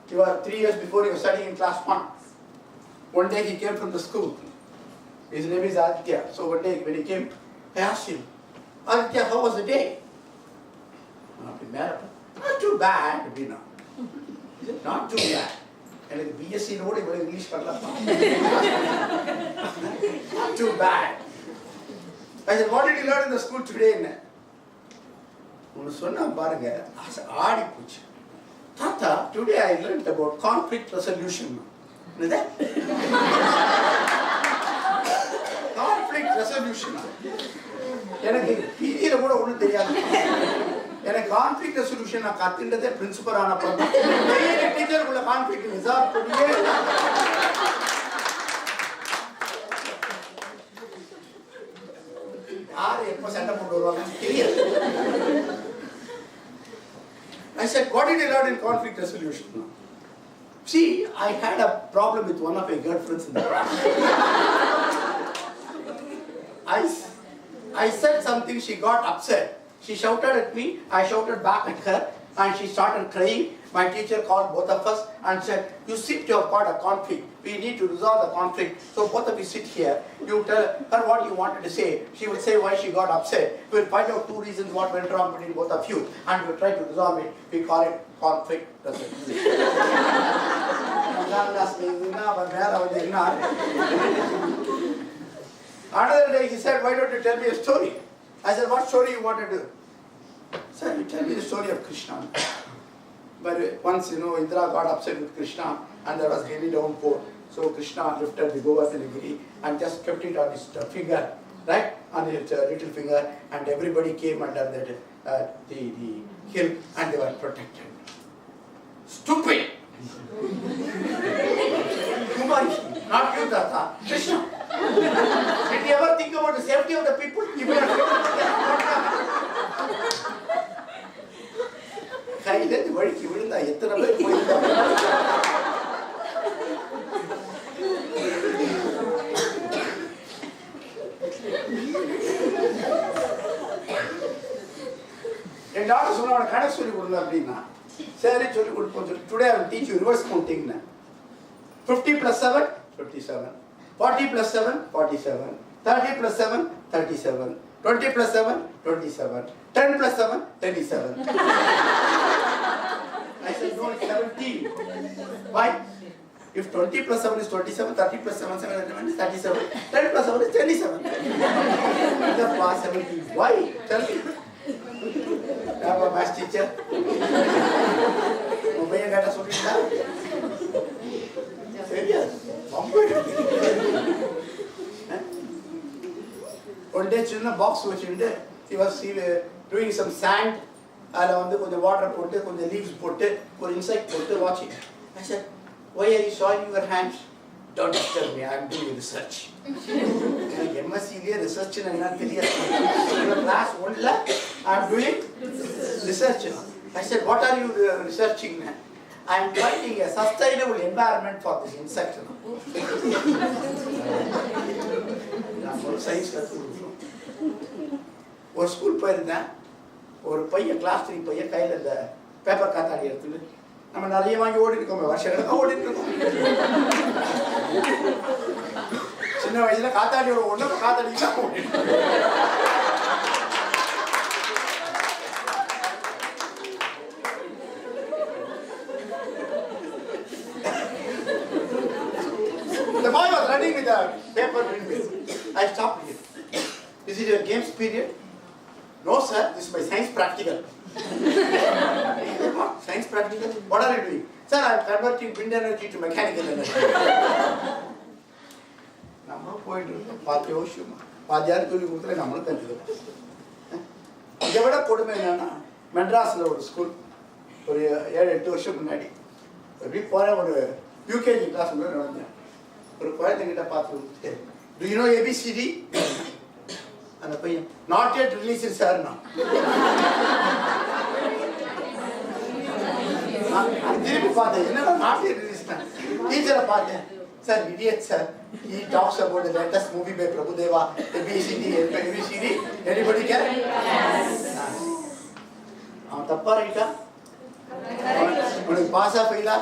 He was 3 years before he was studying in class 1. One day he came from the school. His name is Aditya. So one day when he came, I asked him, Aditya, how was the day? Not too bad, you know. He said, not too bad. எனக்கு BSc node இவ்வளோ English பண்ணலப்பா. Not too bad. I said, what did you learn in the school today? ஒன்று சொன்னா பாருங்க, ஆடி போச்சு. தாத்தா, today I learned about conflict resolution. என்னது? Conflict resolution. எனக்கு பிஇல கூட ஒன்றும் தெரியாது. எனக்கு கான்ஃப்ளிக்ட் ரெசல்யூஷன் நான் கத்துண்டதே பிரின்சிபல் ஆன அப்புறம் தான். டீச்சருக்குள்ள கான்ஃப்ளிக்ட் ரிசால்வ் பண்ணியே யார் எப்போ சண்டை போட்டு வருவாங்கன்னு தெரியாது. I said, what did you learn in conflict resolution? See, I had a problem with one of my girlfriends in the class. I said something, she got upset. She shouted at me, I shouted back at her, and she started crying. My teacher called both of us and said, you sit, you have got a conflict. We need to resolve the conflict. So both of you sit here. You tell her what you wanted to say. She will say why she got upset. We'll find out 2 reasons what went wrong between both of you, and we'll try to resolve it. We call it conflict resolution. Another day he said, why don't you tell me a story? I said, what story you want to do? Sir, you Tell me the story of Krishna. But once, Indra got upset with Krishna and there was heavy downpour. So Krishna lifted the Govardhanagiri and just kept it on his finger, right? On his little finger, and everybody came under the hill and they were protected. Stupid! Kumari, not you, Tata. Krishna. Did you ever think about the safety of the people? If you கையிலேருந்து வழுக்கி விழுந்தா எத்தனை பேர் போயிருந்தாங்க. என் doctor சொன்ன அவனை கணக்கு சொல்லி கொடுங்க அப்படின்னா சரி சொல்லி கொடுப்போம் சொல்லி today I will teach you reverse கவுண்டிங்னு 50 + 7 57 40 + 7 47 30 + 7 37 20 + 7 27 10 + 7 27 I said no, it's 17. Why? If 20 + 7 is 27, 30 + 7 is 37, 10 + 7 is 27. The past 17. Why? Tell me. I'm a math teacher. Mobile data சொல்றீங்களா? Serious? One day சின்ன பாக்ஸ் வச்சிருந்து he was doing some sand. அதில் வந்து கொஞ்சம் water போட்டு கொஞ்சம் leaves போட்டு ஒரு இன்செக்ட் போட்டு வாட்சிங். I said, why are you soiling your hands? Don't disturb me, I am doing research. MSc-லேயே research என்னன்னு தெரியாது. Class 1ல I am doing research. I said, what are you researching? I am finding a sustainable environment for this insect. நான் ஒரு science கற்றுக்கணும். ஒரு school போயிருந்தேன். ஒரு பையன் class 3 பையன் கையில் இந்த பேப்பர் காத்தாடி எடுத்துட்டு நம்ம நிறைய வாங்கி ஓடிட்டு இருக்கோம், வருஷம் ஓடிட்டு இருக்கோம். சின்ன வயசுல காத்தாடியோட ஒண்ணு காத்தாடி தான் ஓடிட்டு The boy was running with a paper windmill. I stopped him. Is it your games period? No, sir, this is my science practical. Science practical? What are you doing? Sir, I am converting wind energy to mechanical energy. நம்மளும் போயிட்டு இருக்கோம் 10 வருஷமா. பாதியார் சொல்லி கொடுத்துட்டு நம்மளும் கற்றுக்கிறோம். இதை விட கொடுமை என்னன்னா மெட்ராஸில் ஒரு ஸ்கூல் ஒரு 7-8 வருஷம் முன்னாடி எப்படி போகிற ஒரு யூகேஜி கிளாஸ் நடந்தேன். ஒரு குழந்தைங்கிட்ட பார்த்து do you know ABCD? அந்த பையன் நாட் yet released சார். நான் திருப்பி பார்த்தேன் என்னடா நாட் yet released. டீச்சரை பார்த்தேன் sir idiot sir he talks about the latest movie by Prabhudeva ABCD anybody can? அவன் தப்பா ரைட்டா உனக்கு பாஸா ஃபெயிலா?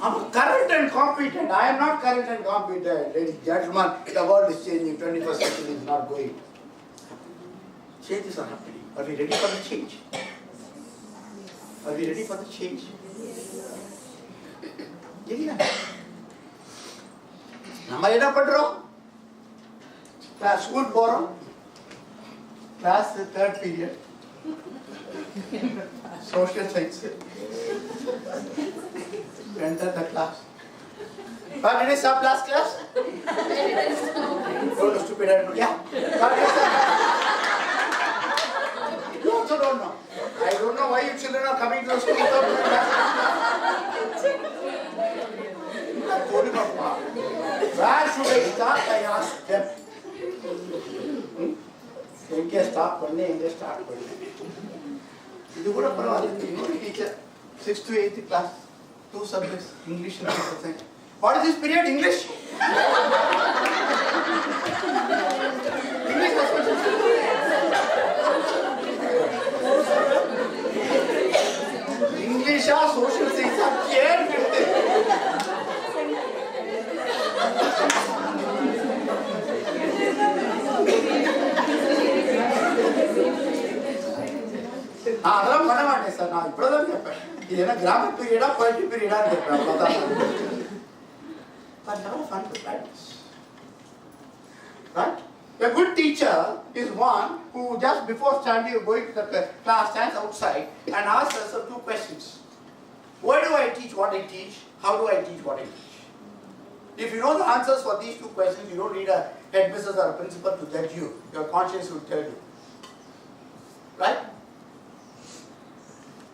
I'm current and competent. I am not current and competent. Ladies and gentlemen, the world is changing. 21st century is not going. Changes are happening. Are we ready for the change? Are we ready for the change? இல்ல நம்ம என்ன பண்றோம்? Class school போறோம். Class 3rd period. Social science. Enter the class. But did I stop last class? Don't be stupid. Yeah. You also don't know. I don't know why you children are coming to the school without doing class. Where should I start? I asked them. எங்கே start பண்ணி எங்கே start பண்ணி இது கூட பரவாயில்ல. இன்னொரு teacher 6th to 8th class 2 subjects English and social science. What is this period? English? English or social science? English or social science are care with அதெல்லாம் பண்ண மாட்டேன் சார். நான் இப்படிதான் கேட்பேன் இது என்ன கிராமர் பீரியடா குவாலிட்டி பீரியடான்னு கேட்பேன். அவ்வளோதான். But never fun to practice. Right? A good teacher is one who just before going to the class stands outside and asks us 2 questions. Why do I teach what I teach? How do I teach what I teach? If you know the answers for these 2 questions, you don't need a headmistress or a principal to judge you. Your conscience will tell you. Right?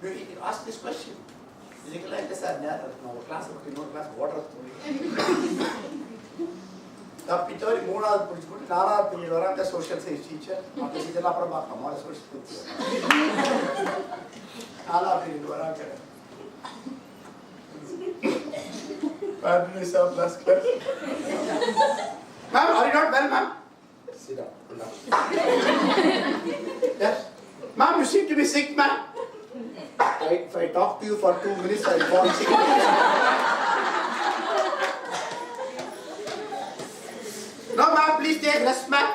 Do you ask this question? Like this, class, water. The picture is more than social science teacher. Class. Ma'am, are you not well, ma'am? Sit down. Yes. Ma'am, you seem to be sick, ma'am. If I talk to you for 2 minutes, I'll fall sick. No, ma'am, please take rest, ma'am.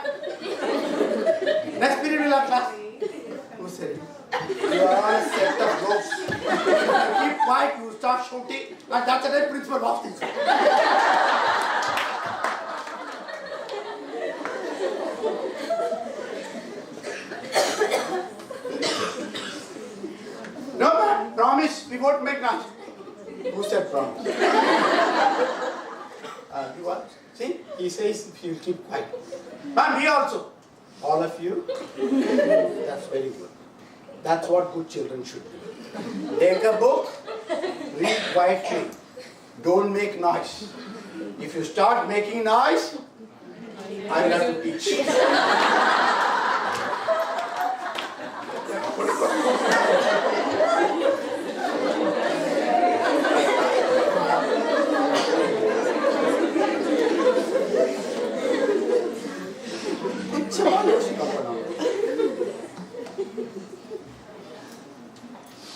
Next period will have class. Who said it? You are a set of jokes. Keep quiet, you start shouting, and that's the time principal of this. No, ma'am, promise, we won't make noise. Who said promise? You what? See, he says if you keep quiet. Ma'am, me also. All of you? That's very good. That's what good children should do. Take a book, read quietly. Don't make noise. If you start making noise, I will have to teach.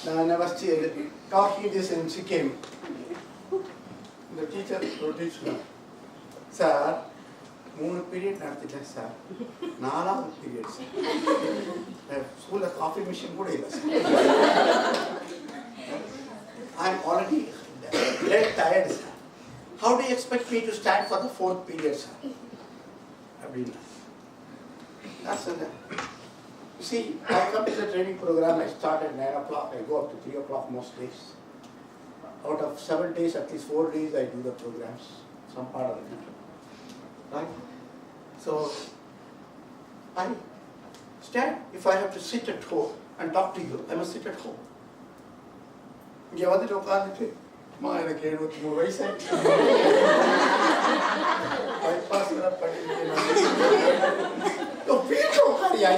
And I was talking this in Sikkim. The teacher wrote it down. Sir, 3 periods நடத்திட்டேன் sir. 4வது period sir. School coffee machine கூட இல்ல sir. I'm already dead tired sir. How do you expect me to stand for the 4th period sir? That's it. You see, I come to the training program, I start at 9 o'clock, I go up to 3 o'clock most days. Out of 7 days, at least 4 days, I do the programs, some part of it. Right? So, I stand, if I have to sit at home and talk to you, I must sit at home. இங்கே வந்துட்டு உட்காந்துட்டு அம்மா எனக்கு 73 வயசு bypass வீட்டில் உட்காரியா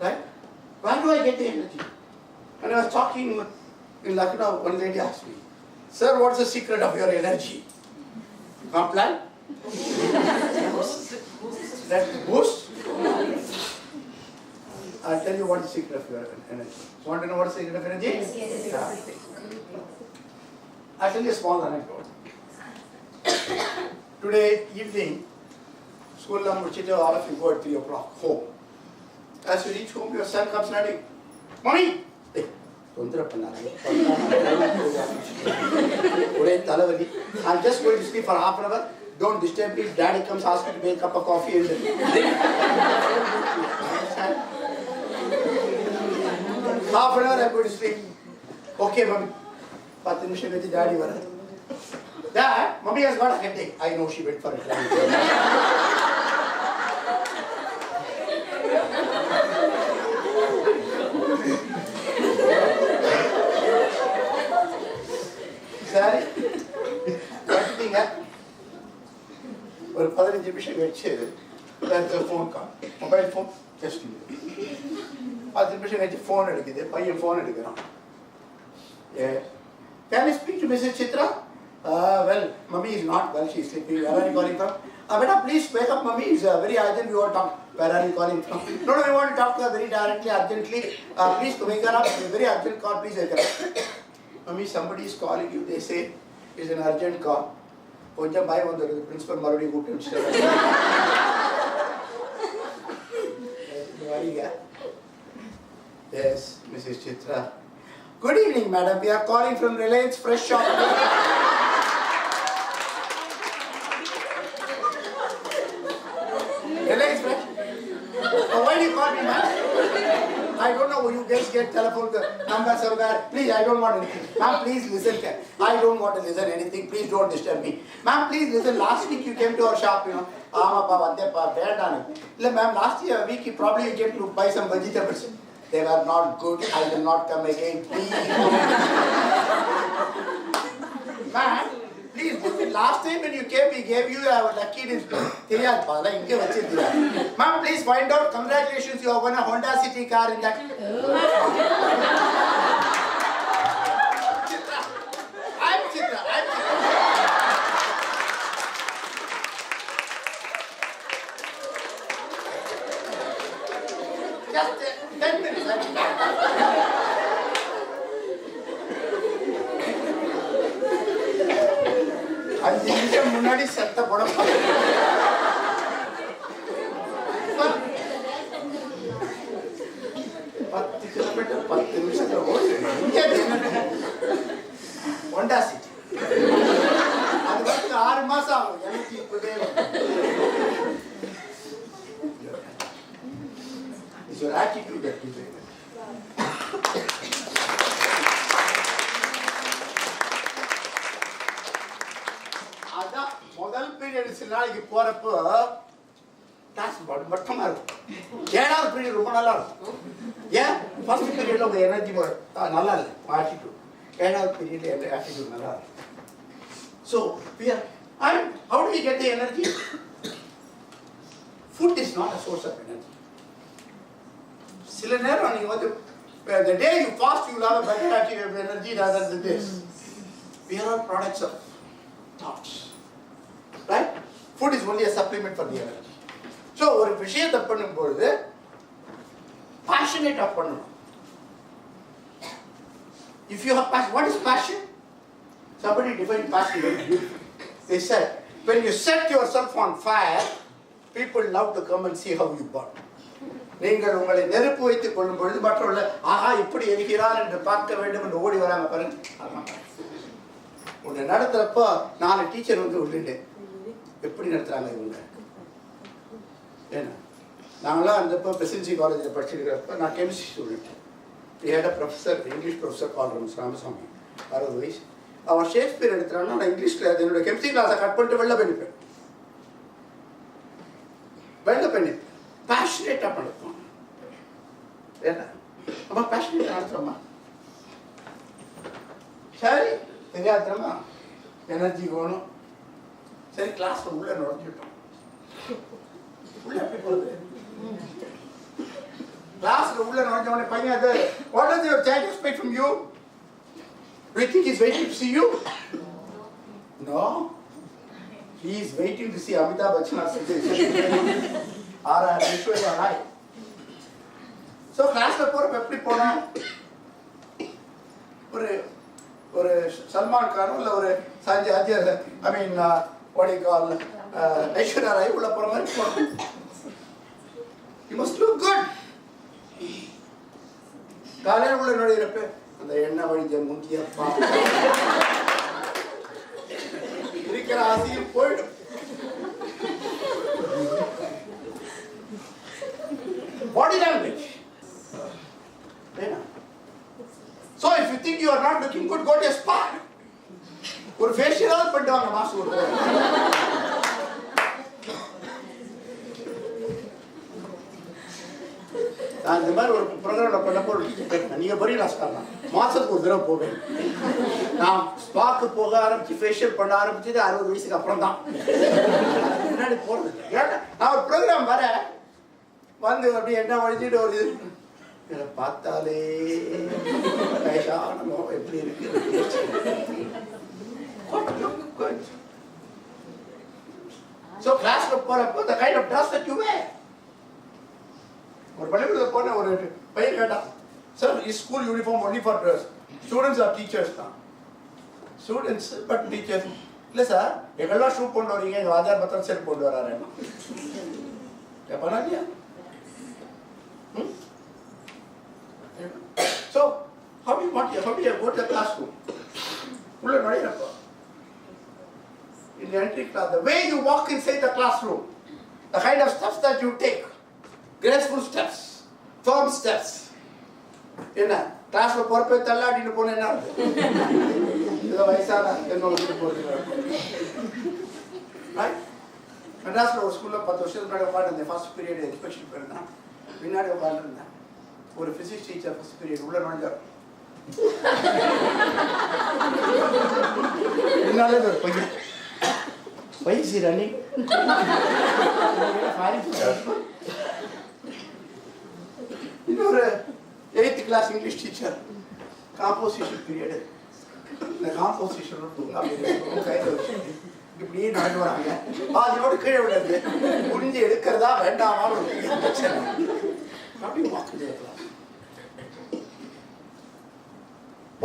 Right? Where do I get the energy? When I was talking in Lucknow, one lady asked me, sir, what's the secret of your energy? You can't plan? That boost? I'll tell you what is the secret of your energy. Want to know what is the secret of energy? Yes. I'll tell you a small anecdote. Today evening, school all of you go at 3 o'clock home. As you reach home, your son comes running. Mommy! I'm just going to sleep for half an hour. Don't disturb me. Daddy comes, asks me to make a cup of coffee and half an hour I'm going to sleep. Okay, mommy. 10 minutes with daddy. Dad, mommy has got a headache. I know she went for a drive. Sorry? What thing happened? ஒரு 15 நிமிஷம் கழிச்சு phone call mobile phone just 10 நிமிஷம் கழிச்சு phone எடுக்குது பையன் phone எடுக்கிறான் Can I speak to Mrs. Chitra? Well, mommy is not well, she is sleeping. Where are you calling from? Beta, please wake up, mommy. It's very urgent, we want to talk. Where are you calling from? No, we want to talk to her very directly, urgently. Please wake her up, very urgent call, please wake her up. Mommy, somebody is calling you, they say it's an urgent call. கொஞ்சம் பயம் வந்துடுது principal மறுபடியும் கூப்பிட்டு வரீங்க Yes, Mrs. Chitra. Good evening, madam. We are calling from Reliance Fresh Shop. Reliance Fresh? Why do you call me, ma'am? I don't know. You guys get telephone numbers somewhere. Please, I don't want anything. Ma'am, please listen. I don't want to listen anything. Please don't disturb me. Ma'am, please listen. Last week you came to our shop, you know. Ma'am, last week probably you came to buy some vegetables. They were not good. I will not come again. Please. Ma'am, please listen. Last time when you came, we gave you a lucky discount. Ma'am, please find out. Congratulations, you have won a Honda City car in that. Chitra. I'm Chitra. Just 10 minutes. அஞ்சு நிமிஷம் முன்னாடி சத்த படம் 10 kilometre 10 நிமிஷத்துல ஓடு. Honda city. அது வந்து 6 மாசம் ஆகும். எனக்கு இப்பவே It's your attitude that you bring. அதான் முதல் பீரியட் சில நாளைக்கு போறப்போ கிளாஸ் மட்டமா இருக்கும். 7வது பீரியட் ரொம்ப நல்லா இருக்கும். ஏன் ஃபர்ஸ்ட் பீரியட்ல உங்க எனர்ஜி நல்லா இல்லை ஆட்டிடியூட். 7வது பீரியட்ல என் ஆட்டிடியூட் நல்லா இருக்கும். So we are and how do we get the energy? Food is not a source of energy. சில நேரம் நீங்க வந்து the day you fast you will have a better attitude of energy rather than this. We are all products of thoughts. Right? Food is only a supplement for the energy. So ஒரு விஷயத்தை பண்ணும்போது passionate பண்ணணும். If you have passion, what is passion? Somebody defined passion very beautifully. They said, when you set yourself on fire, people love to come and see how you burn. நீங்கள் உங்களை நெருப்பு வைத்துக் கொள்ளும் பொழுது மற்றவர்கள் ஆஹா இப்படி எரிகிறார் என்று பார்க்க வேண்டும் என்று ஓடி வராங்க பாருங்க. ஒன்று நடத்துறப்போ 4 டீச்சர் வந்து உள்ளிட்டு எப்படி நடத்துறாங்க இவங்க. ஏன்னா நாங்களாம் அந்தப்போ பிரசிடென்சி காலேஜில் படிச்சிருக்கிறப்ப நான் கெமிஸ்ட்ரி ஸ்டூடெண்ட். ஏட professor English professor call Ramasamy 60 வயசு. அவன் ஷேக்ஸ்பியர் எடுத்துறான்னா நான் இங்கிலீஷ் கிளாஸ் என்னோட கெமிஸ்ட்ரி கிளாஸை கட் பண்ணிட்டு வெளில பண்ணிப்பேன். பேஷனேட்டாக பண்ணிருக்கோம். ஏன்னா நம்ம பேஷனேட்டாக நடத்துகிறோமா? சரி தெரியாதுமா எனர்ஜி வேணும். சரி கிளாஸ்ல உள்ள நுழைஞ்சிட்டோம். உள்ள எப்படி போகுது? கிளாஸ்ல உள்ள நுழைஞ்ச உடனே பையன் அது what does your child expect from you? Do you think he's waiting to see you? No. He is waiting to see Amitabh Bachchan or something. Or Aishwarya Rai. So கிளாஸ்ல போறப்ப எப்படி போனோம்? ஒரு சல்மான் கானோ இல்லை ஒரு சஞ்சய் அஜய் ஐ மீன் what do you call Aishwarya Rai உள்ள போற மாதிரி போகணும். You must look good. காலையில் உள்ள நுழையிறப்ப அந்த எண்ணெய் வழிஞ்ச முந்தியப்பா இருக்கிற ஆசையும் போயிடும். Body language. So if you think you are not looking good, go to a spa. ஒரு ஃபேஷியலாவது பண்ணிட்டு வாங்க மாசம் ஒரு தடவை. நான் இந்த மாதிரி ஒரு ப்ரோக்ராம் பண்ணப்போ நீங்க போறீங்க நான் மாசத்துக்கு ஒரு தடவை போவேன். நான் ஸ்பாக்கு போக ஆரம்பிச்சு ஃபேஷியல் பண்ண ஆரம்பிச்சது 60 வயசுக்கு அப்புறம் தான். முன்னாடி போறது ஏன்னா நான் ஒரு ப்ரோக்ராம் வர வந்து அப்படி என்ன வழிஞ்சிட்டு ஒரு இது பார்த்தாலே வயசானமோ எப்படி இருக்கு. So class போறப்போ the kind of dress that you wear. ஒரு பள்ளிக்கூடத்துல போன ஒரு பையன் கேட்டான், sir is school uniform only for dress, students are teachers தான். ஸ்டூடெண்ட்ஸ் பட் டீச்சர்ஸ் இல்லை சார், எங்கெல்லாம் ஷூ போட்டு வரீங்க, எங்கள் வாத்தியார் பத்திரம் செட் போட்டு வராரு. எப்பனா இல்லையா So, how do you go to the classroom? In the entry class, the way you walk inside the classroom, the kind of steps that you take, graceful steps, firm steps. In a class of corporate, right? Madras school of Pathoshil, in the first period inspection period. We not have gotten that. For a physics teacher, first period, ruler on the why is he running? You know, 8th class English teacher, composition period. The composition of the இப்படியே நடந்து வராங்க பாதியோடு கீழே விடுறது முடிஞ்சு எடுக்கிறதா வேண்டாமான்னு ஒரு பிரச்சனை அப்படி வாக்குது.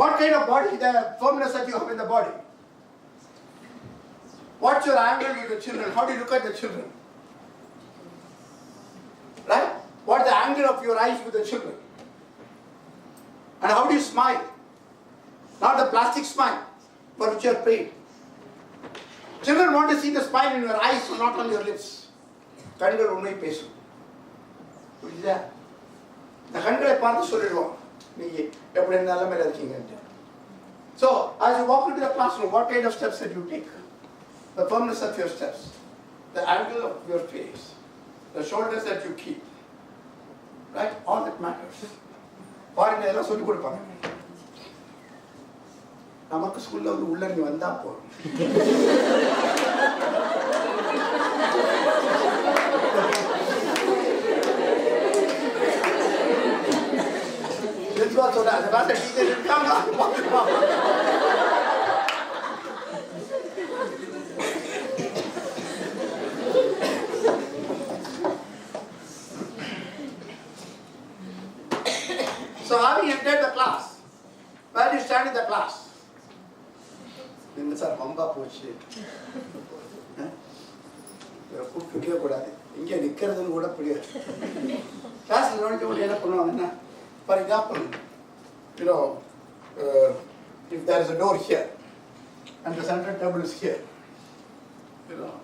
What kind of body, the firmness that you have in the body? What's your angle with the children? How do you look at the children? Right? What's the angle of your eyes with the children? And how do you smile? Not the plastic smile for which you are paid. Children want to see the smile in your eyes, not on your lips. கண்கள் உண்மை பேசும். புரியுதா? இந்த கண்களை பார்த்து சொல்லிடுவோம். நீங்க எப்படி நிலைமையில இருக்கீங்கன்னு. So, as you walk into the classroom, what kind of steps did you take? The firmness of your steps, the angle of your face, the shoulders that you keep, right? All that matters. பாருங்க எல்லாம் சொல்லி கொடுப்பாங்க. நமக்கு ஸ்கூல்ல வந்து உள்ள நீ வந்தா போதும். So that the teacher didn't come out. So having entered the class, where do you stand in the class? Sir, Mamba Pochi. Put your good at it. You get a curtain wood up here. Class is not going to end up. For example, you know, if there is a door here and the central table is here, you know,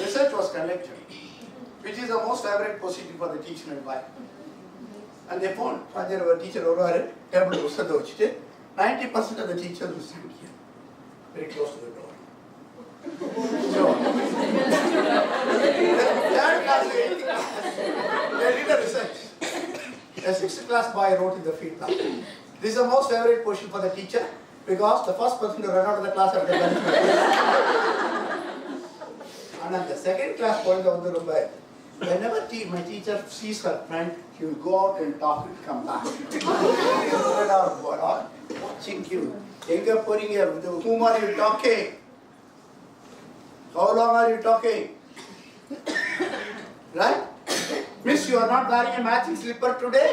research was conducted, which is the most favorite position for the teacher and wife. And they found that there were a teacher over here, table was 90% of the teachers will stand here, very close to the door. So, third class, they did a research. A 6th class boy wrote in the feedback. This is the most favorite position for the teacher because the first person to run out of the class at the bench. And at the 2nd class point of the room, whenever my teacher sees her friend, he will go out and talk and come back. Watching you. Whom are you talking? How long are you talking? Right? Miss, you are not wearing a matching slipper today?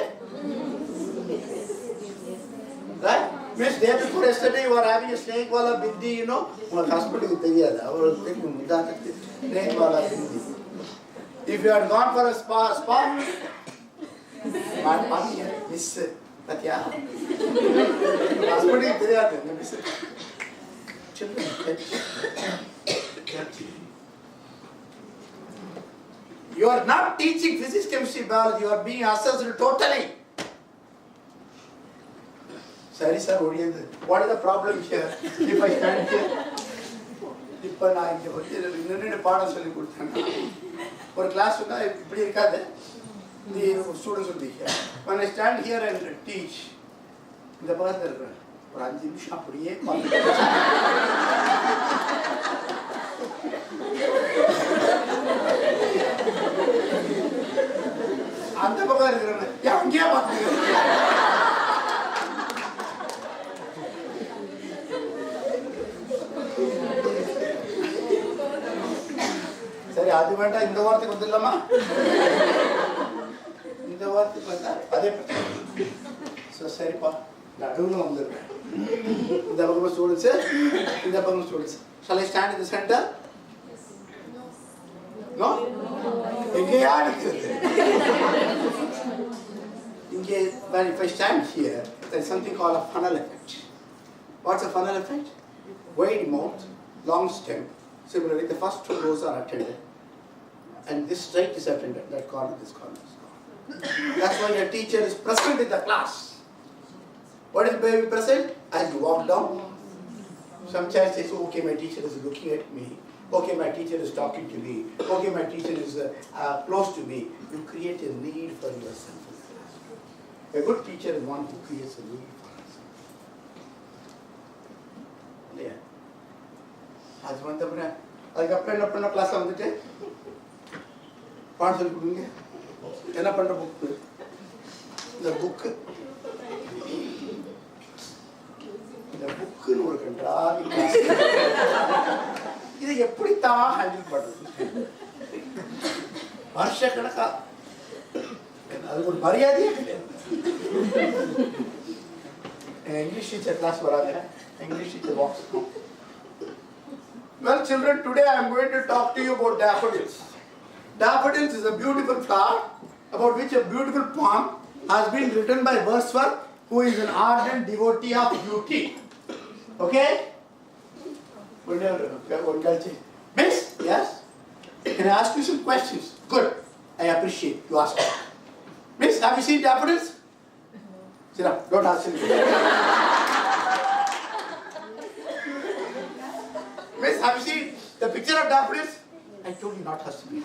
Right? Miss, day before yesterday you were having a snake wala bindi, you know? My husband is there. I was thinking, snake wala bindi. If you had gone for a spa, miss, but yeah. Husband is there. Children, you are not teaching physics, chemistry, biology. You are being assessed totally. Sorry, sir. What is the problem here? If I stand here, if I for class, the students will be here. When I stand here and teach, the person for அந்த பக்கம் இருக்கிறவங்க அங்கேயே பார்த்துக்க. சரி அது வேண்டாம், இந்த வாரத்துக்கு வந்துடலாமா? இந்த வாரத்துக்கு வந்தா அதே சரிப்பா நடுவில் வந்துருக்கேன். இந்த பக்கம் ஸ்டூடெண்ட்ஸு, இந்த பக்கம் students. Shall I stand in the center? No? எங்கேயா இருக்குது? in case, when if I stand here, there is something called a funnel effect. What's a funnel effect? Wide mouth, long stem. Similarly, the first two rows are attended. And this straight is attended, that corner, this corner is gone. That's why your teacher is present in the class. What is baby present? As you walk down, some child says, okay, my teacher is looking at me. Okay, my teacher is talking to me. Okay, my teacher is close to me. You create a need for yourself in the classroom. A good teacher is one who creates a need for himself. Yeah. அது வந்தப்பறம் அதுக்கப்புறம் என்ன பண்ண கிளாஸ்ல வந்துட்டு பாடம் சொல்லி கொடுங்க என்ன பண்ற புக்கு இந்த புக்கு ஒரு கண்டாதி கிளாஸ் இதை எப்படித்தான் ஹேண்டில் பண்றது வருஷக்கணக்கா அது ஒரு மரியாதையே கிடையாது இங்கிலீஷ் டீச்சர் கிளாஸ் வராங்க English teacher walks Well, children, today I am going to talk to you about daffodils. Daffodils is a beautiful flower about which a beautiful poem has been written by Wordsworth, who is an ardent devotee of beauty. Okay? Miss, yes? Can I ask you some questions? Good. I appreciate you asking. Miss, have you seen daffodils? Sit down. Don't ask me. Miss, have you seen the picture of daffodils? I told you not has to be.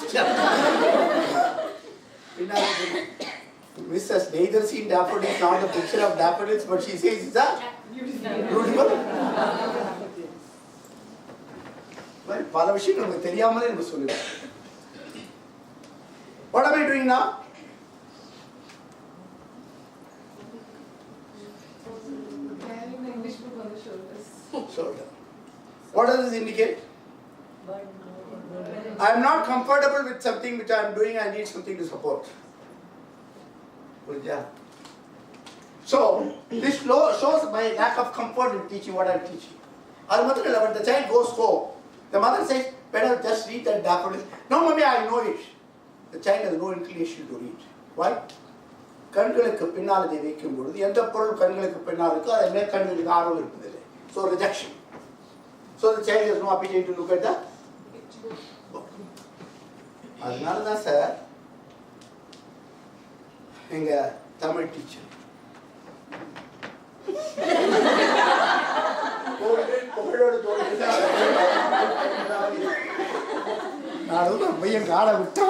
Miss has neither seen daffodils nor the picture of daffodils, but she says it's a beautiful. Well, பல விஷயங்கள் நமக்கு தெரியாமலே நம்ம சொல்லுவோம். What am I doing now? Carrying the English book on the shoulders. Shoulder. What does this indicate? I am not comfortable with something which I am doing. I need something to support. So, this shows my lack of comfort in teaching what I am teaching. When the child goes home, the mother says, better just read that daffodil. No, mommy, I know it. The child has no inclination to read. Why? கண்களுக்கு பின்னால் இதை வைக்கும் பொழுது எந்த பொருள் கண்களுக்கு பின்னால் இருக்கோ அதை மேல் கண்களுக்கு ஆர்வம் இருப்பதில்லை. So, rejection. So the child has no appetite to look at the book. அதனால தான் சார் எங்க தமிழ் டீச்சர் நானும் பையன் காலை விட்டா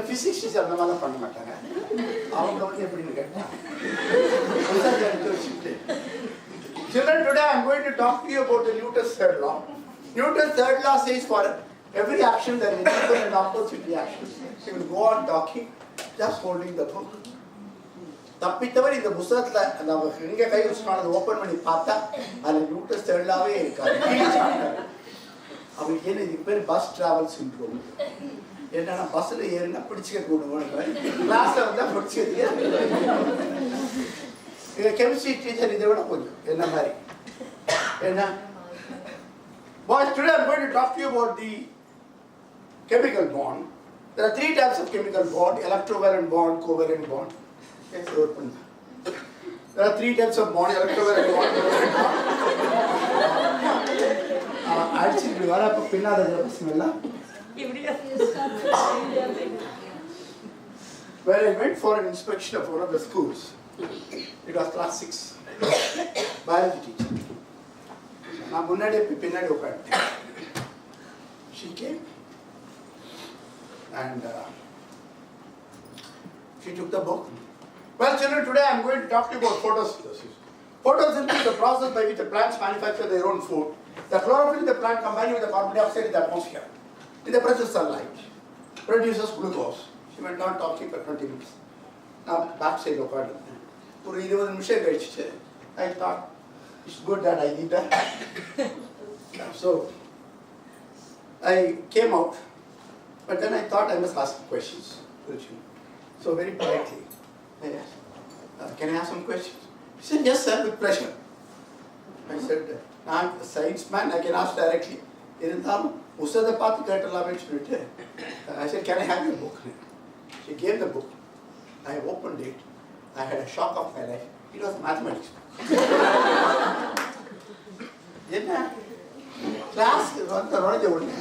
physics teacher அந்த மாதிரி பண்ண மாட்டாங்க அவங்க வந்து எப்படின்னு கேட்டா Children, today I am going to talk to you about the Newton's third law. Newton's third law says for every action there is an equal and opposite reaction. So you will go on talking, just holding the book. தப்பித்தவர் இந்த புத்தகத்துல நம்ம எங்க கை வச்சுனாலும் open பண்ணி பார்த்தா அது Newton's third lawவே இருக்காது. அவங்களுக்கு என்ன இதுக்கு பேர் பஸ் டிராவல் சிண்ட்ரோம். என்னன்னா பஸ்ஸில் ஏறினா பிடிச்சிக்க கூடுவோம் கிளாஸில் வந்தால் பிடிச்சிக்க கெமிஸ்ட்ரி டீச்சர் இதை விட கொஞ்சம் என்ன மாதிரி என்ன Boys, today I am going to talk to you about the chemical bond. There are three types of chemical bond: electrovalent bond, covalent bond. There are three types of bond: electrovalent bond, covalent bond. அடிச்சுட்டு வர அப்போ பின்னாத பசங்கள்லாம் When I went for an inspection of one of the schools, it was class 6, biology teacher. நான் முன்னாடியே பின்னாடி உட்காந்துட்டேன். She came and she took the book. Well, children, today I am going to talk to you about photosynthesis. Photosynthesis is the process by which the plants manufacture their own food. The chlorophyll in the plant combined with the carbon dioxide in the atmosphere in the presence of sunlight produces glucose. She went on talking for 20 minutes. Now back side of her. For 20 நிமிஷம் கழிச்சு I thought it's good that I did that. So I came out, but then I thought I must ask questions. So very politely I asked, can I ask some questions? He said, yes sir, with pleasure. I said, I'm a science man, I can ask directly. இருந்தாலும் புத்தகத்தை பார்த்து கேட்டலாமேன்னு சொல்லிட்டு I said, can I have your book? She gave the book. I opened it. I had a shock of my life. It was mathematics. என்ன class வந்து நுழைஞ்ச உடனே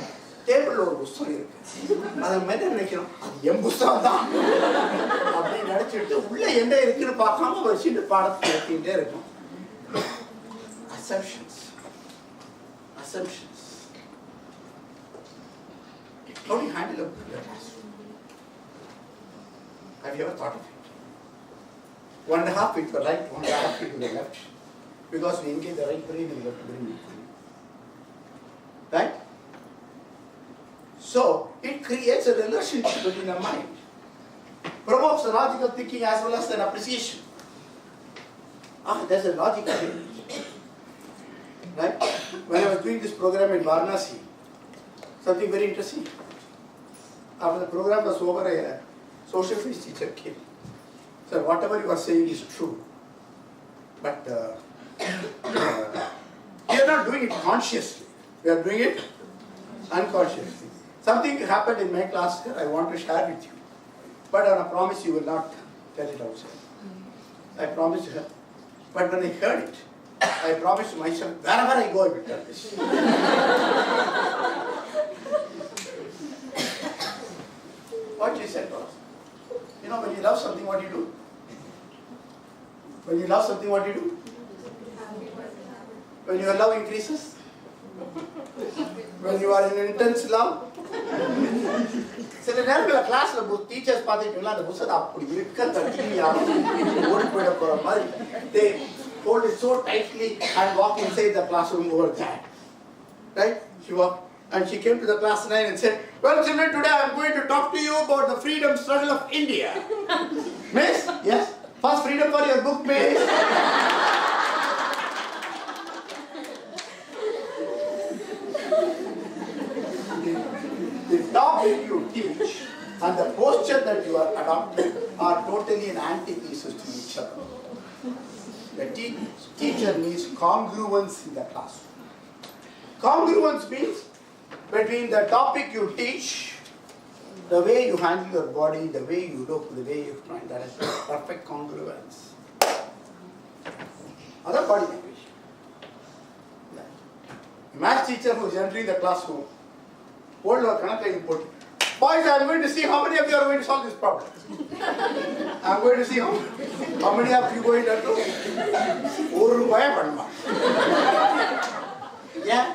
டேபிளில் ஒரு புஸ்தகம் இருக்கு. அதை மாதிரி நினைக்கிறோம் அது என் புஸ்தகம் தான் அப்படின்னு நினைச்சிட்டு உள்ள என்ன இருக்குன்னு பார்க்காம வச்சுட்டு பாடத்தை எடுத்துக்கிட்டே இருக்கும். Assumptions. How do you handle a book in the classroom? Have you ever thought of it? 1.5 feet to the right, 1.5 feet to the left. Because we engage the right brain and the left brain. Right? So, it creates a relationship between the mind. Provokes the logical thinking as well as an appreciation. There's a logical thinking. Right? When I was doing this program in Varanasi, something very interesting. After the program was over, a social studies teacher came. So whatever you are saying is true. But we are not doing it consciously. We are doing it unconsciously. Something happened in my class here I want to share with you. But on a promise you will not tell it outside. I promised her. But when I heard it, I promised to myself, wherever I go, I will tell this. What she said was, you know, when you love something, what do you do? When you love something, what do you do? When your love increases? When you are in intense love? சில நேரங்களில் கிளாஸில் teachers பார்த்துக்கிட்டீங்களா அந்த புத்தகத்தை அப்படி இருக்க ஓடி போயிட போகிற மாதிரி they hold it so tightly and walk inside the classroom over that. Right? She walked and she came to the class 9 and said, well children, today I am going to talk to you about the freedom struggle of India. Miss? Yes? First freedom for your book, miss. The topic you teach and the posture that you are adopting are totally an antithesis to each other. The teacher needs congruence in the classroom. Congruence means between the topic you teach, the way you handle your body, the way you look, the way you find, that is perfect congruence. Other body language. Math teacher who is entering the classroom, hold your Kannada input. Boys, I am going to see how many of you are going to solve this problem. I am going to see how many of you are going to do. ஒரு ரூபாய் பண்ணுமா? Yeah.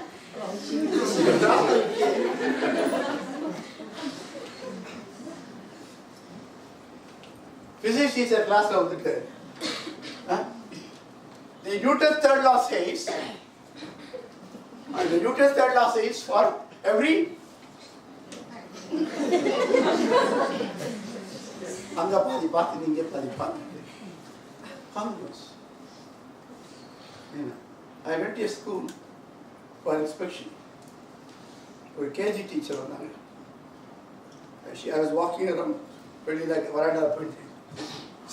Physics teacher class of the day. The Newton's third law says, and the Newton's third law says for every அங்க பாதி பார்த்து நீங்க பாதி பார்த்து Congress. I went to a school for inspection. ஒரு KG teacher வந்தாங்க. I was walking around, pretty like veranda appointment.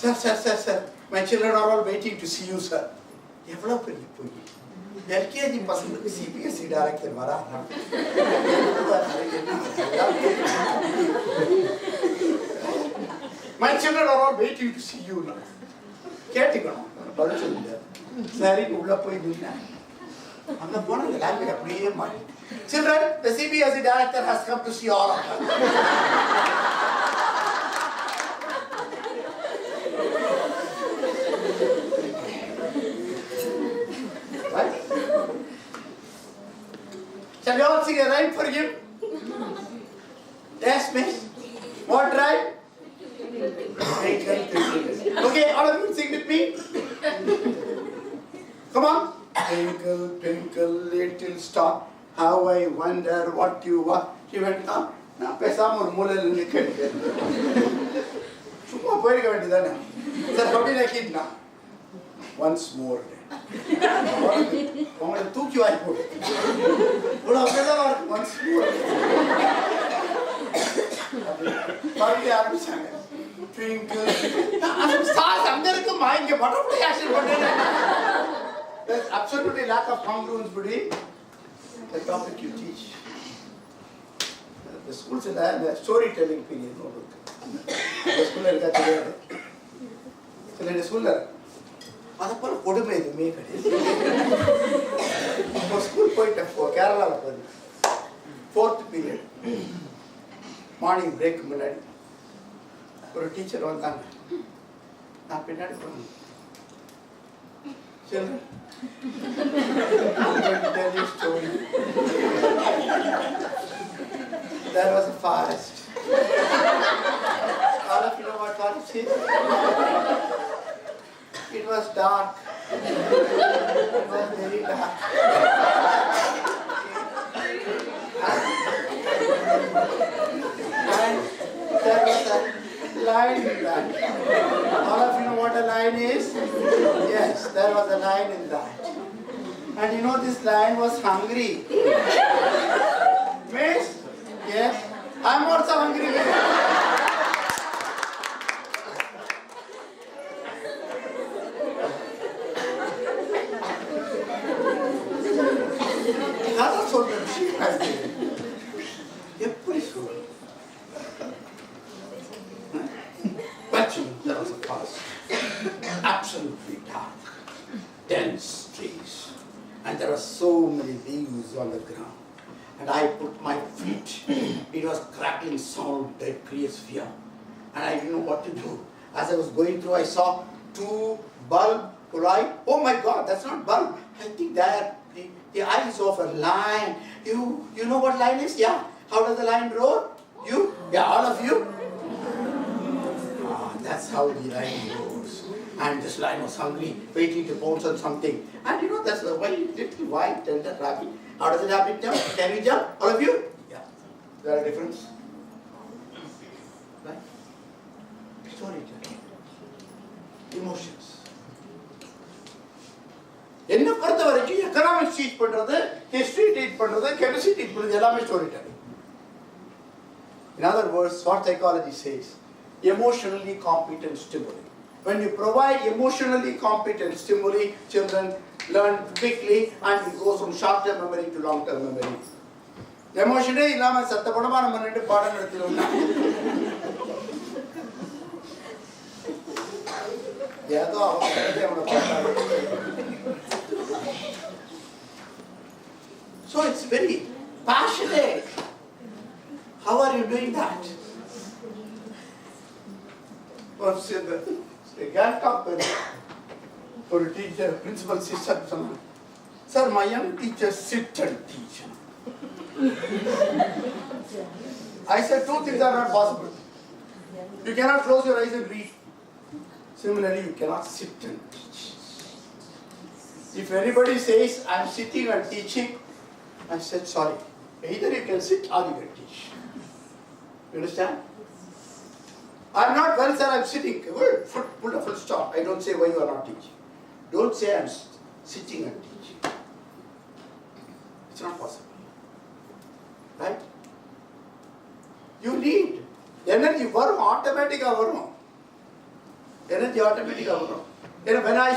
Sir, my children are all waiting to see you, sir. எவ்வளவு பெரிய போய் LKG பசங்களுக்கு CBSE director வராங்க. My children are all waiting to see you now. கேட்டுக்கணும் பதில் சொல்லுங்க. சரி உள்ள போய் நின்னேன். அங்க போன அந்த லாங்குவேஜ் அப்படியே மாறி. Children, the CBSE director has come to see all of us. Right? Shall we all sing a rhyme for him? Yes, miss. What rhyme? Okay, all of you sing with me. Come on. Twinkle, twinkle, little star, how I wonder what you are. She went, நான் பேசாம ஒரு மூலையில் நிற்க சும்மா போயிருக்க வேண்டியதானே sir அப்படின்னு நினைக்கிட்டா once more உங்களை தூக்கி வாங்கி போடு இவ்வளோ அப்படிதான் இருக்கு ஒன்ஸ் மோர் படிக்க ஆரம்பிச்சாங்க twinkle. Stars, அங்க இருக்குமா இங்க butterfly action பண்றேன். There's absolutely lack of congruence between the topic you teach. The schools in the storytelling period no book. The school இருக்கா தெரியாது. சில ஸ்கூல்ல அத போல கொடுமை எதுவுமே கிடையாது. ஒரு ஸ்கூல் போயிட்டேன் கேரளால போய் 4th period மார்னிங் பிரேக் முன்னாடி ஒரு டீச்சர் வந்தாங்க. நான் பின்னாடி போனேன். Children, I'm going to tell you a story. There was a forest. All of you know what forest is? It was dark. It was very dark. And there was a lion in that. All of you know what a lion is? Yes, there was a lion in that. And you know this lion was hungry. Miss? Yes? I'm also hungry. That's what the sheep has been. எப்படி சொல்றது? But there was a forest, absolutely dark, dense trees, and there were so many leaves on the ground. And I put my feet. It was crackling sound that creates fear, and I didn't know what to do. As I was going through, I saw 2 bulb right. Oh my God, that's not bulb. I think that the eyes of a lion. You know what lion is? Yeah. How does the lion roar? You? Yeah, all of you. That's how the lion roars. And this lion was hungry, waiting to pounce on something. And you know, that's a little white tender rabbit. How does it rabbit jump? Can you jump? All of you? Yeah. There are difference. Right? Storytelling. Emotions. என்ன பொறுத்த வரைக்கும் economics teach பண்றது, history teach பண்றது, chemistry teach பண்றது எல்லாமே story telling. In other words, what psychology says, emotionally competent stimuli. When you provide emotionally competent stimuli, children learn quickly and it goes from short-term memory to long-term memory. Emotion இல்லாம சத்தப்படமா நம்ம ரெண்டு பாடம் நடத்திடுவோம். ஏதோ So it's very passionate. How are you doing that? Once in the Gangtok, for a teacher, principal sister, sir, my young teacher sit and teach. I said 2 things are not possible. You cannot close your eyes and read. Similarly, you cannot sit and teach. If anybody says, I am sitting and teaching, I said, sorry. Either you can sit or you can teach. You understand? I am not well, sir, I am sitting. Put a full stop. I don't say why you are not teaching. Don't say I am sitting and teaching. It's not possible. Right? You need energy. Automatic. Energy automatic. When I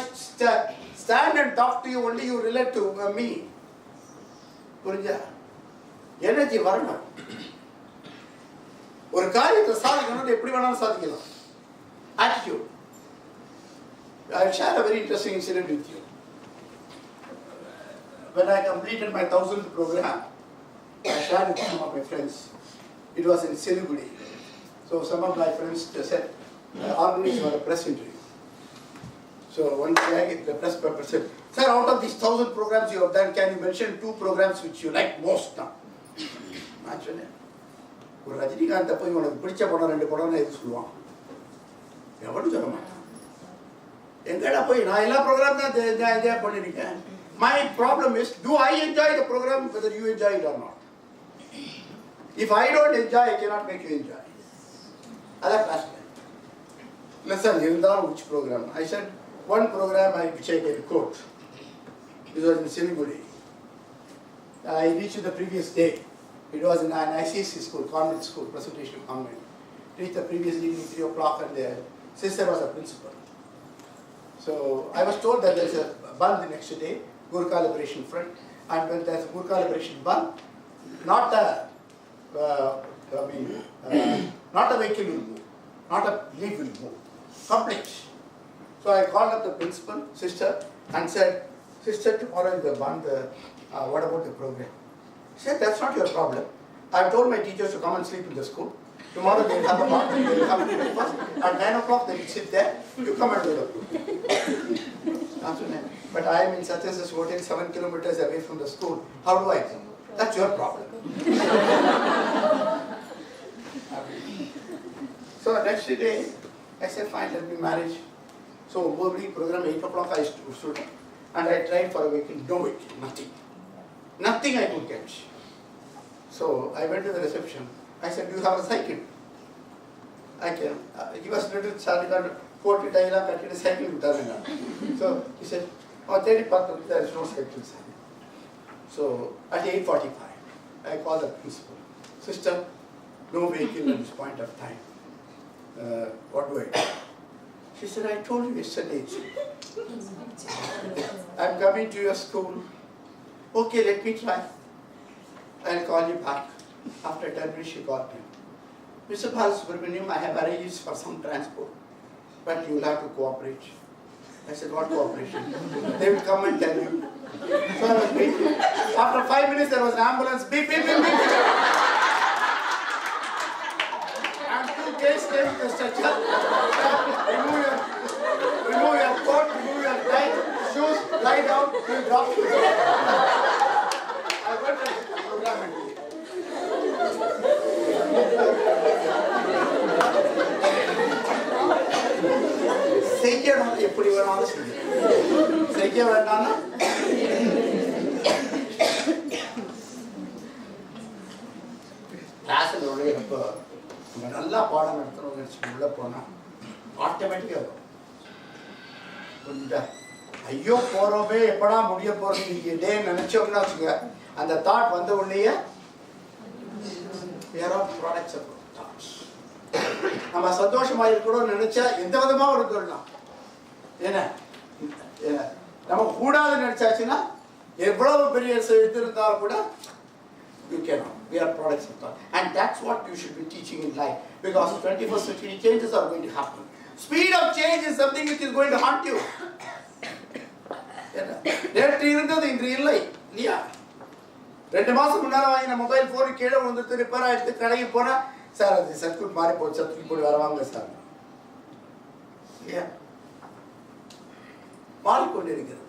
stand and talk to you, only you relate to me. Energy வரணும். ஒரு காரியத்தை சாதிக்கணும் எப்படி வேணாலும் சாதிக்கலாம். Attitude. I'll share a very interesting incident with you. When I completed my 1000th program, I shared with some of my friends. It was in Siliguri. So some of my friends said, organized for a press interview. So one day the press paper said, sir, out of these 1000 programs you have done, can you mention 2 programs which you like most now? நான் சொன்னேன், ஒரு ரஜினிகாந்தை போய் உனக்கு பிடிச்ச படம் 2 படம்னு எது சொல்லுவான்? எவனும் சொல்ல மாட்டான். எங்கடா போய் நான் எல்லா ப்ரோக்ராம் தான் என்ஜாய் பண்ணிருக்கேன். My problem is, do I enjoy the program whether you enjoy it or not? If I don't enjoy, I cannot make you enjoy. That's class. Listen, which program? I said, one program which I can quote. This was in Siliguri. I reached the previous day. It was in an ICC school, convent school, presentation of convent. reached the previous evening 3 o'clock, and the sister was a principal. So I was told that there is a Bandh the next day, Gurkha Liberation Front, and when there is Gurkha Liberation Bandh, not a not a vehicle will move, not a leaf will move, complete. So I called up the principal, sister, and said, sister, tomorrow is the Bandh, what about the program? She said, that's not your problem. I have told my teachers to come and sleep in the school. Tomorrow they will have a Bandh, they will come to breakfast. At 9 o'clock they will sit there, you come and do the program. But I am in such and such hotel 7 kilometers away from the school. How do I come? That's your problem. So next day, I said, fine, let me manage. So morning program 8 o'clock I stood, and I tried for a weekend, no weekend, nothing. Nothing I could get. So I went to the reception. I said, do you have a cycle? I can. He was little child, 40 days, I a cycle. So he said, oh, there is no cycle. So at 8:45, I called the principal. Sister, no vehicle at this point of time. What do I do? She said, I told you yesterday. I'm coming to your school. Okay, let me try. I'll call you back. After 10 minutes, she called me. Mr. Balasubramanian, I have arranged for some transport, but you will have to cooperate. I said, what cooperation? They will come and tell you. So I was waiting. After 5 minutes, there was an ambulance. Beep, beep, beep, beep. And 2 guys came to the stretcher. Remove your coat, remove your tie, shoes, lie down, we'll drop you. I went to the program and did it. செய்யணும் எப்படி வேணாலும் செய்யணும் செய்ய வேண்டாம்னா கிளாஸில் நுழையிறப்போ நம்ம நல்லா பாடம் நடத்துறவங்க உள்ள போனா ஆட்டோமேட்டிக்காக வரும் கொஞ்சம் ஐயோ போறோமே எப்படா முடிய போறது டே நினைச்சோம்னா வச்சுங்க அந்த தாட் வந்த உடனேயே ப்ராடக்ட்ஸ் தாட்ஸ் நம்ம சந்தோஷமா இருக்கணும்னு நினைச்சா எந்த விதமா ஒரு சொல்லலாம் ஏன்னா நம்ம கூடாதுன்னு நினைச்சாச்சுன்னா எவ்வளவு பெரிய இது இருந்தாலும் கூட you cannot. We are products of thought. And that's what you should be teaching in life. Because 21st century changes are going to happen. Speed of change is something which is going to haunt you. நேற்று இருந்தது இன்று இல்லை இல்லையா 2 மாசம் முன்னால வாங்கின mobile phone கீழே விழுந்துட்டு ரிப்பேர் ஆயிடுத்து கடைக்கு போனா சார் அது சர்க்யூட் மாறி போச்சு சர்க்யூட் போட்டு வரவாங்க சார் இல்லையா மாறிக்கொண்டிருக்கிறது.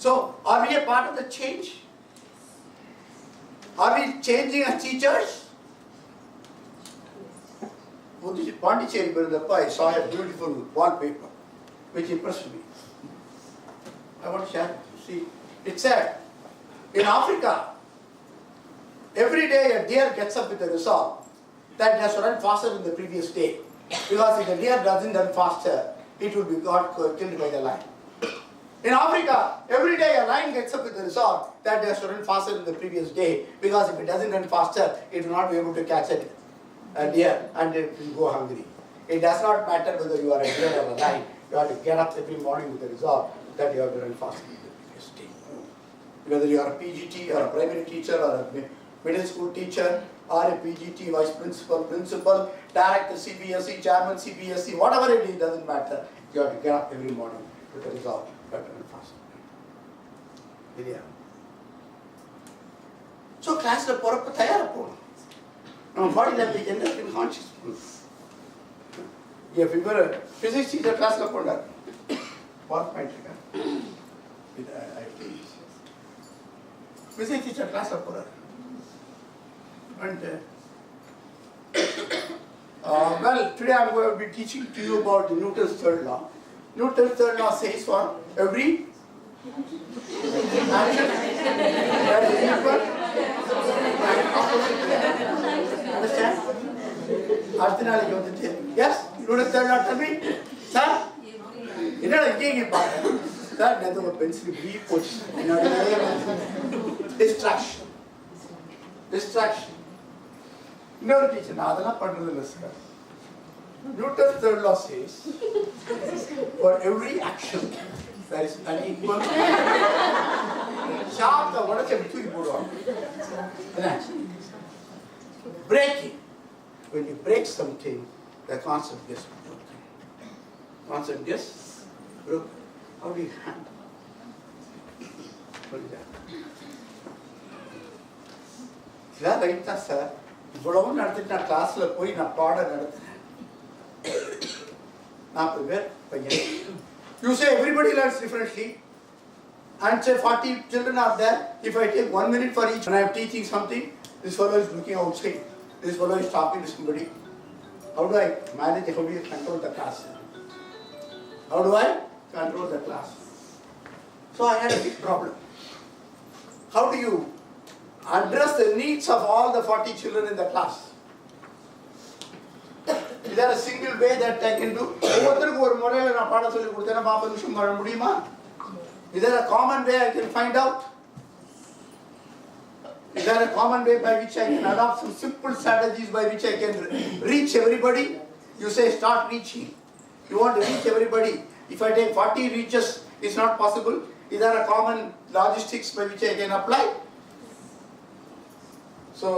So are we a part of the change? Are we changing as teachers? Pondicherry, I saw a beautiful wallpaper which impressed me. I want to share it. See, it said, in Africa, every day a deer gets up with a resolve that it has to run faster than the previous day. Because if the deer doesn't run faster, it will be killed by the lion. In Africa, every day a lion gets up with the resolve that it has to run faster than the previous day. Because if it doesn't run faster, it will not be able to catch a deer and it will go hungry. It does not matter whether you are a deer or a lion. You have to get up every morning with the resolve that you have to run faster than the previous day. Whether you are a PGT or a primary teacher or a middle school teacher or a PGT, vice principal, director CBSE, chairman CBSE, whatever it is, doesn't matter. You have to get up every morning with the resolve. Better and faster. Yeah. So class la porappa thayara ponu. Nam body language enna in conscious. If you were a physics teacher class la ponda. PowerPoint ka. Physics teacher class la pora. And well, today I am going to be teaching to you about the Newton's third law. Newton's third law says for every action there is equal and opposite reaction. Understand? Arthanaliki vandhuchu. Yes? Newton's third law, tell me. Sir? Enna inge paakra. Sir, nethu oru pencil bee pochu. Distraction. Distraction. Innoru teacher, na adala pandradhu illa sir. Newton's third law says, for every action, there is an equal sharp the what is breaking. When you break something, the concept gets broken. Concept gets broken. How do you handle? What is that? இதான் ரைட்டா sir இவ்வளவு நடத்திட்டு நான் கிளாஸ்ல போய் நான் பாடம் நடத்துறேன் 40 பேர் பையன். You say everybody learns differently and say 40 children are there. If I take 1 minute for each, when I am teaching something, this fellow is looking outside, this fellow is talking to somebody. How do I manage, how do you control the class? How do I control the class? So I had a big problem. How do you address the needs of all the 40 children in the class? Is there a single way that I can do? Is there a common way I can find out? Is there a common way by which I can adopt some simple strategies by which I can reach everybody? You say start reaching. You want to reach everybody. If I take 40 reaches, it's not possible. Is there a common logistics by which I can apply? So,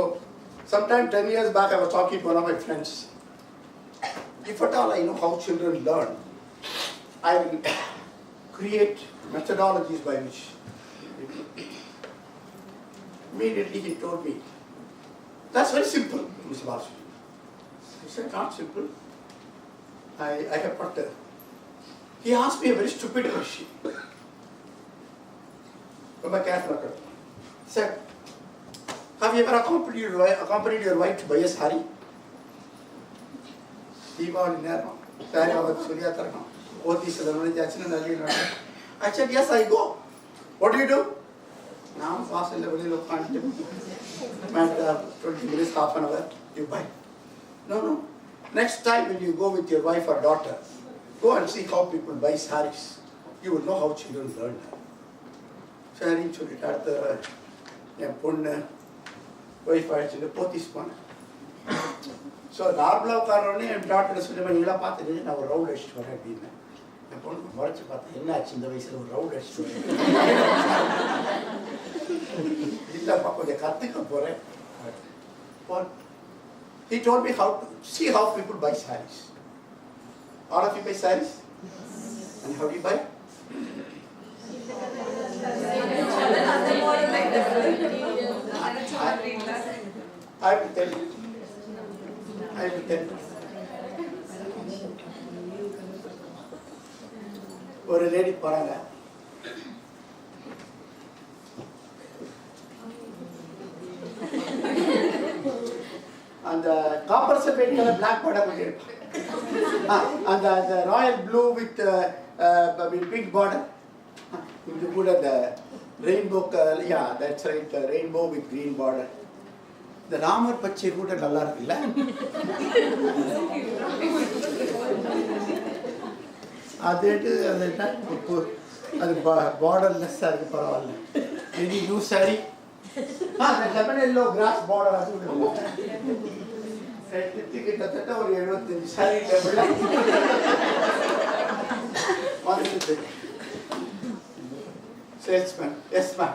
sometime 10 years back, I was talking to one of my friends. If at all I know how children learn, I will create methodologies by which. Immediately he told me, that's very simple, Mr. Balasubramanian. I said, not simple. I have put he asked me a very stupid question. From a careful he said, have you ever accompanied your wife to buy a sari? I said, yes, I go. What do you do? Now, fast and level, 20 minutes, half an hour, you buy. No. Next time when you go with your wife or daughter, go and see how people buy saris. You will know how children learn. Sari, chulita, punna. Wife achieve pothis pana. So normal karone em daughter sunne man ila paathe na or round edge vara dina. Na pon march paathe enna achi inda vayasula or round edge. Illa papa de kathukka pore. But he told me how to see how people buy sarees. All of you buy sarees? And how do you buy? I will tell you. ஒரு lady போறாங்க. அந்த copper செப்பேட் colour black border கொஞ்சம் இருக்கு. அந்த Royal blue with pink border. இது கூட அந்த rainbow yeah that's right rainbow with green border. இந்த ராமர் பச்சை கூட நல்லா இருக்குல்ல. அது பார்டர்லெஸ்ஸாக இருக்கு பரவாயில்ல. Any new sorry lemon yellow cross border அது கிட்டத்தட்ட ஒரு 75 சாரி டேபிள் வந்துட்டு. Salesman, yes ma'am.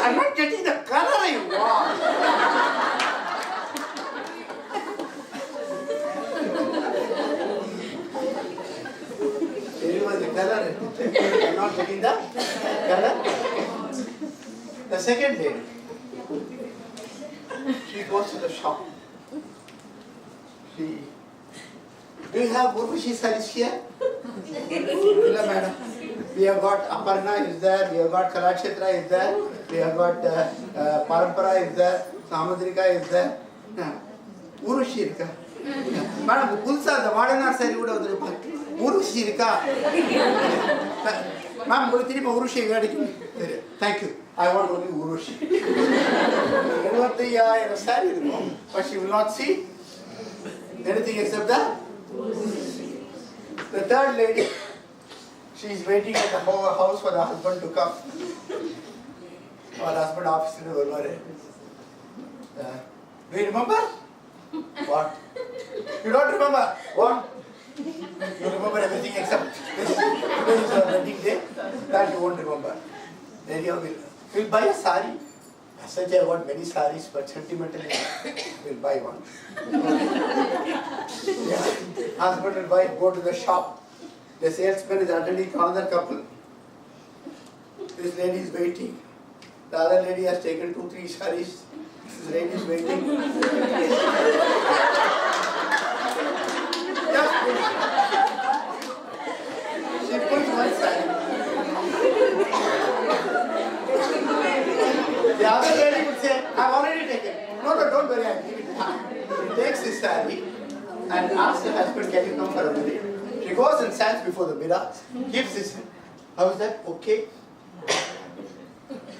I'm not getting the color I want. The color. I'm not getting the color. The second lady, she goes to the shop. Do you have Urvashi sarees here? No, madam. We have got Aparna is there, we have got Kalakshetra is there, we have got Parampara is there, Samadrika is there. Urushi irka. Madam, pulsa the Vadanar saree kuda vandruppa. Urushi irka. Ma'am, உங்களுக்கு திரும்ப உருஷி கிடைக்கும். Thank you. I want only Urushi. 75,000 saree இருக்கும். But she will not see anything except that. The third lady, she is waiting at the house for the husband to come. Her husband office in the Do you remember? What? You don't remember? What? You remember everything except this. Today is your wedding day. That you won't remember. Then we'll buy a sari. As such, I want many saris, but sentimentally, we'll buy one. Yeah. Husband and wife go to the shop. The salesman is attending another couple. This lady is waiting. The other lady has taken 2-3 saris. This lady is waiting. She puts one sari. The other lady would say, I've already taken. No, don't worry, I'll give it back. She takes this sari and asks the husband, can you come for a minute? She goes and stands before the mirror, gives this. How is that? Okay.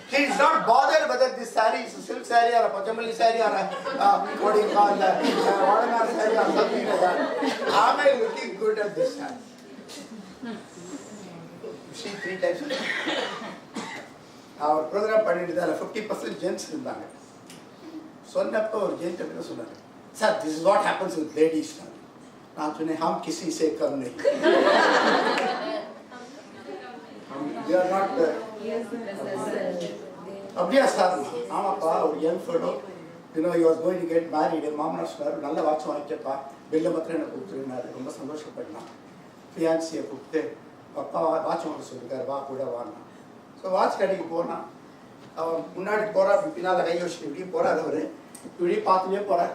She is not bothered whether this sari is a silk sari or a pachamali sari or a what do you call that, Vadana sari or something like that. Am I looking good at this sari? You see 3 types of our program பண்ணிட்டு 50% gents இருந்தாங்க. சொன்னப்ப ஒரு gent என்ன சொன்னாரு? Sir, this is what happens with ladies. நான் சொன்னேன் हम किसी से कम नहीं. They are not அப்படியா சார்? ஆமாப்பா, ஒரு young fellow, he was going to get married. மாமனார் சொன்னார், நல்ல வாட்ச் வாங்கிக்கப்பா, பில்லை மாத்திரம் எனக்கு கொடுத்துருந்தாரு. ரொம்ப சந்தோஷப்பட்டான். ஃபியான்சியை கூப்பிட்டு, அப்பா வாட்ச் வாங்க சொல்லிருக்காரு, வா கூட வாங்க. ஸோ வாட்ச் கடைக்கு போனான். அவன் முன்னாடி போகிறா, பின்னால் கை வச்சு இப்படி போகிறார். அவர் இப்படி பார்த்துட்டே போகிறார்.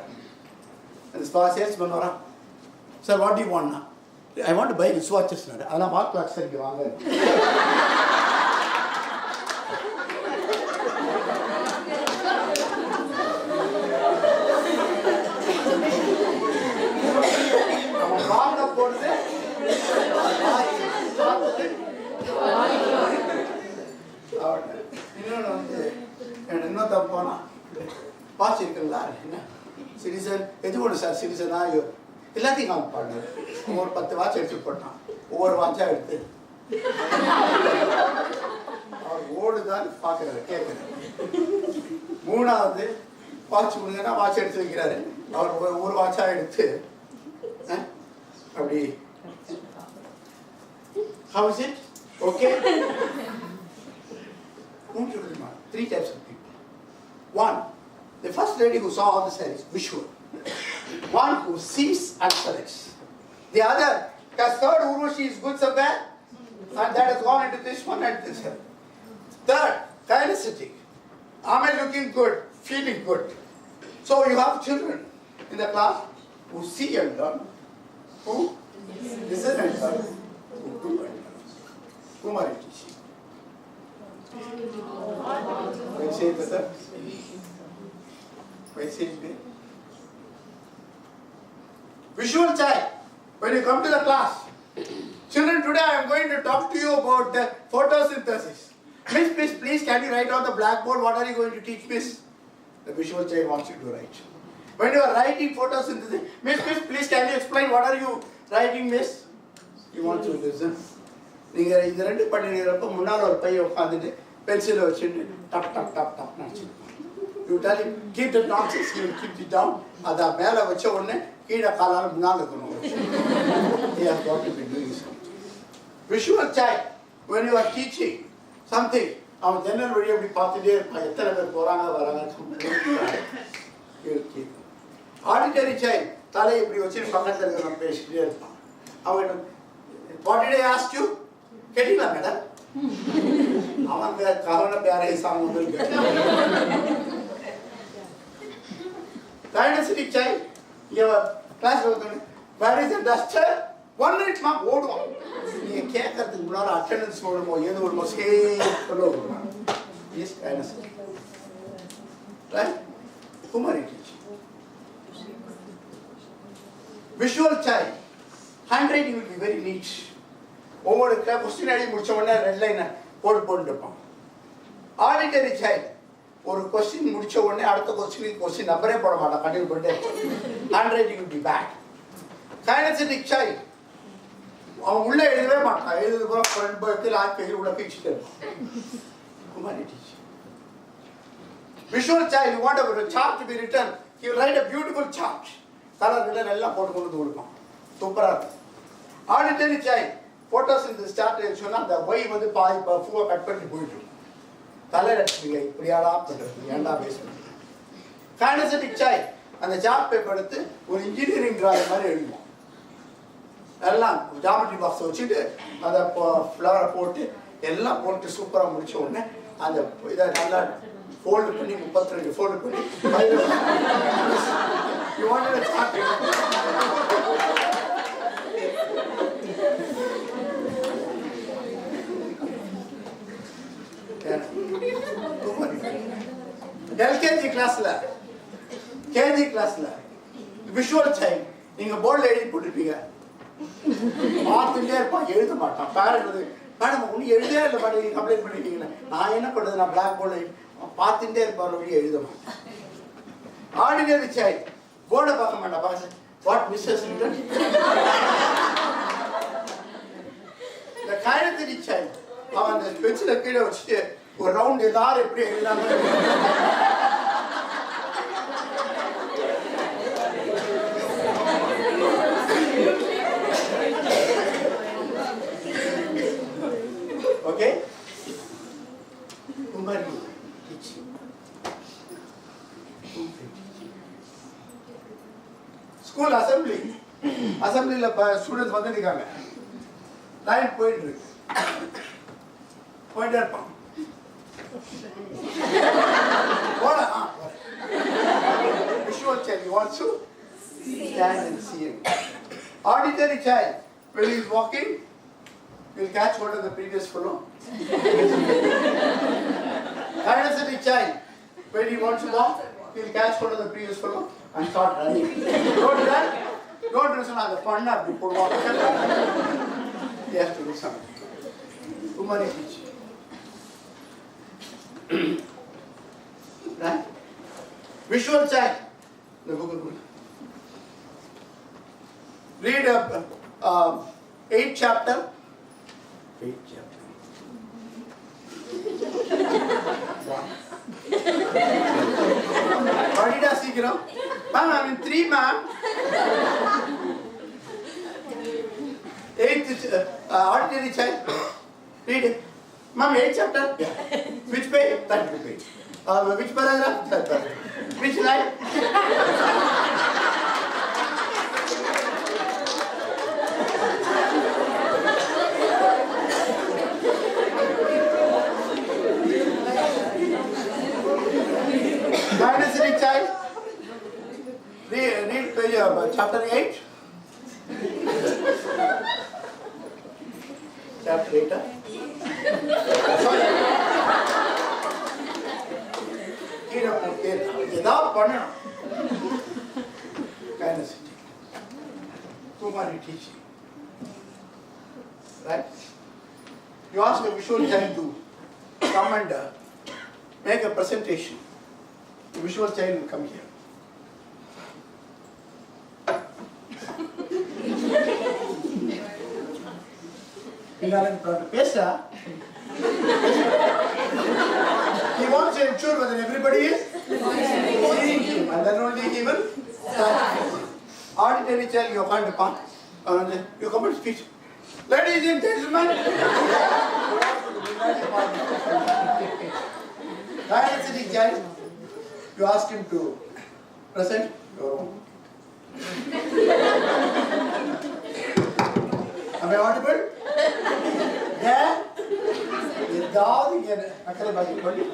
அந்த சேல்ஸ்மேன் வரான். சார், வாட் யூ வாண்ட்னா? I want to buy rich watches. அதெல்லாம் வாட் வாட்ச் சார், இங்கே வாங்க. அவன் வாங்க போடுது இன்னொன்று வந்து இன்னொருத்த போனான். வாட்ச் இருக்குங்களா? என்ன சிட்டிசன்? எது ஒன்று சார் சிட்டிசனா? எல்லாத்தையும் காமி பாடினார். ஒரு 10 வாட்ச் எடுத்து போட்டான். ஒவ்வொரு வாட்சாக எடுத்து அவர் ஓடுதான் பார்க்குறாரு, கேட்குறாரு. 3வது வாட்ச் கொடுங்கன்னா வாட்ச் எடுத்து வைக்கிறாரு. அவர் ஒரு வாட்சாக எடுத்து அப்படி, how is it? Okay? 3 types of people. 1, the first lady who saw all the saris, visual. 1 who sees and selects. The other, has third Urvashi is good somewhere, and that has gone into this one and this one. Third, kinesthetic. Am I looking good? Feeling good. So you have children in the class who see and learn, who listen and learn, who do and learn. Whom are you teaching? Say it, sir. Say it. Visual child. When you come to the class, children, today I am going to talk to you about the photosynthesis. Miss, please, can you write on the blackboard? What are you going to teach, Miss? The visual child wants you to write. When you are writing photosynthesis, Miss, please, can you explain what are you writing, Miss? You want to listen. நீங்கள் இந்த 2 பண்ணிக்கிறப்ப முன்னால் ஒரு பையன் உட்காந்துட்டு பென்சிலை வச்சுட்டு டப் டப் டப் டப் நினச்சிருப்பான். You tell him keep the nonsense, you keep it down. அதை மேலே வச்ச உடனே கீழே காலால் முன்னால் இருக்கணும். They have got to be doing something. Visual child, when you are teaching something, அவன் ஜன்னல் வழியை அப்படி பார்த்துட்டே இருப்பான். எத்தனை பேர் போகிறாங்க வராங்க. Auditory child, தலை இப்படி வச்சு பக்கத்தில் இருக்கிற பேசிட்டே இருப்பான். அவன் what did I ask you? கேட்டீங்களா மேடம்? அவன் கவன பேரை சாமி. Kinesthetic child, class where is the duster? 1 minute மா ஓடுவான். நீங்கள் கேட்கறதுக்கு முன்னாடி அட்டெண்டன்ஸ் ஓடுமோ ஏதோ ஒரு சொல்ல விடுவான். Is kinesthetic. Right? Whom are you teaching? Visual child, handwriting will be very neat. ஒவ்வொரு கொஸ்டின் அடி முடிச்ச உடனே ரெட் லைனை போட்டுருப்பான். ஆடிட்டரி சைல்டு, ஒரு கொஸ்டின் முடிச்ச உடனே அடுத்த கொஸ்டின் நம்பரே போட மாட்டான், கண்டினியூ பண்ணிட்டு handwriting will be bad. Kinesthetic child, அவன் உள்ளே எழுதவே மாட்டான். எழுதுறது கூட ஃப்ரண்ட் பக்கத்தில் ஆக்கி உள்ள பிச்சுட்டு இருப்பான். Humanity. Visual child, you want a chart to be written, he will write a beautiful chart. Colour கிலர் எல்லாம் போட்டு கொண்டு வந்து கொடுப்போம். சூப்பராக இருக்கும். ஆடிட்டரி சைல்ட் ஃபோட்டோஸ் இந்த ஸ்டார்ட் சொன்னால் அந்த ஒய் வந்து பாதி பூவை கட் பண்ணி போயிட்டு இருக்கும். கலர் அடிச்சுங்க இப்படியாடா பண்ணுறது ஏன்டா பேஸ் பண்ணுறது. கைனசெட்டிக் சைல்ட் அந்த சார்ட் பேப்பர் எடுத்து ஒரு இன்ஜினியரிங் டிராயிங் மாதிரி எழுதுவோம். எல்லாம் ஜாமெட்ரி பாக்ஸை வச்சுட்டு அதை ஃப்ளவரை போட்டு எல்லாம் போட்டு சூப்பராக முடிச்ச உடனே அந்த இதை நல்லா ஃபோல்டு பண்ணி 32 ஃபோல்டு பண்ணி you wanted a chart paper. LKG கிளாஸ்ல விஷுவல் சைல்ட் நீங்க போர்டில் எழுதி போட்டிருப்பீங்க. பார்த்துட்டே இருப்பான், எழுத மாட்டான். பேரண்ட் மேடம் ஒன்றும் எழுதவே இல்லை மேடம், கம்ப்ளைண்ட் பண்ணிட்டீங்களே. நான் என்ன பண்ணுறது, நான் பிளாக் போர்டில் பார்த்துட்டே இருப்பார், வழி எழுத மாட்டேன். ஆர்டினரி சைல்ட் போர்டை பார்க்க மாட்டான். பார்க்க வாட் மிஸ்ஸஸ் இந்த கைனசெட்டிக் சைல்ட் அவன் அந்த பென்சிலை கீழே வச்சுட்டு ஒரு ரவுண்ட் எல்லாரும் எப்படி எழுதாங்க. ஓகே, ஸ்கூல் அசம்பிளியில் ஸ்டூடெண்ட்ஸ் வந்துருக்காங்க. லைன் போயிட்டு இருக்கு, போயிட்டே இருப்பான். Visual child, he wants to stand and see him. Auditory child, when he is walking, he will catch hold of the previous fellow. Kinesthetic child, when he wants to walk, he will catch hold of the previous fellow and start running. Don't run, don't listen to the fun of the poor walk. He has to do something. Too many teaching. Right? Visual child. The book of good. Read 8th chapter. 8th chapter. What did I see, you know? Ma'am, I'm in 3, ma'am. 8th ordinary child. Read it. Ma'am, 8th chapter? Yeah. Which page? That page. Which paragraph? That paragraph. Which line? Kinesthetic child. Read page, chapter 8. Chapter 8. Sorry. ஏதாவது பண்ணணும். Kinesthetic. Too many teaching. Right? You ask a visual child to come and make a presentation. The visual child will come here. He wants to ensure whether everybody is seeing him, and then only he will start. Auditory child, you can't depart. You come and speak. Ladies and gentlemen, kinesthetic child, you ask him to present your own. Am I audible? Yeah? ஏதாவது அக்கறை பாக்கி பண்ணி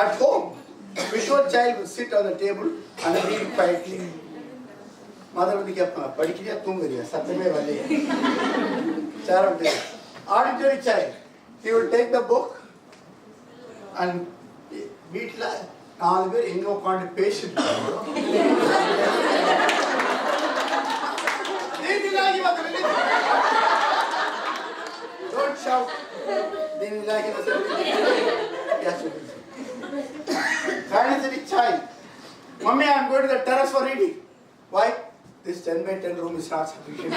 at home, visual child will sit on the table and read quietly. Mother will கேட்பாங்க, படிக்கிறியா தூங்குறியா, சத்தமே வரலையே. Auditory child, he will take the book and வீட்டில் 4 பேர் எங்கே உட்காந்து பேசிட்டு don't shout. Kinesthetic child, Mommy, I am going to the terrace for reading. Why? This 10 by 10 room is not sufficient.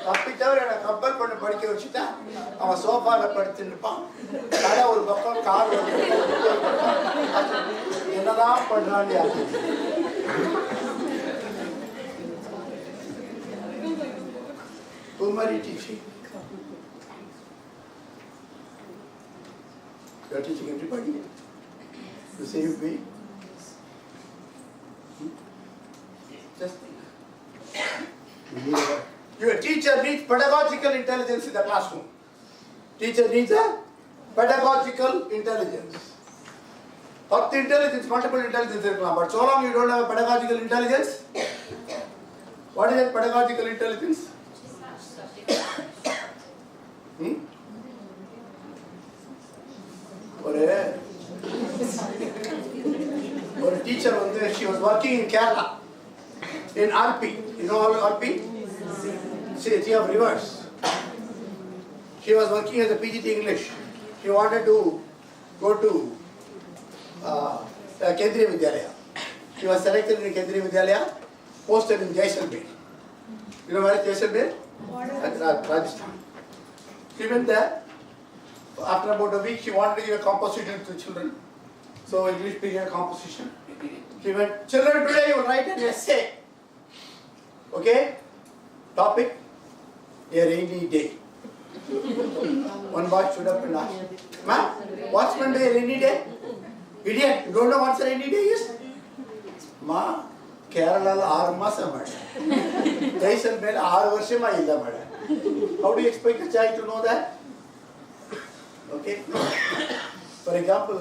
தப்பி தவிர என்னை கம்பல் பண்ணி படிக்க வச்சுட்டா அவன் சோஃபாவில் படுத்துட்டு இருப்பான். கடை ஒரு பக்கம், கார் ஒரு பக்கம். என்னதான் பண்றான்னு யாரு? Kumari teaching. You are teaching everybody the same way. Just think. Your teacher needs pedagogical intelligence in the classroom. Teacher needs a pedagogical intelligence. But the intelligence, multiple intelligence, but so long you don't have a pedagogical intelligence. What is that pedagogical intelligence? Or a teacher was there, she was working in Kerala, in Alpi. You know Alpi? Sea of Rivers. She was working as a PGT English. She wanted to go to Kendriya Vidyalaya. She was selected in Kendriya Vidyalaya, posted in Jaisalmer. You know where is Jaisalmer? Rajasthan. She went there. After about a week, she wanted to give a composition to children. So English period composition. She went, children, today you will write an essay. Okay? Topic, a rainy day. One boy stood up and asked, "Ma'am, what's meant by a rainy day? Idiot, you don't know what a rainy day is?" Ma, Kerala 6 maasam mada. Jaisalmer 6 varshama illa mada. How do you expect a child to know that? Okay? For example,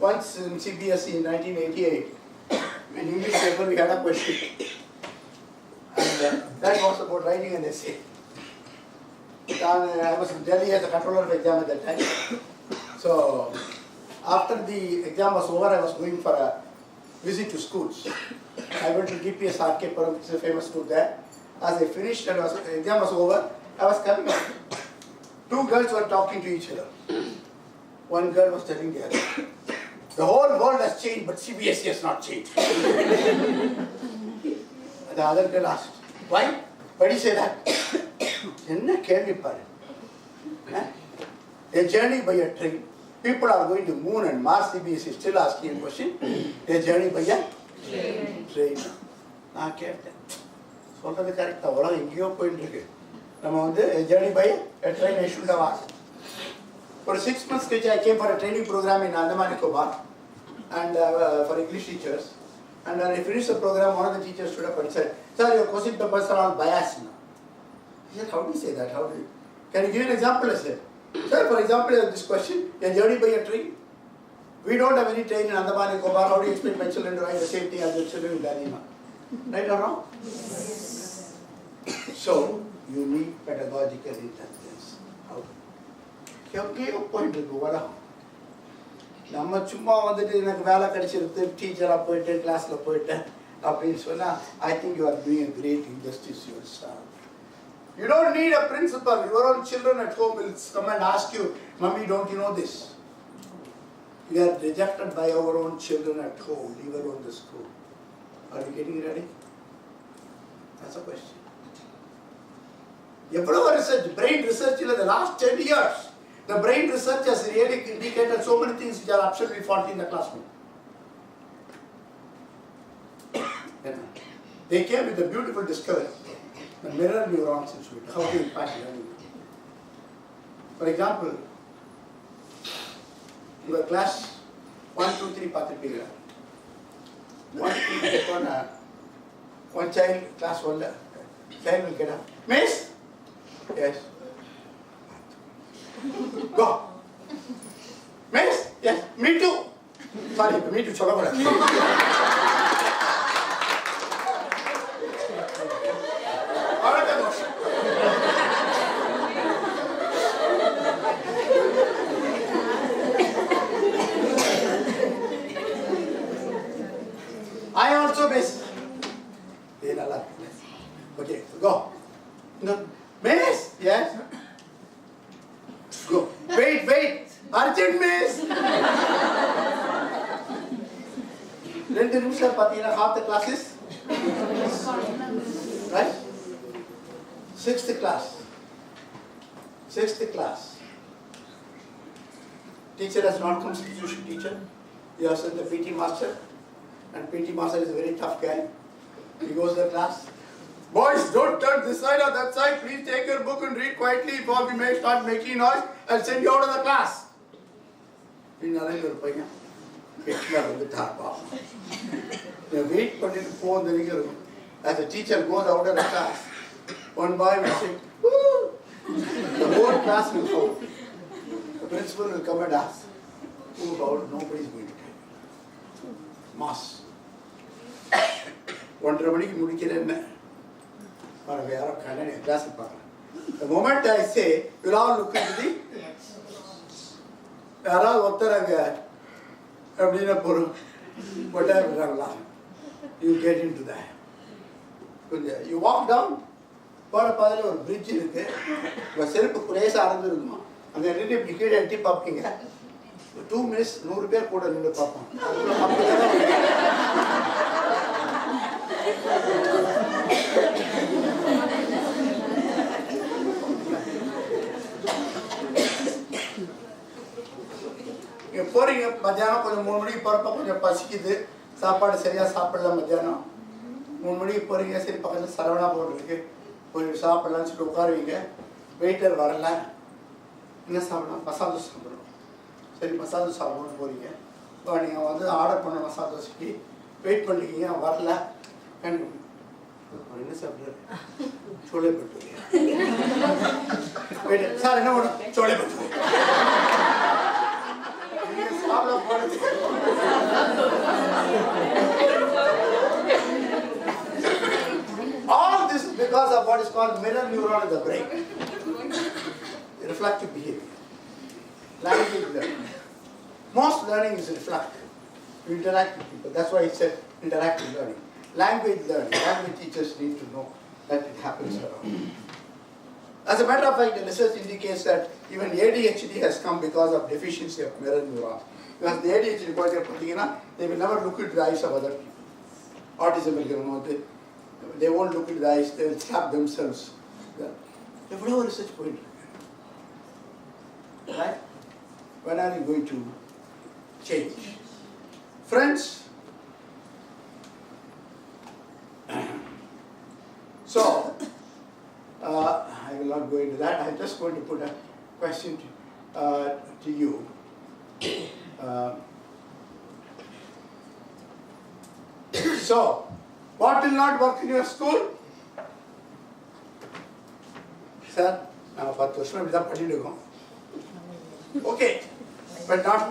once in CBSE in 1988, in English paper we had a question. And that was about writing an essay. And I was in Delhi as a controller of exam at that time. So, after the exam was over, I was going for a visit to schools. I went to GPS Arkepuram, which is a famous school there. As I finished and the exam was over, I was coming back. 2 girls were talking to each other. One girl was telling the other, "The whole world has changed, but CBSE has not changed." The other girl asked, "Why? Why do you say that?" Enna kelvi paru. A journey by a train. People are going to moon and Mars. CBSE is still asking a question. A journey by a train. நான் கேட்டேன், சொல்றது கரெக்டா, உலகம் எங்கேயோ போயிட்டு இருக்கு. நம்ம வந்து a journey by a train I should have asked. For 6 months I came for a training program in Andaman and Nicobar and for English teachers. And when I finished the program, one of the teachers stood up and said, "Sir, your question papers are all biased now." I said, "How do you say that? How do you? Can you give an example?" I said, "Sir, for example, this question, a journey by a train. We don't have any train in Andaman and Nicobar. How do you expect my children to write the same thing as the children in Delhi? Right or wrong?" So, you need pedagogical intelligence. How? எங்கேயோ போயிட்டு இருக்கு உலகம். நம்ம சும்மா வந்துட்டு எனக்கு வேலை கிடைச்சிருக்கு, டீச்சராக போயிட்டு கிளாஸில் போயிட்டேன் அப்படின்னு சொன்னால், I think you are doing a great injustice to yourself. You don't need a principal. Your own children at home will come and ask you, "Mummy, don't you know this?" We are rejected by our own children at home, leave alone the school. Are you getting ready? That's a question. எவ்வளவு research, brain research in the last 10 years. The brain research has really indicated so many things which are absolutely faulty in the classroom. They came with a beautiful discovery, the mirror neurons institute, how to impact learning. For example, your class 1, 2, 3 பார்த்திருப்பீங்க. 1, 2, 3 one child, class 1, child will get up. "Miss?" "Yes." "Go." "Miss?" "Yes." "Me too." Sorry, me too. சொல்லக்கூடாது. I also miss. Okay, go. No. "Miss?" "Yes." "Go." Wait. Urgent, miss." 2 நிமிஷம் பார்த்தீங்கன்னா half the classes, right? 6th class. 6th class. Teacher has not come, substitution teacher. He has sent the PT master, and PT master is a very tough guy. He goes to the class. Boys, don't turn this side or that side. Please take your book and read quietly before we may start making noise. I'll send you out of the class. Wait for the phone. As the teacher goes out of the class, one boy will say, "Woo!" The whole class will go. The principal will come and ask, "Who bowed?" Nobody is going to tell you. Mass. 1:30 மணிக்கு முடிக்கிறேன்னு யாரோ கண்ணனை class பார்க்கலாம். The moment I say, you'll all look into the யாராவது ஒருத்தராங்க அப்படின்னா போகிறோம் whatever, you get into that. You walk down, போகிற பாதையில் ஒரு பிரிட்ஜ் இருக்கு. உங்கள் செருப்பு குறையசாக அறந்துருக்குமா அங்கே நின்று இப்படி கீழே எட்டி பார்ப்பீங்க. 2 minutes 100 பேர் கூட நின்று பார்ப்போம். இங்கே போகிறீங்க மத்தியானம் கொஞ்சம் 3 மணிக்கு போகிறப்ப கொஞ்சம் பசிக்குது, சாப்பாடு சரியாக சாப்பிடல. மத்தியானம் 3 மணிக்கு போகிறீங்க, சரி பக்கத்தில் சரவணா போட்டுருக்கு, கொஞ்சம் சாப்பிடலான்னு சொல்லிட்டு உட்காருவீங்க. வெயிட்டர் வரல, என்ன சாப்பிடலாம்? மசாலா தோசை சாப்பிடணும். சரி மசாலா தோசை சாப்பிடணும்னு போகிறீங்க. இப்போ நீங்கள் வந்து ஆர்டர் பண்ண மசாலா தோசைக்கு வெயிட் பண்ணிக்கிங்க, வரல. என்ன சாப்பிட்றாரு? சோளை பட்டுரு. வெயிட்டர் சார் என்ன பண்ணும்? சோளை பட்டுரு. நீங்கள் சாப்பிட போகிறது all this is because of what is called mirror neuron in the brain. Reflective behavior. Language learning. Most learning is reflective. You interact with people. That's why it said interactive learning. Language learning. Language teachers need to know that it happens around. As a matter of fact, the research indicates that even ADHD has come because of deficiency of mirror neurons. Because the ADHD they will never look into the eyes of other people. Autism will they won't look into the eyes, they will slap themselves. Whatever research point. Right? When are you going to change? Friends, so, I will not go into that. I'm just going to put a question to you. So, what will not work in your school? Sir, okay, but not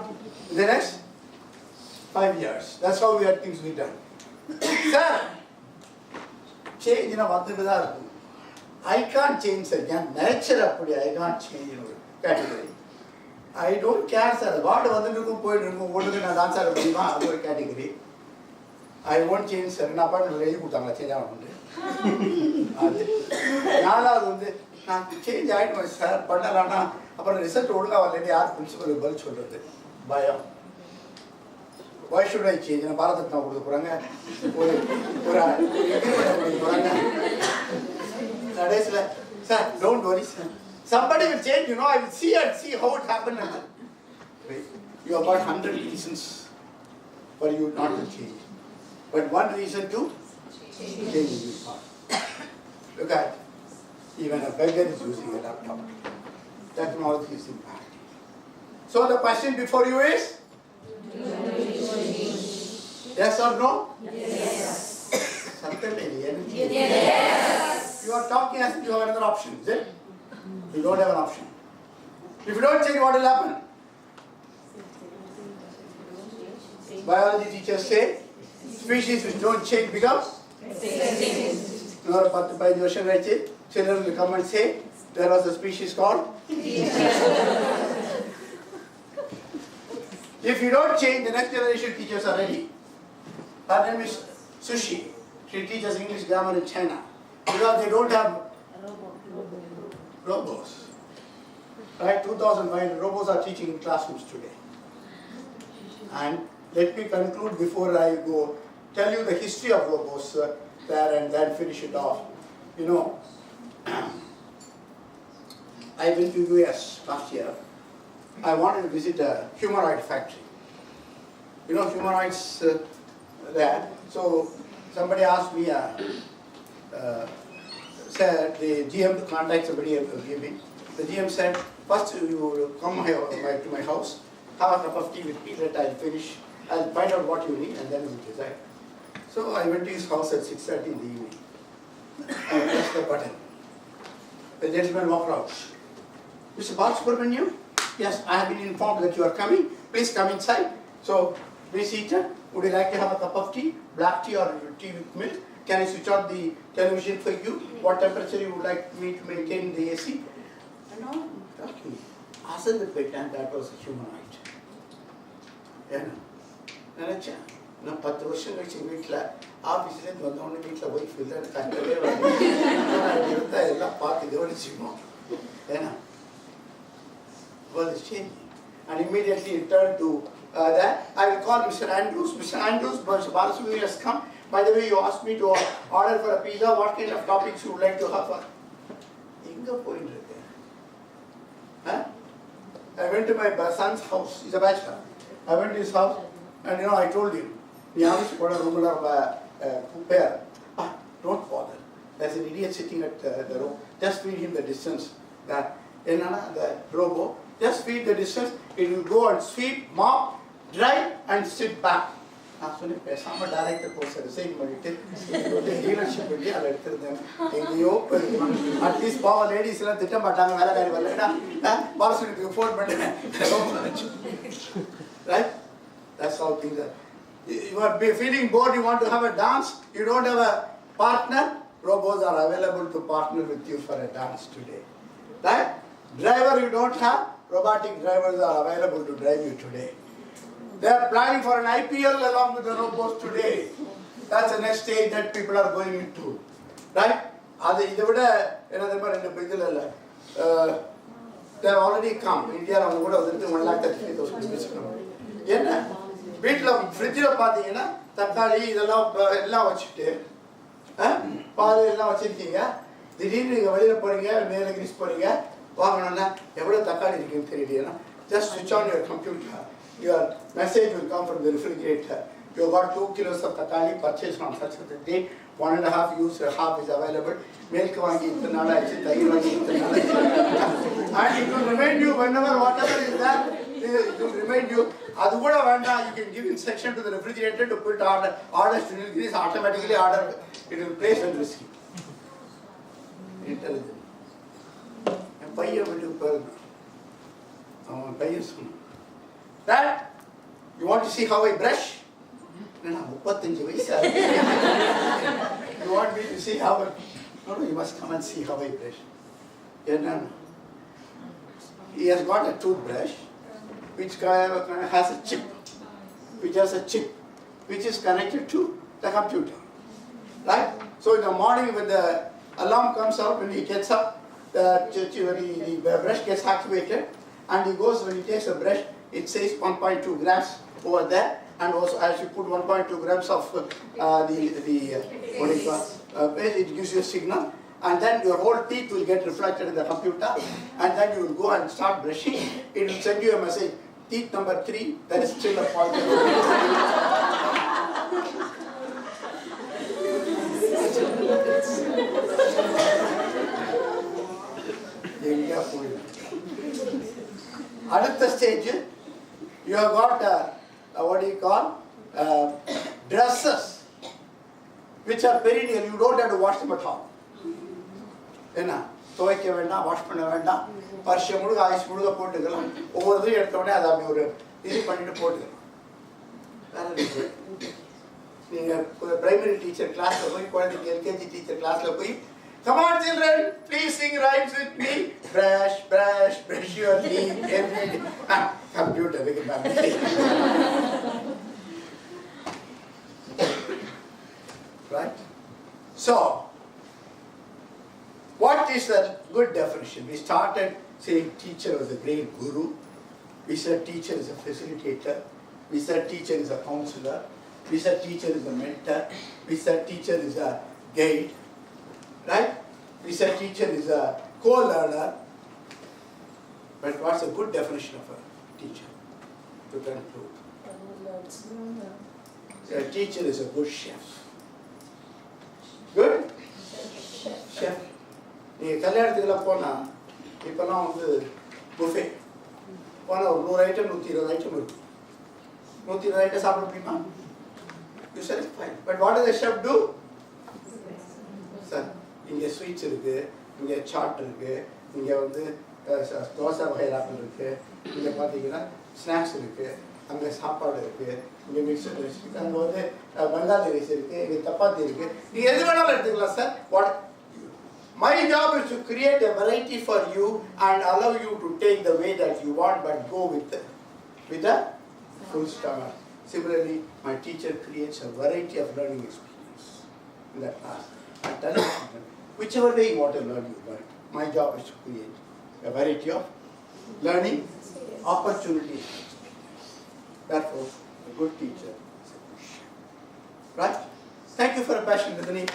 in the next 5 years. That's how we had things be done. Sir, change in a I can't change, sir. Nature, I can't change in category. I don't care, sir. What other people point to answer a category. I won't change, sir. நான் பாட்டு எழுதி கொடுத்தாங்களா change ஆகணும்னு. அது நாலாவது வந்து நான் change ஆகிடுவேன் sir பண்ணலான்னா அப்புறம் ரிசல்ட் ஒழுங்காக வரலன்னு யார் பிரின்சிபல் பதில் சொல்கிறது? பயம். Why should I change? நான் பாரதத்னா கொடுக்க போகிறாங்க, ஒரு கொடுக்க போகிறாங்க. கடைசியில் sir don't worry sir, somebody will change, I will see how it happened. You have got 100 reasons for you not to change. But one reason to change is part. Look at, even a beggar is using a laptop. Technology is impacting. So the question before you is? Yes or no? Yes. Certainly. Yes. You are talking as if you have another option, is it? You don't have an option. If you don't change, what will happen? Biology teachers say, species which don't change become extinct. Children will come and say, there was a species called If you don't change, the next generation teachers are ready. Her name is Sushi. She teaches English grammar in China. Because they don't have robots. Right, 2005, robots are teaching in classrooms today. And let me conclude before I go, tell you the history of robots there and then finish it off. I went to US last year. I wanted to visit a humanoid factory. You know humanoids there. So somebody asked me, said the GM to contact somebody give me. The GM said, first you come to my house, have a cup of tea with me, let I'll finish, I'll find out what you need and then we'll decide. So I went to his house at 6:30 in the evening. I pressed the button. The gentleman walked out. Mr. Balasubramanian, yes, I have been informed that you are coming. Please come inside. So be seated. Would you like to have a cup of tea, black tea or tea with milk? Can I switch on the television for you? What temperature you would like me to maintain the AC? And all talking. Asked the bed and that was a humanoid. நினைச்சேன் நான் 10 வருஷம் கழிச்சு வீட்டில் ஆஃபீஸ்லேருந்து வந்தவொடனே வீட்டில் wife இல்லை கஷ்டமே இருந்தால் எல்லாம் பார்த்து கவனிச்சுக்கணும் ஏன்னா was changing. And immediately he turned to that. I will call Mr. Andrews. Mr. Andrews, Balasubramanian has come. By the way, you asked me to order for a pizza. What kind of toppings you would like to have for? I went to my son's house. He's a bachelor. I went to his house and I told him, don't bother. There's an idiot sitting at the room. Just feed him the distance. The robo. Just feed the distance. It will go and sweep, mop, dry and sit back. நான் சொன்னேன் பேசாமல் director course resign பண்ணிட்டு dealership பண்ணி அதை எடுத்துருந்தேன் எங்கேயோ போயிருக்கணும். At least பாவ ladies எல்லாம் திட்ட மாட்டாங்க வேலைக்காரி வரலடா பாலசுக்கு ஃபோன் பண்ணுறேன். Right? That's how things are. You are feeling bored, you want to have a dance, you don't have a partner, robots are available to partner with you for a dance today. Right? Driver you don't have, robotic drivers are available to drive you today. They are planning for an IPL along with the robots today. That's the next stage that people are going into. Right? இதை விட என்ன இல்லை they have already come. இந்தியாவில் அவங்க கூட வந்துட்டு 1,35,000 என்ன வீட்டில் ஃப்ரிட்ஜில் பார்த்தீங்கன்னா தக்காளி இதெல்லாம் எல்லாம் வச்சுட்டு பால் எல்லாம் வச்சுருக்கீங்க. திடீர்னு நீங்கள் வெளியில் போகிறீங்க நீலகிரிஸ் போகிறீங்க வாங்கணும்னா எவ்வளோ தக்காளி இருக்குன்னு தெரியலையா just switch on your computer. Your message will come from the refrigerator. You got 2 kilos of takali purchased on such a date. 1.5 used, half is available. Milk vangi ithanala aichu, tayir vangi ithanala. And it will remind you whenever whatever is there, it will remind you. Adu kuda venda, you can give instruction to the refrigerator to put orders to increase automatically order. It will place and receive. Intelligent. And payya will do. Payya soon. That you want to see how I brush? You want me to see how I... No, you must come and see how I brush. He has got a toothbrush which has a chip, which is connected to the computer. Right? So in the morning when the alarm comes out, when he gets up, the brush gets activated and he goes, when he takes the brush, it says 1.2 grams over there, and also as you put 1.2 grams of what do you call, it gives you a signal, and then your whole teeth will get reflected in the computer, and then you will go and start brushing. It will send you a message, teeth number 3, there is still a fault. Another stage, you have got what do you call dresses which are perennial. You don't have to wash them at all. என்ன துவைக்க வேண்டாம், wash பண்ண வேண்டாம், வருஷம் முழுக்க ஆயுஷ் முழுக்க போட்டுக்கலாம். ஒவ்வொருத்தையும் எடுத்தோடனே அதை அப்படி ஒரு இது பண்ணிட்டு போட்டுக்கலாம். நீங்கள் பிரைமரி டீச்சர் கிளாஸில் போய் குழந்தைக்கு எல்கேஜி டீச்சர் கிளாஸில் போய் come on children, please sing rhymes with me. Brush, brush, brush your teeth every day. Computer, we can right? So, what is the good definition? We started saying teacher was a great guru. We said teacher is a facilitator. We said teacher is a counselor. We said teacher is a mentor. We said teacher is a guide. Right? We said teacher is a co-learner. But what's a good definition of a teacher? To conclude. A teacher is a good chef. Good? Chef. நீங்கள் கல்யாணத்துக்கெல்லாம் போனால் இப்போல்லாம் வந்து buffet போனால் ஒரு 100 item 120 item இருக்கும். 120 item சாப்பிட முடியுமா? You said it's fine. But what does the chef do? Sir இங்கே ஸ்வீட்ஸ் இருக்குது, இங்கே சாட் இருக்குது, இங்கே வந்து தோசை வகைராக்கள் இருக்குது, இங்கே பார்த்தீங்கன்னா ஸ்நாக்ஸ் இருக்குது, அங்கே சாப்பாடு இருக்குது, இங்கே மிக்சர் ரைஸ் இருக்குது, அங்கே வந்து பங்காளி ரைஸ் இருக்குது, இங்கே சப்பாத்தி இருக்குது. நீங்கள் எது வேணாலும் எடுத்துக்கலாம் sir. What My job is to create a variety for you and allow you to take the way that you want, but go with a full stomach. Similarly, my teacher creates a variety of learning experience in that class. I tell you, whichever way you want to learn, you learn. My job is to create a variety of learning opportunities. Therefore, a good teacher is a good chef. Right? Thank you for your passion, Nidhini.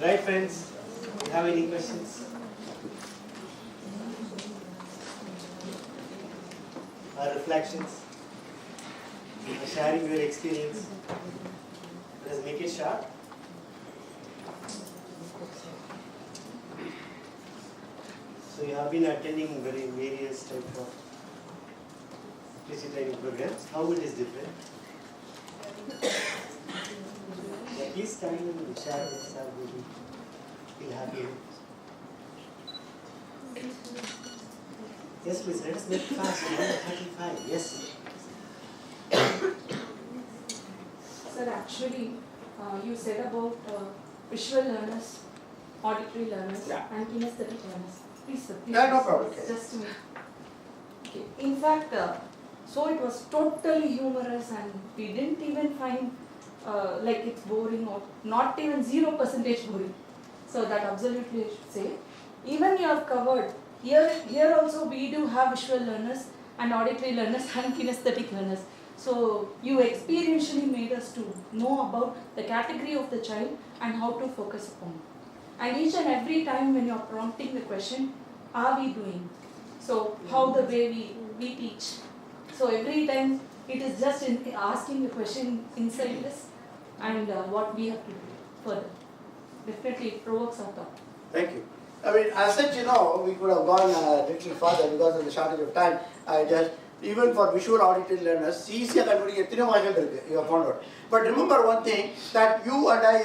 Right, friends? You have any questions? Or reflections? Or sharing your experience? Let us make it short. So you have been attending various types of teacher training programs. How it is different? Please stand and share with us. We feel happy. Yes, please. Let us make fast. 35. Yes. Sir, actually, you said about visual learners, auditory learners, Yeah. and kinesthetic learners. Please, sir. Please. Yeah, no problem. Okay. Just a minute. Okay. In fact, so it was totally humorous, and we didn't even find like it's boring or not even 0% boring. So that absolutely I should say. Even you have covered here also we do have visual learners and auditory learners and kinesthetic learners. So you experientially made us to know about the category of the child and how to focus upon. And each and every time when you are prompting the question, are we doing? So how the way we teach. So every time it is just in asking the question inside this and what we have to do further. Definitely it provokes our thought. Thank you. I mean, as such, you know, we could have gone a little further because of the shortage of time. I just, even for visual auditory learners, easier you have found out. But remember one thing, that you and I,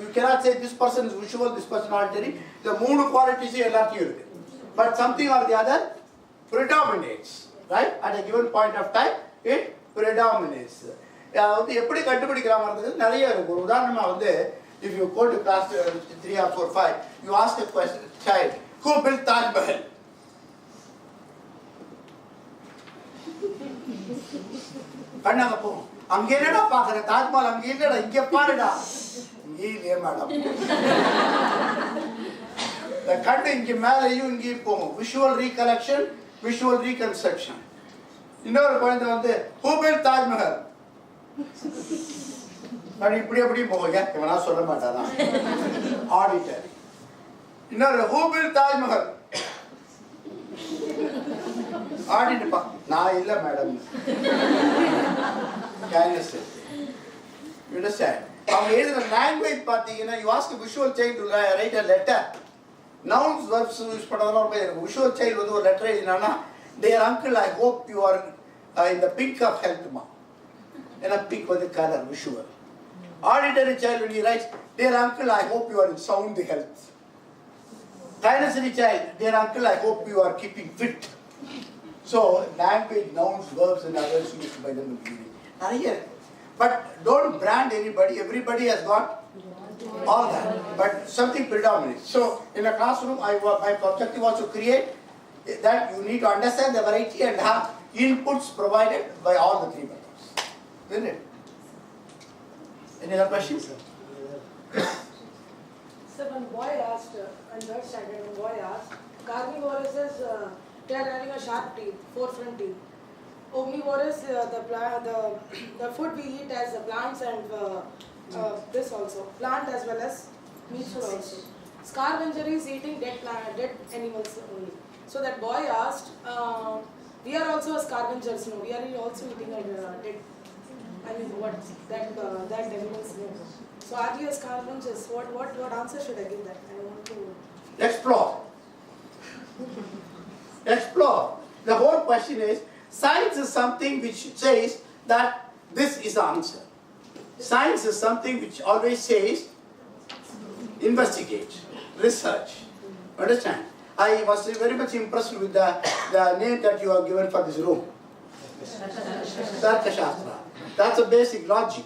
you cannot say this person is visual, this person auditory. The mood qualities are not here. But something or the other predominates, right? At a given point of time, it predominates. வந்து எப்படி கண்டுபிடிக்கிறாங்கிறது நிறைய இருக்கு. ஒரு உதாரணமாக வந்து if you go to class 3 or 4, 5, you ask a question, child, who built Taj Mahal? கண்ணாங்க போ, அங்க என்னடா பாக்குற, தாஜ்மஹால் அங்க இல்லடா, இங்க பாருடா. இங்கே இல்லையே மேடம். இந்த கண்ணு இங்க மேலையும் இங்கேயும் போகும். Visual recollection, visual reconstruction. இன்னொரு குழந்தை வந்து who built Taj Mahal? அப்படி இப்படி போக இவனா சொல்ல மாட்டானா ஆடிட்டர். இன்னொரு who built Taj Mahal? ஆடிட்டு நான் இல்ல மேடம். அவங்க எழுதுற லாங்குவேஜ் பார்த்தீங்கன்னா you ask a visual child to write a letter. Nouns verbs use பண்ணதெல்லாம் ரொம்ப இருக்கும். visual child வந்து ஒரு letter எழுதினானா dear uncle I hope you are in the pink of health ma. ஏன்னா pink வந்து color visual. Auditory child when he writes dear uncle I hope you are in sound health. Kinesthetic child dear uncle I hope you are keeping fit. So language, nouns, verbs and others used by them in the beginning. But don't brand anybody. Everybody has got all that. But something predominates. So in a classroom, my objective was to create that you need to understand the variety and have inputs provided by all the three methods. Isn't it? Any other questions? So when boy asked, in third standard, when boy asked, carnivorous is They are having a sharp teeth, 4 front teeth. Omnivorous, the food we eat as the plants and this also, plant as well as meat food also. Scavenger is eating dead animals only. So that boy asked, we are also scavengers, no? We are also eating dead. I mean, what that animals know. So are we scavengers? What answer should I give that? I want to Explore. Explore. The whole question is, science is something which says that this is the answer. Science is something which always says, investigate, research. Understand? I was very much impressed with the name that you have given for this room. Tarkashastra. That's a basic logic.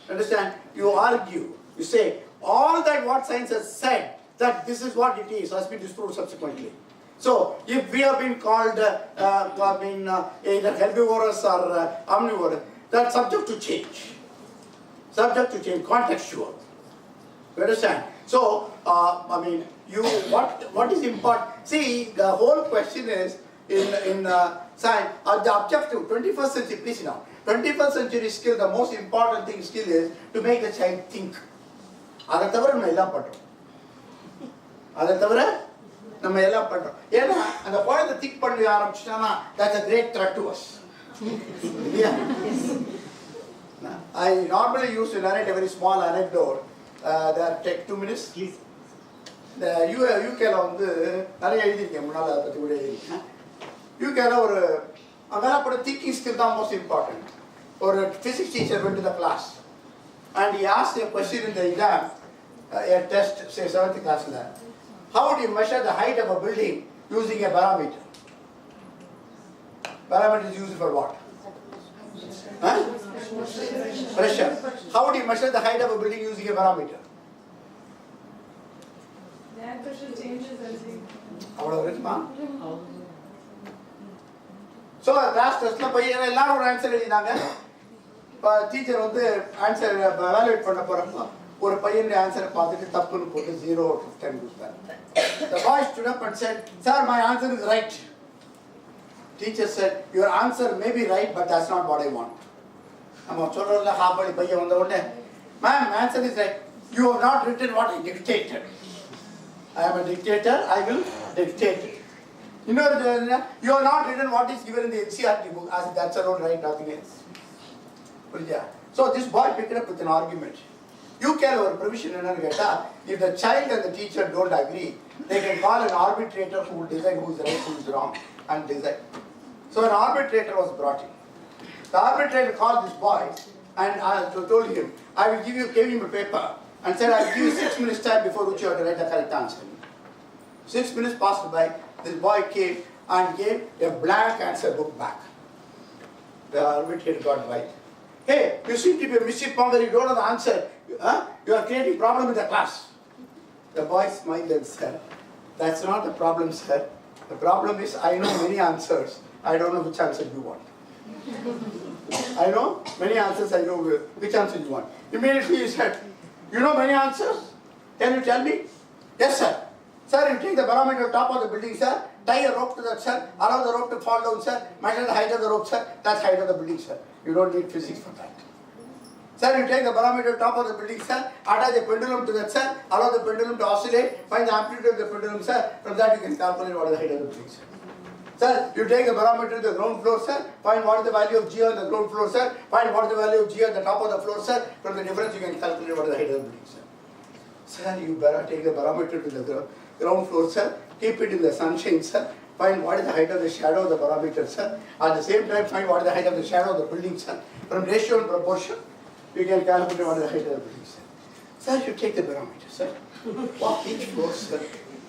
Understand? You argue. You say, all that what science has said, that this is what it is, has been disproved subsequently. So, if we have been called either herbivorous or omnivorous, that's subject to change. Subject to change, contextual. You understand? So, what is important? See, the whole question is in science, the objective, 21st century, please now. 21st century skill, the most important thing skill is to make the child think. அதை தவிர நம்ம எல்லாம் பண்றோம். அதை தவிர நம்ம எல்லாம் பண்றோம். ஏன்னா அந்த குழந்தை திங்க் பண்ண ஆரம்பிச்சிட்டானா that's a great threat to us. Yeah. I normally used to narrate a very small anecdote that take 2 minutes. Please. இந்த யூகேல வந்து நிறைய எழுதியிருக்கேன், முன்னால் அதை பற்றி கூட எழுதியிருக்கேன். யூகேல ஒரு அங்கே திங்கிங் ஸ்கில் தான் மோஸ்ட் இம்பார்ட்டன்ட். ஒரு physics teacher went to the class and he asked a question in the exam, a test, say 7th class. How would you measure the height of a building using a barometer? Barometer is used for what? Huh? Pressure. How would you measure the height of a building using a barometer? air pressure changes as we அவ்வளவு இருக்குமா? So class டெஸ்ட்டில் பையன் எல்லாரும் ஒரு answer எழுதினாங்க. இப்போ teacher வந்து answer valuate பண்ண போகிறப்போ ஒரு பையனுடைய ஆன்சரை பார்த்துட்டு தப்புன்னு போட்டு 0 to 10 கொடுத்தாரு. The boy stood up and said, "Sir, my answer is right." Teacher said, "Your answer may be right, but that's not what I want." நம்ம சொல்கிறதுல ஹாஃப் பண்ணி பையன் வந்த உடனே, "Ma'am, answer is right. You have not written what I dictated. I am a dictator, I will dictate it. You know, you have not written what is given in the NCERT book, as that's alone right, nothing else." So this boy picked up with an argument. You can have a provision and if the child and the teacher don't agree, they can call an arbitrator who will decide who is right, who is wrong, and decide. So an arbitrator was brought in. The arbitrator called this boy and told him, gave him a paper and said, "I will give you 6 minutes time before which you have to write the correct answer." 6 minutes passed by, this boy came and gave a blank answer book back. The arbitrator got right. "Hey, you seem to be a mischief monger, you don't know the answer. You are creating problem in the class." The boy smiled and said, "That's not the problem, sir. The problem is I know many answers. I don't know which answer you want." I know many answers, I know which answer you want. Immediately he said, "You know many answers? Can you tell me?" "Yes, sir." "Sir, you take the barometer top of the building, sir. Tie a rope to that, sir. Allow the rope to fall down, sir. Measure the height of the rope, sir. That's height of the building, sir. You don't need physics for that." "Sir, you take the barometer top of the building, sir. Attach a pendulum to that, sir. Allow the pendulum to oscillate. Find the amplitude of the pendulum, sir. From that you can calculate what is the height of the building, sir." "Sir, you take the barometer to the ground floor, sir. Find what is the value of G on the ground floor, sir. Find what is the value of G at the top of the floor, sir. From the difference you can calculate what is the height of the building, sir." "Sir, you better take the barometer to the ground floor, sir. Keep it in the sunshine, sir. Find what is the height of the shadow of the barometer, sir. At the same time, find what is the height of the shadow of the building, sir. From ratio and proportion, you can calculate what is the height of the building, sir." "Sir, you take the barometer, sir. Walk each floor, sir.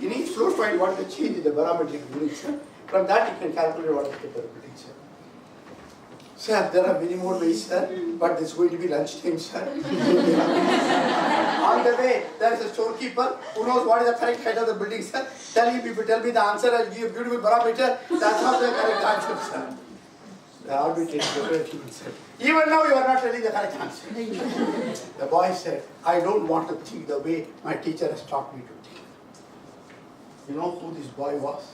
In each floor, find what is the change in the barometric unit, sir. From that, you can calculate what is the height of the building, sir." "Sir, there are many more ways, sir, but this is going to be lunchtime, sir." On the way, there is a storekeeper who knows what is the correct height of the building, sir. Tell him, if you tell me the answer, I'll give you a beautiful barometer. That's not the correct answer, sir. The arbitrator said, "Even now you are not telling the correct answer." The boy said, "I don't want to think the way my teacher has taught me to think." You know who this boy was?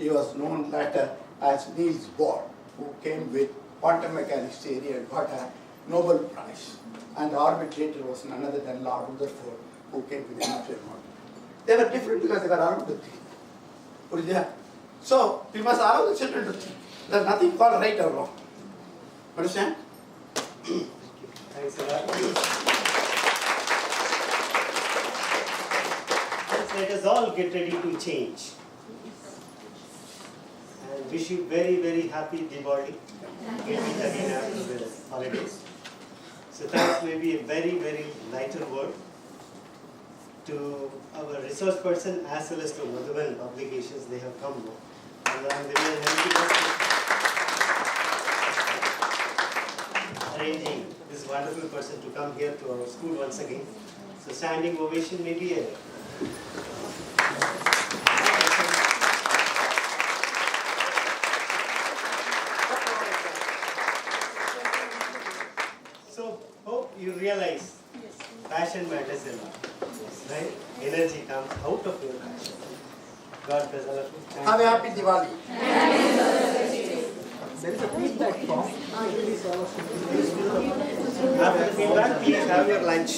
He was known later as Niels Bohr, who came with quantum mechanics theory and got a Nobel Prize. And the arbitrator was none other than Lord Rutherford, who came with the nuclear model. They were different because they were allowed to think. So we must allow the children to think. There's nothing called right or wrong. Understand? Thanks a lot. Let us all get ready to change. And wish you very, very happy Diwali. We'll meet again after the holidays. So that may be a very, very lighter word to our resource person as well as to Madhuban publications. They have come now. And they will help us arranging this wonderful person to come here to our school once again. So standing ovation may be a So hope you realize passion matters a lot. Right? Energy comes out of your passion. God bless all of you. Have a happy Diwali. There is a feedback form. After feedback, please have your lunch.